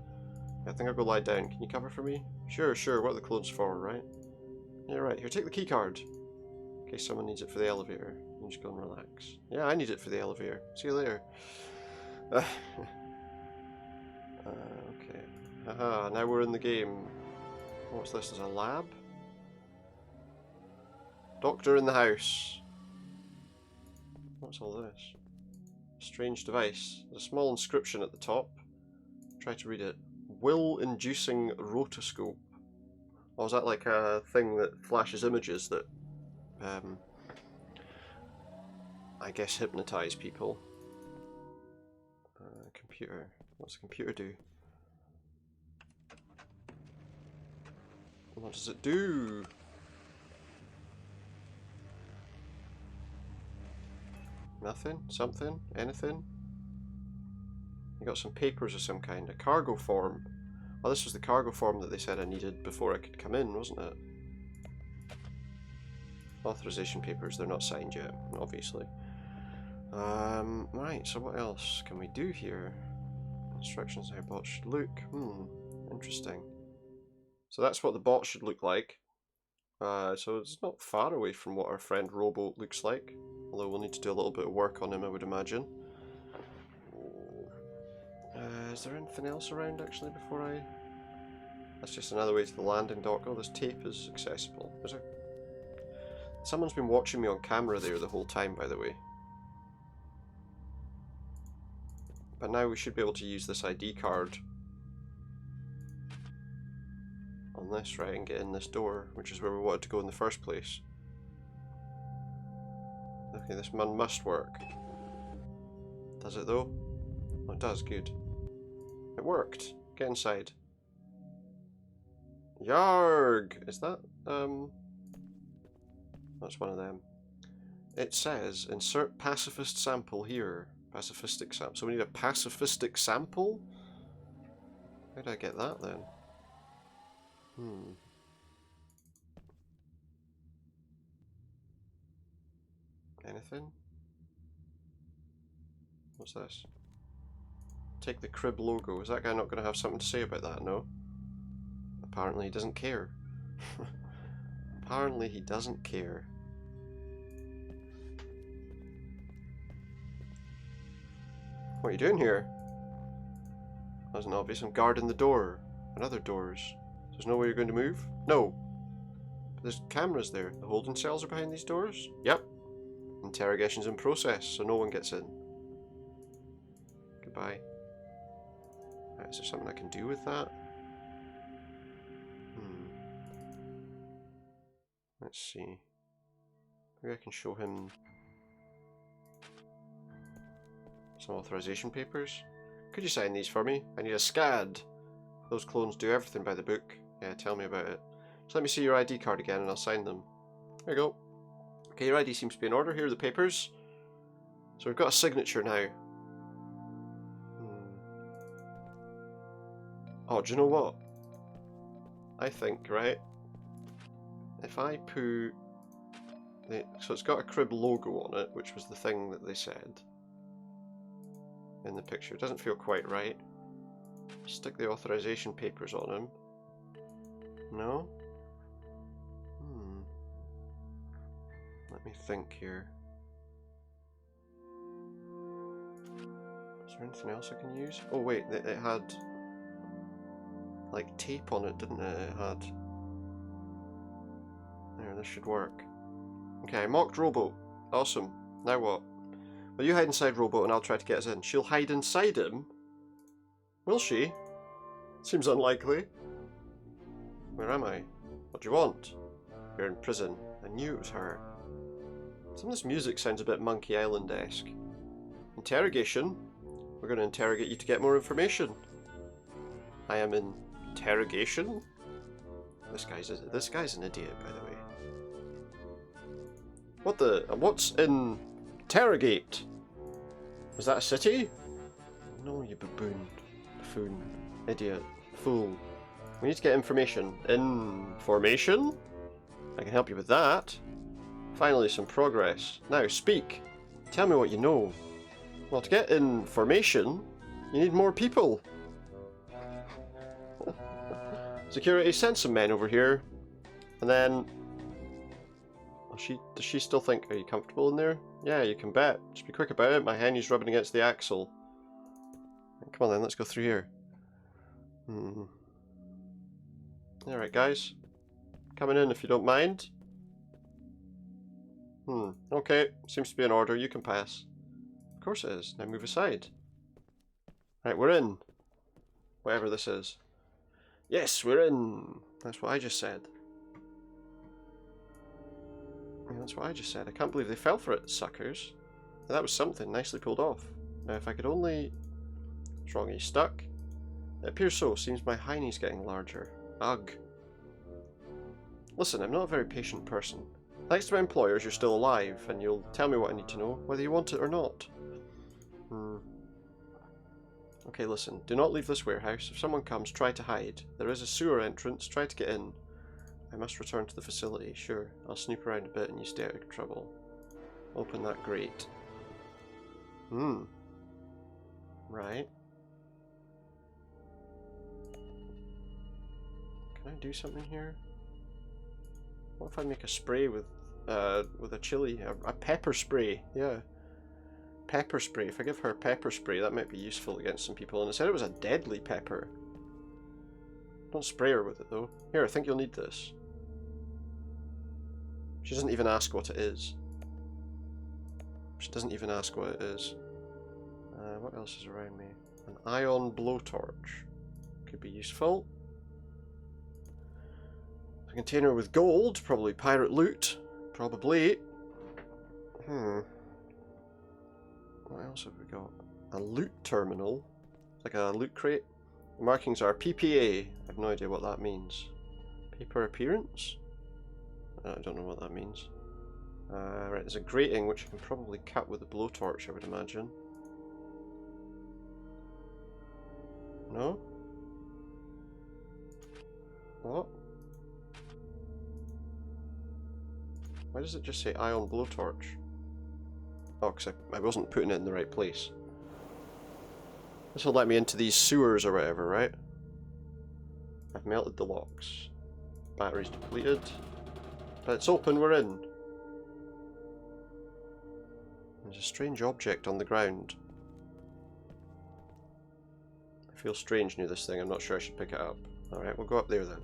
I think I'll go lie down. Can you cover for me? Sure, sure. What are the clothes for, right? Yeah, right. Here, take the key card. In case someone needs it for the elevator. You just go and relax. Yeah, I need it for the elevator. See you later. Okay. Haha, now we're in the game. What's this? Is a lab? Doctor in the house. What's all this? Strange device. There's a small inscription at the top. Try to read it. Will-inducing rotoscope. Or is that like a thing that flashes images that, I guess hypnotise people? Computer. What's the computer do? What does it do? Nothing? Something? Anything? You got some papers of some kind. A cargo form. Oh, this was the cargo form that they said I needed before I could come in, wasn't it? Authorization papers. They're not signed yet, obviously. Right, so what else can we do here? Instructions how bots should look. Interesting. So that's what the bot should look like. So it's not far away from what our friend Rowboat looks like. Although we'll need to do a little bit of work on him, I would imagine. Is there anything else around actually before I... That's just another way to the landing dock. Oh, this tape is accessible. Someone's been watching me on camera there the whole time, by the way. But now we should be able to use this ID card on this, right, and get in this door, which is where we wanted to go in the first place. Okay, this man must work. Does it though? Oh, it does, good. It worked. Get inside. Yarg! Is that, that's one of them. It says, insert pacifist sample here. Pacifistic sample. So we need a pacifistic sample? How did I get that then? Anything? What's this? Take the crib logo. Is that guy not going to have something to say about that? No? Apparently he doesn't care. Apparently he doesn't care. What are you doing here? That wasn't obvious. I'm guarding the door. And other doors. There's no way you're going to move? No. There's cameras there. The holding cells are behind these doors? Yep. Interrogation's in process, so no one gets in. Goodbye. Right, is there something I can do with that? Let's see. Maybe I can show him some authorization papers. Could you sign these for me? I need a SCAD. Those clones do everything by the book. Yeah, tell me about it. So let me see your ID card again and I'll sign them. There you go. Okay, your ID seems to be in order. Here are the papers. So we've got a signature now. Oh, do you know what? I think, right? If I put... So it's got a crib logo on it, which was the thing that they said in the picture. It doesn't feel quite right. Stick the authorization papers on him. No? Let me think here. Is there anything else I can use? Oh wait, it had like tape on it, didn't it? It had... There, this should work. Okay, mocked rowboat. Awesome. Now what? Well, you hide inside rowboat and I'll try to get us in. She'll hide inside him? Will she? Seems unlikely. Where am I? What do you want? You're in prison. I knew it was her. Some of this music sounds a bit Monkey Island-esque. Interrogation? We're going to interrogate you to get more information. I am in interrogation? This guy's an idiot, by the way. What the? What's in interrogate? Was that a city? No, you baboon. Buffoon. Idiot. Fool. We need to get information. Information? I can help you with that. Finally, some progress. Now, speak. Tell me what you know. Well, to get information, you need more people. Security, send some men over here. And then... Does she still think, are you comfortable in there? Yeah, you can bet. Just be quick about it. My henny's rubbing against the axle. Come on then, let's go through here. Alright guys. Coming in if you don't mind. Okay. Seems to be in order. You can pass. Of course it is. Now move aside. Right, we're in. Whatever this is. Yes, we're in. That's what I just said. Yeah, that's what I just said. I can't believe they fell for it, suckers. That was something. Nicely pulled off. Now if I could only... What's wrong? Are you stuck? It appears so. Seems my hiney's getting larger. Ugh. Listen, I'm not a very patient person. Thanks to my employers, you're still alive, and you'll tell me what I need to know, whether you want it or not. Okay, listen. Do not leave this warehouse. If someone comes, try to hide. There is a sewer entrance. Try to get in. I must return to the facility. Sure. I'll snoop around a bit and you stay out of trouble. Open that grate. Right. Can I do something here? What if I make a spray with a chili, a pepper spray? Yeah, pepper spray. If I give her pepper spray, that might be useful against some people. And it said it was a deadly pepper. Don't spray her with it though. Here, I think you'll need this. She doesn't even ask what it is. She doesn't even ask what it is. What else is around me? An ion blowtorch. Could be useful. A container with gold, probably pirate loot. Probably. What else have we got? A loot terminal. Like a loot crate. The markings are PPA. I have no idea what that means. Paper appearance? I don't know what that means. Right, there's a grating which I can probably cut with a blowtorch, I would imagine. No? What? Why does it just say ion blowtorch? Oh, because I wasn't putting it in the right place. This will let me into these sewers or whatever, right? I've melted the locks. Battery's depleted. But it's open, we're in. There's a strange object on the ground. I feel strange near this thing, I'm not sure I should pick it up. Alright, we'll go up there then.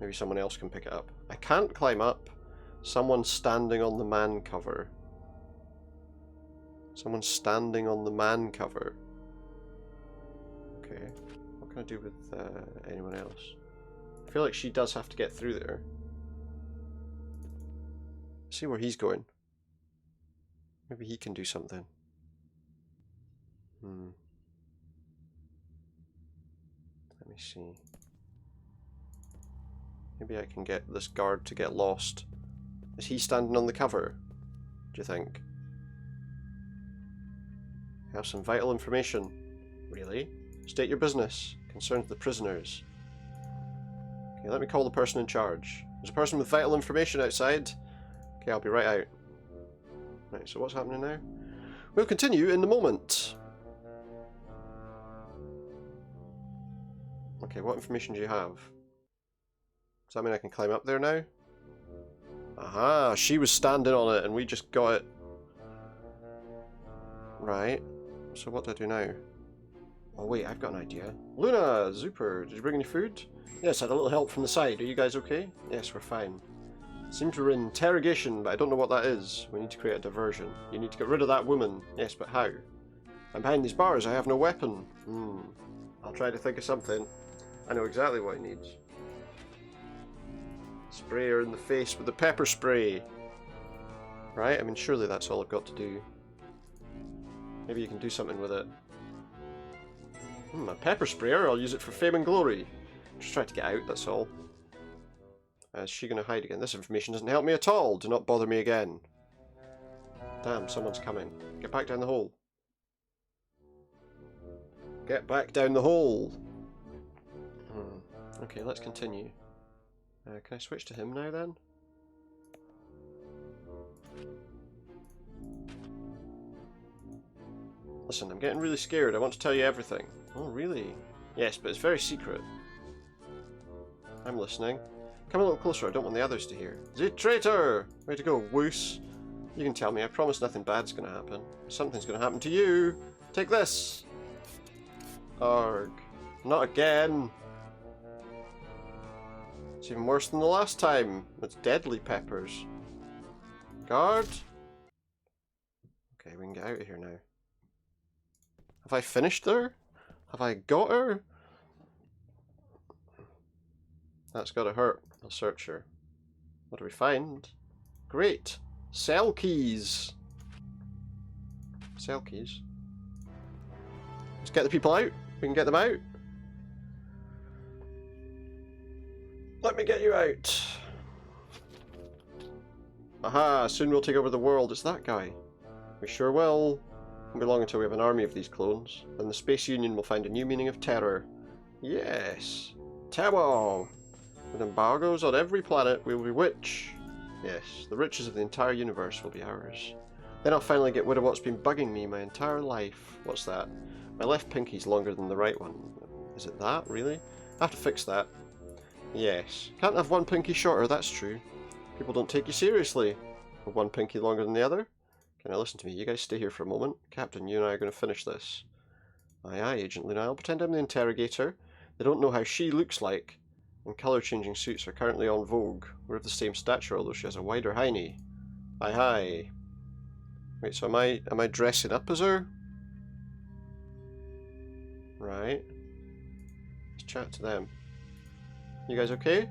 Maybe someone else can pick it up. I can't climb up. Someone's standing on the man cover. Someone's standing on the man cover. Okay. What can I do with anyone else? I feel like she does have to get through there. See where he's going. Maybe he can do something. Let me see. Maybe I can get this guard to get lost. Is he standing on the cover, do you think? I have some vital information. Really? State your business. Concerns the prisoners. Okay, let me call the person in charge. There's a person with vital information outside. Okay, I'll be right out. Right, so what's happening now? We'll continue in a moment. Okay, what information do you have? Does that mean I can climb up there now? Aha, she was standing on it and we just got it. Right, so what do I do now? Oh wait, I've got an idea. Luna, Zuper, did you bring any food? Yes, I had a little help from the side. Are you guys okay? Yes, we're fine. Seems we're in interrogation, but I don't know what that is. We need to create a diversion. You need to get rid of that woman. Yes, but how? I'm behind these bars. I have no weapon. I'll try to think of something. I know exactly what he needs. Spray her in the face with the pepper spray. Right? I mean, surely that's all I've got to do. Maybe you can do something with it. A pepper sprayer? I'll use it for fame and glory. Just try to get out, that's all. Is she going to hide again? This information doesn't help me at all. Do not bother me again. Damn, someone's coming. Get back down the hole. Get back down the hole. Okay, let's continue. Can I switch to him now then? Listen, I'm getting really scared. I want to tell you everything. Oh, really? Yes, but it's very secret. I'm listening. Come a little closer, I don't want the others to hear. The traitor! Way to go, woos. You can tell me, I promise nothing bad's gonna happen. Something's gonna happen to you! Take this! Arg. Not again! It's even worse than the last time. It's deadly peppers. Guard? Okay, we can get out of here now. Have I finished her? Have I got her? That's gotta hurt. I'll search her. What do we find? Great! Cell keys! Cell keys? Let's get the people out. We can get them out. Let me get you out. Aha! Soon we'll take over the world. It's that guy. We sure will. Won't be long until we have an army of these clones. Then the Space Union will find a new meaning of terror. Yes! Terror! With embargoes on every planet, we will be rich. Yes, the riches of the entire universe will be ours. Then I'll finally get rid of what's been bugging me my entire life. What's that? My left pinky's longer than the right one. Is it that, really? I have to fix that. Yes. Can't have one pinky shorter, that's true. People don't take you seriously. With one pinky longer than the other? Can I listen to me? You guys stay here for a moment. Captain, you and I are going to finish this. Aye, aye, Agent Luna. I'll pretend I'm the interrogator. They don't know how she looks like. And colour-changing suits are currently on vogue. We're of the same stature, although she has a wider hiney. Aye, aye. Wait, so am I dressing up as her? Right. Let's chat to them. You guys okay?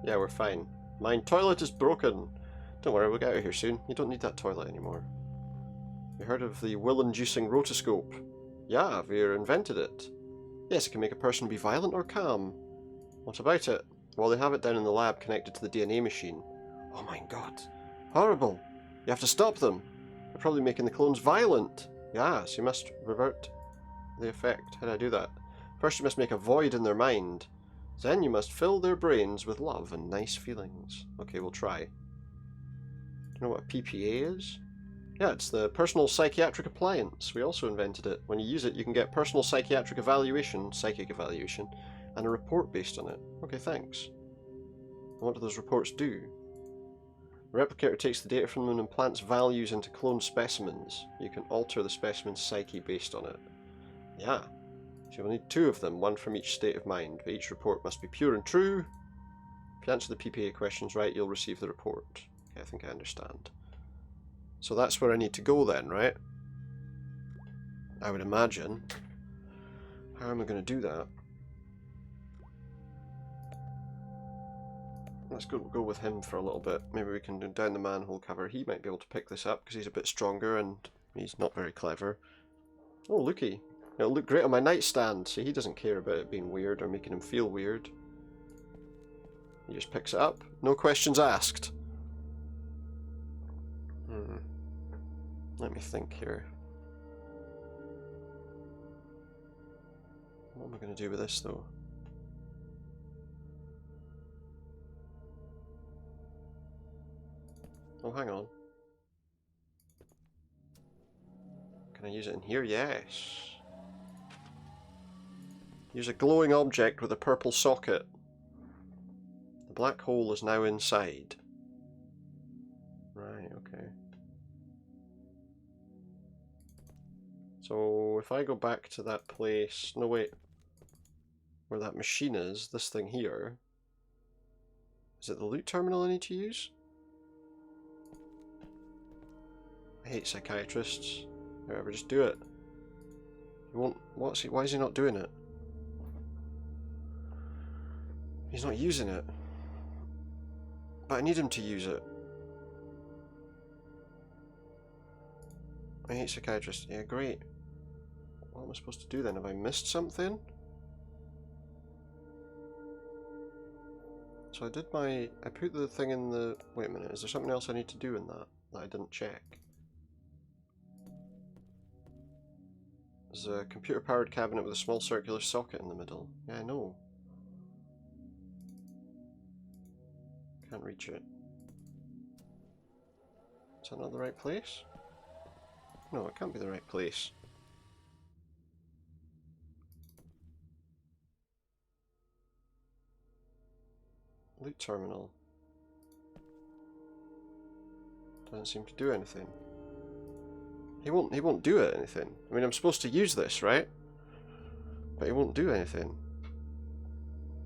Yeah, we're fine. Mine toilet is broken. Don't worry, we'll get out of here soon. You don't need that toilet anymore. You heard of the will-inducing rotoscope? Yeah, we've invented it. Yes, it can make a person be violent or calm. What about it? Well, they have it down in the lab connected to the DNA machine. Oh my god. Horrible. You have to stop them. They're probably making the clones violent. Yes, you must revert the effect. How do I do that? First you must make a void in their mind. Then you must fill their brains with love and nice feelings. Okay, we'll try. Do you know what a PPA is? Yeah, it's the Personal Psychiatric Appliance. We also invented it. When you use it, you can get personal psychiatric evaluation, psychic evaluation, and a report based on it. Okay, thanks. And what do those reports do? The replicator takes the data from them and implants values into cloned specimens. You can alter the specimen's psyche based on it. Yeah. So you'll need 2 of them, one from each state of mind, but each report must be pure and true. If you answer the PPA questions right, you'll receive the report. Okay, I think I understand. So that's where I need to go then, right? I would imagine. How am I going to do that? Let's go with him for a little bit. Maybe we can do down the manhole cover. He might be able to pick this up because he's a bit stronger and he's not very clever. Oh, looky. It'll look great on my nightstand. See, he doesn't care about it being weird or making him feel weird. He just picks it up. No questions asked. Let me think here. What am I going to do with this, though? Oh, hang on. Can I use it in here? Yes. Use a glowing object with a purple socket. The black hole is now inside. Right, okay. So if I go back to that place... No, wait. Where that machine is, this thing here. Is it the loot terminal I need to use? I hate psychiatrists. Whatever, just do it. He won't... What's he... Why is he not doing it? He's not using it. But I need him to use it. I hate psychiatrists. Yeah, great. What am I supposed to do then? Have I missed something? So I did my... I put the thing in the... Wait a minute, is there something else I need to do in that I didn't check? There's a computer-powered cabinet with a small circular socket in the middle. Yeah, I know. Can't reach it. Is that not the right place? No, it can't be the right place. Loot terminal. Doesn't seem to do anything. He won't do it anything. I mean, I'm supposed to use this, right? But he won't do anything.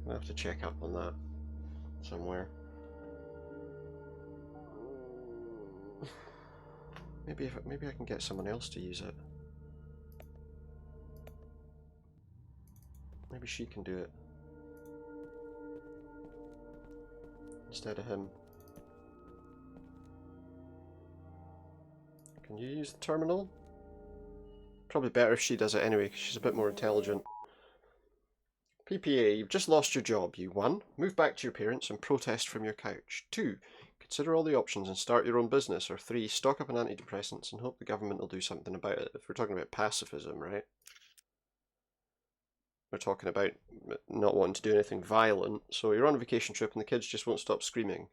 I'll have to check up on that somewhere. Maybe I can get someone else to use it. Maybe she can do it instead of him. Can you use the terminal? Probably better if she does it anyway, because she's a bit more intelligent. PPA, you've just lost your job. You 1. Move back to your parents and protest from your couch. 2. Consider all the options and start your own business. Or 3. Stock up on antidepressants and hope the government will do something about it. If we're talking about pacifism, right? We're talking about not wanting to do anything violent. So you're on a vacation trip and the kids just won't stop screaming.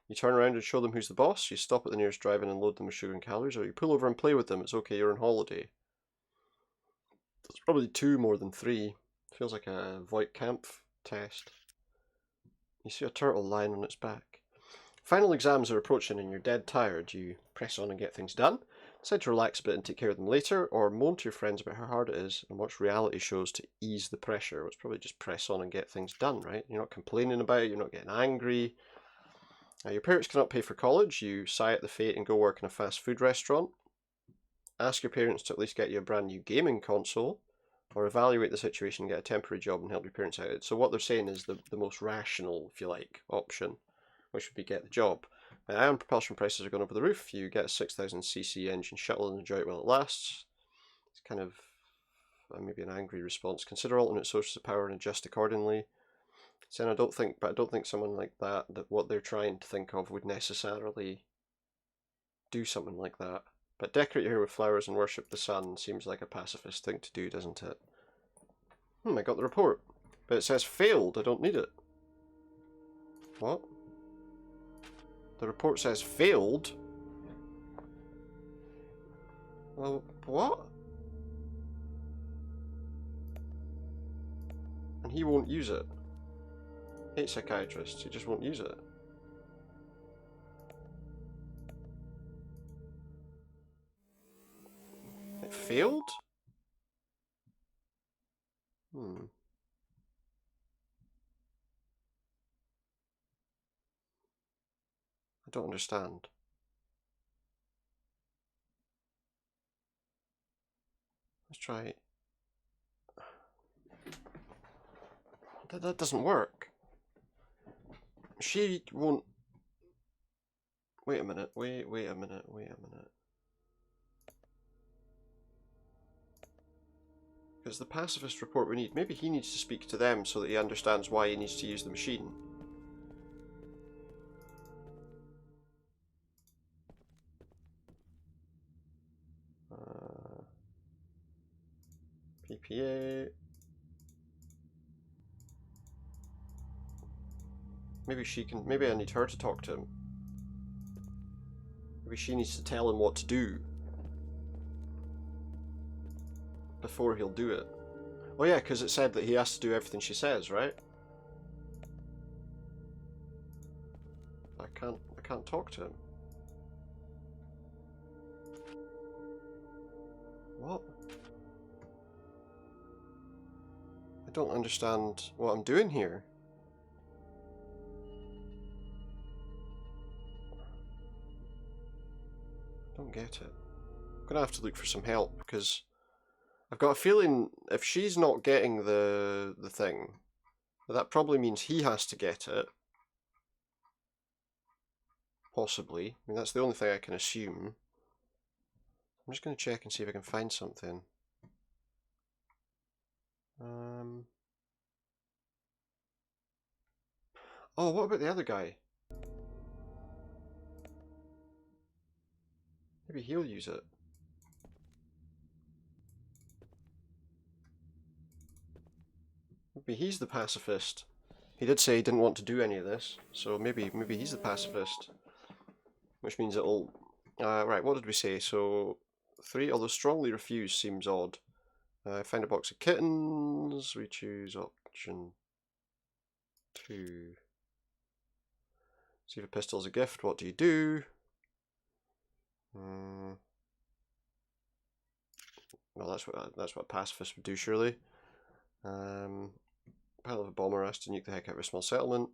You turn around and show them who's the boss. You stop at the nearest drive-in and load them with sugar and calories. Or you pull over and play with them. It's okay, you're on holiday. It's probably 2 more than 3. Feels like a Voight Kampf test. You see a turtle lying on its back. Final exams are approaching and you're dead tired. You press on and get things done. Decide to relax a bit and take care of them later, or moan to your friends about how hard it is and watch reality shows to ease the pressure. It's probably just press on and get things done, right? You're not complaining about it, you're not getting angry. Your parents cannot pay for college. You sigh at the fate and go work in a fast food restaurant. Ask your parents to at least get you a brand new gaming console. Or evaluate the situation and get a temporary job and help your parents out. So what they're saying is the most rational, if you like, option, which would be get the job. Ion propulsion prices are going over the roof. You get a 6,000cc engine shuttle and enjoy it while it lasts. It's kind of maybe an angry response. Consider alternate sources of power and adjust accordingly. Saying I don't think someone like that what they're trying to think of would necessarily do something like that. But decorate your hair with flowers and worship the sun seems like a pacifist thing to do, doesn't it? I got the report. But it says failed. I don't need it. What? The report says failed? Well, what? And he won't use it. Hate psychiatrists. He just won't use it. It failed? I don't understand. Let's try. That doesn't work. She won't. Wait a minute. Wait a minute. Because the pacifist report we need, maybe he needs to speak to them so that he understands why he needs to use the machine. PPA. Maybe she can. Maybe I need her to talk to him. Maybe she needs to tell him what to do before he'll do it. Oh yeah, because it said that he has to do everything she says, right? I can't talk to him. What? I don't understand what I'm doing here. I don't get it. I'm gonna have to look for some help because I've got a feeling if she's not getting the thing, that probably means he has to get it. Possibly. I mean, that's the only thing I can assume. I'm just going to check and see if I can find something. Oh, what about the other guy? Maybe he'll use it. Maybe he's the pacifist. He did say he didn't want to do any of this, so maybe he's the pacifist. Which means it'll... right, what did we say? So, 3, although strongly refused seems odd. Find a box of kittens. We choose option 2. See if a pistol's a gift. What do you do? Well, that's what a pacifist would do, surely. Pile of a bomber asked to nuke the heck out of a small settlement.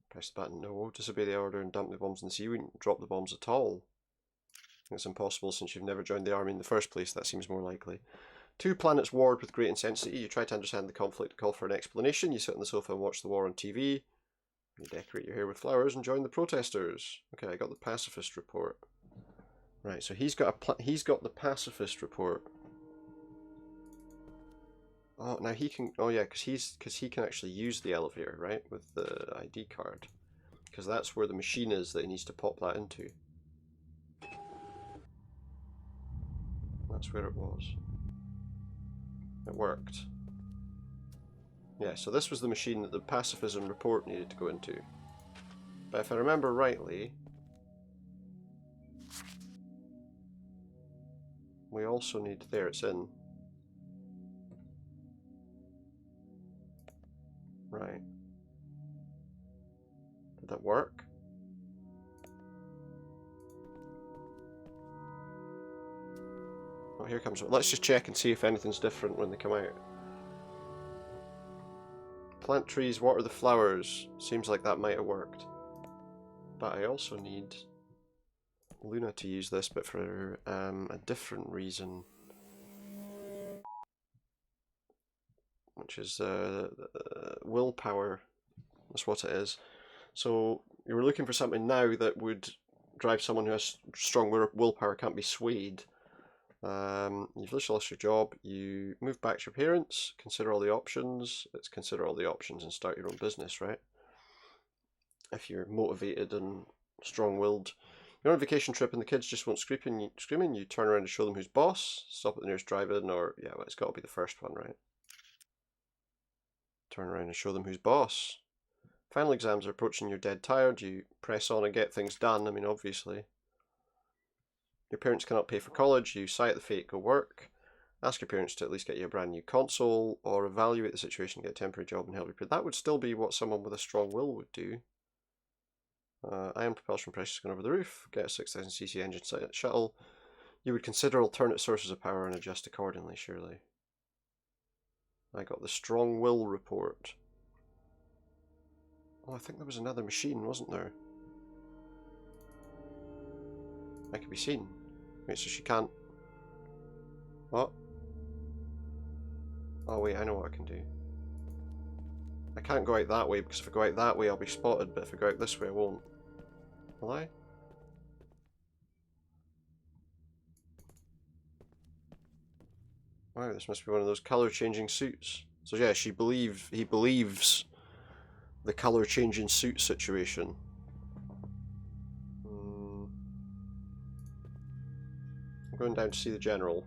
Press the button. No. Disobey the order and dump the bombs in the sea. We wouldn't drop the bombs at all. It's impossible since you've never joined the army in the first place. That seems more likely. 2 planets warred with great intensity. You try to understand the conflict, call for an explanation. You sit on the sofa and watch the war on TV. You decorate your hair with flowers and join the protesters. Okay, I got the pacifist report. Right, so he's got the pacifist report. Oh, now he can. Oh yeah, because he can actually use the elevator, right, with the ID card. Because that's where the machine is that he needs to pop that into. That's where it was. It worked. Yeah, so this was the machine that the pacifism report needed to go into. But if I remember rightly, we also need... There, it's in. Right. Did that work? Oh, here comes... Let's just check and see if anything's different when they come out. Plant trees, water the flowers. Seems like that might have worked. But I also need Luna to use this, but for a different reason. Which is willpower. That's what it is. So you were looking for something now that would drive someone who has strong willpower, can't be swayed. You've literally lost your job. You move back to your parents. Consider all the options. It's consider all the options and start your own business, right? If you're motivated and strong-willed. You're on a vacation trip and the kids just won't screaming. You turn around and show them who's boss. Stop at the nearest drive-in, or yeah, well, it's got to be the first one, right? Turn around and show them who's boss. Final exams are approaching. You're dead tired. You press on and get things done. I mean, obviously. Your parents cannot pay for college. You sigh at the fate, go work. Ask your parents to at least get you a brand new console, or evaluate the situation, get a temporary job and help you. That would still be what someone with a strong will would do. Ion propulsion prices going over the roof. Get a 6000cc engine shuttle. You would consider alternate sources of power and adjust accordingly, surely. I got the strong will report. Oh, I think there was another machine, wasn't there? I can be seen. Wait, so she can't... What? Oh wait, I know what I can do. I can't go out that way, because if I go out that way I'll be spotted, but if I go out this way I won't. Will I? Wow, this must be one of those colour changing suits. So yeah, he believes the colour changing suit situation. I'm going down to see the general.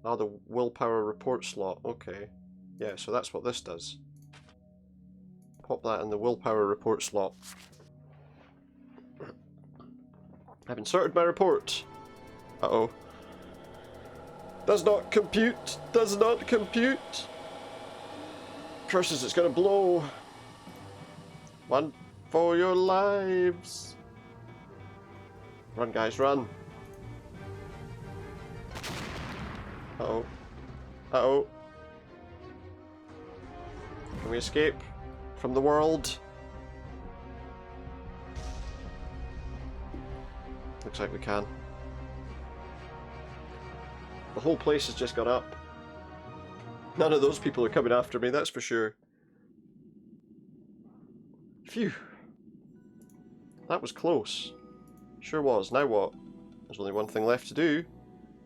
Ah, the willpower report slot. Okay. Yeah, so that's what this does. Pop that in the willpower report slot. I've inserted my report. Uh-oh. Does not compute. Does not compute. Curses, it's gonna blow. Run for your lives. Run, guys, run. Uh-oh. Uh-oh. Can we escape from the world? Looks like we can. The whole place has just gone up. None of those people are coming after me, that's for sure. Phew. That was close. Sure was. Now what? There's only one thing left to do.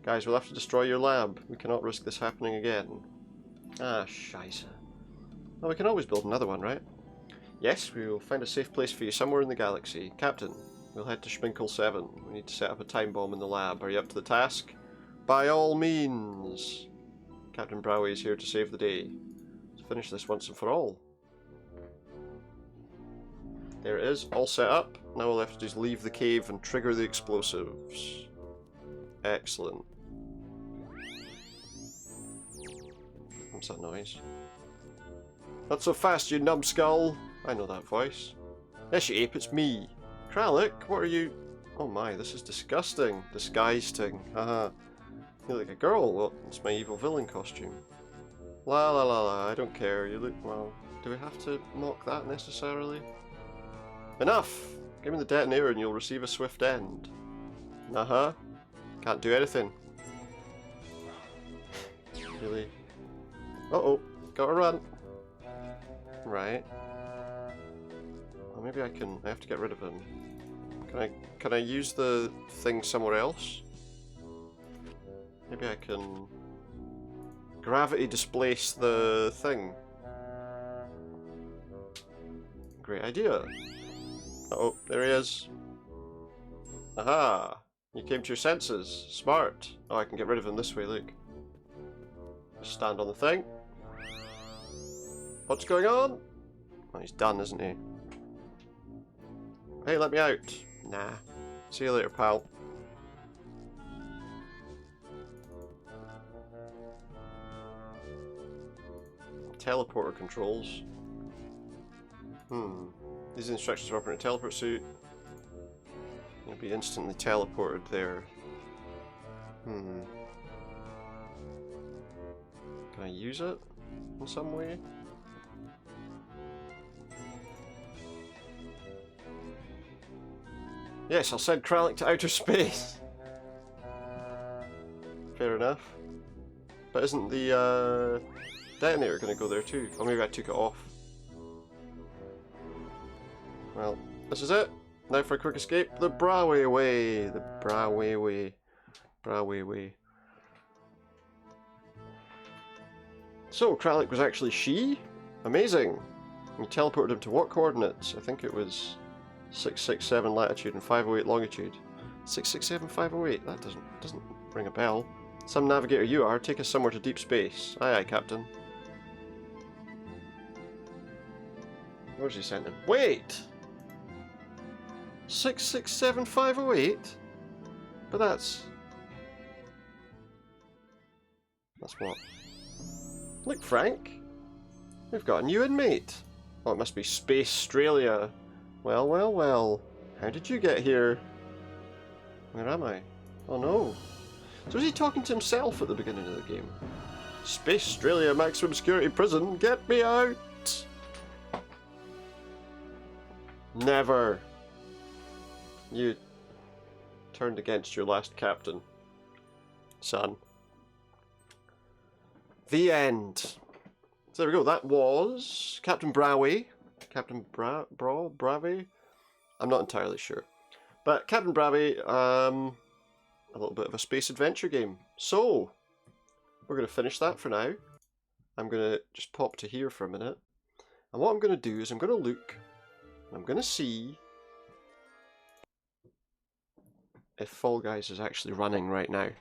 Guys, we'll have to destroy your lab. We cannot risk this happening again. Ah, scheisse. Well, we can always build another one, right? Yes, we will find a safe place for you somewhere in the galaxy. Captain, we'll head to Schminkel 7. We need to set up a time bomb in the lab. Are you up to the task? By all means! Kaptain Brawe is here to save the day. Let's finish this once and for all. There it is, all set up. Now all we have to do is leave the cave and trigger the explosives. Excellent. What's that noise? Not so fast, you numbskull! I know that voice. Yes, you ape, it's me. Kralik, what are you... Oh my, this is disgusting. Disguising. Haha. You look like a girl. Well, it's my evil villain costume. La la la la, I don't care. You look... well... Do we have to mock that necessarily? Enough! Give me the detonator and you'll receive a swift end. Uh-huh. Can't do anything. Really? Uh-oh. Gotta run. Right. Well, maybe I can... I have to get rid of him. Can I use the thing somewhere else? Maybe I can... gravity displace the thing. Great idea. Uh-oh, there he is. Aha! You came to your senses. Smart. Oh, I can get rid of him this way, look. Stand on the thing. What's going on? Oh, he's done, isn't he? Hey, let me out. Nah. See you later, pal. Teleporter controls. These instructions for operating a teleport suit. You'll be instantly teleported there. Can I use it in some way? Yes, I'll send Kralik to outer space. Fair enough. But isn't the detonator going to go there too? Or maybe I took it off. Well, this is it. Now for a quick escape. The Brawe way. The Brawe way. Brawe way. So, Kralik was actually she? Amazing. We teleported him to what coordinates? I think it was 667 latitude and 508 longitude. 667, 508? That doesn't ring a bell. Some navigator you are. Take us somewhere to deep space. Aye aye, Captain. Where's he sent him? Wait! 667, 508? But that's what? Look, Frank. We've got a new inmate. Oh, it must be Space Australia. Well, well, well. How did you get here? Where am I? Oh no. So is he talking to himself at the beginning of the game? Space Australia maximum security prison, get me out! Never. You turned against your last captain, son. The end. So there we go. That was Kaptain Brawe. Kaptain Brawe? I'm not entirely sure. But Kaptain Brawe, a little bit of a space adventure game. So, we're going to finish that for now. I'm going to just pop to here for a minute. And what I'm going to do is I'm going to look, and I'm going to see if Fall Guys is actually running right now.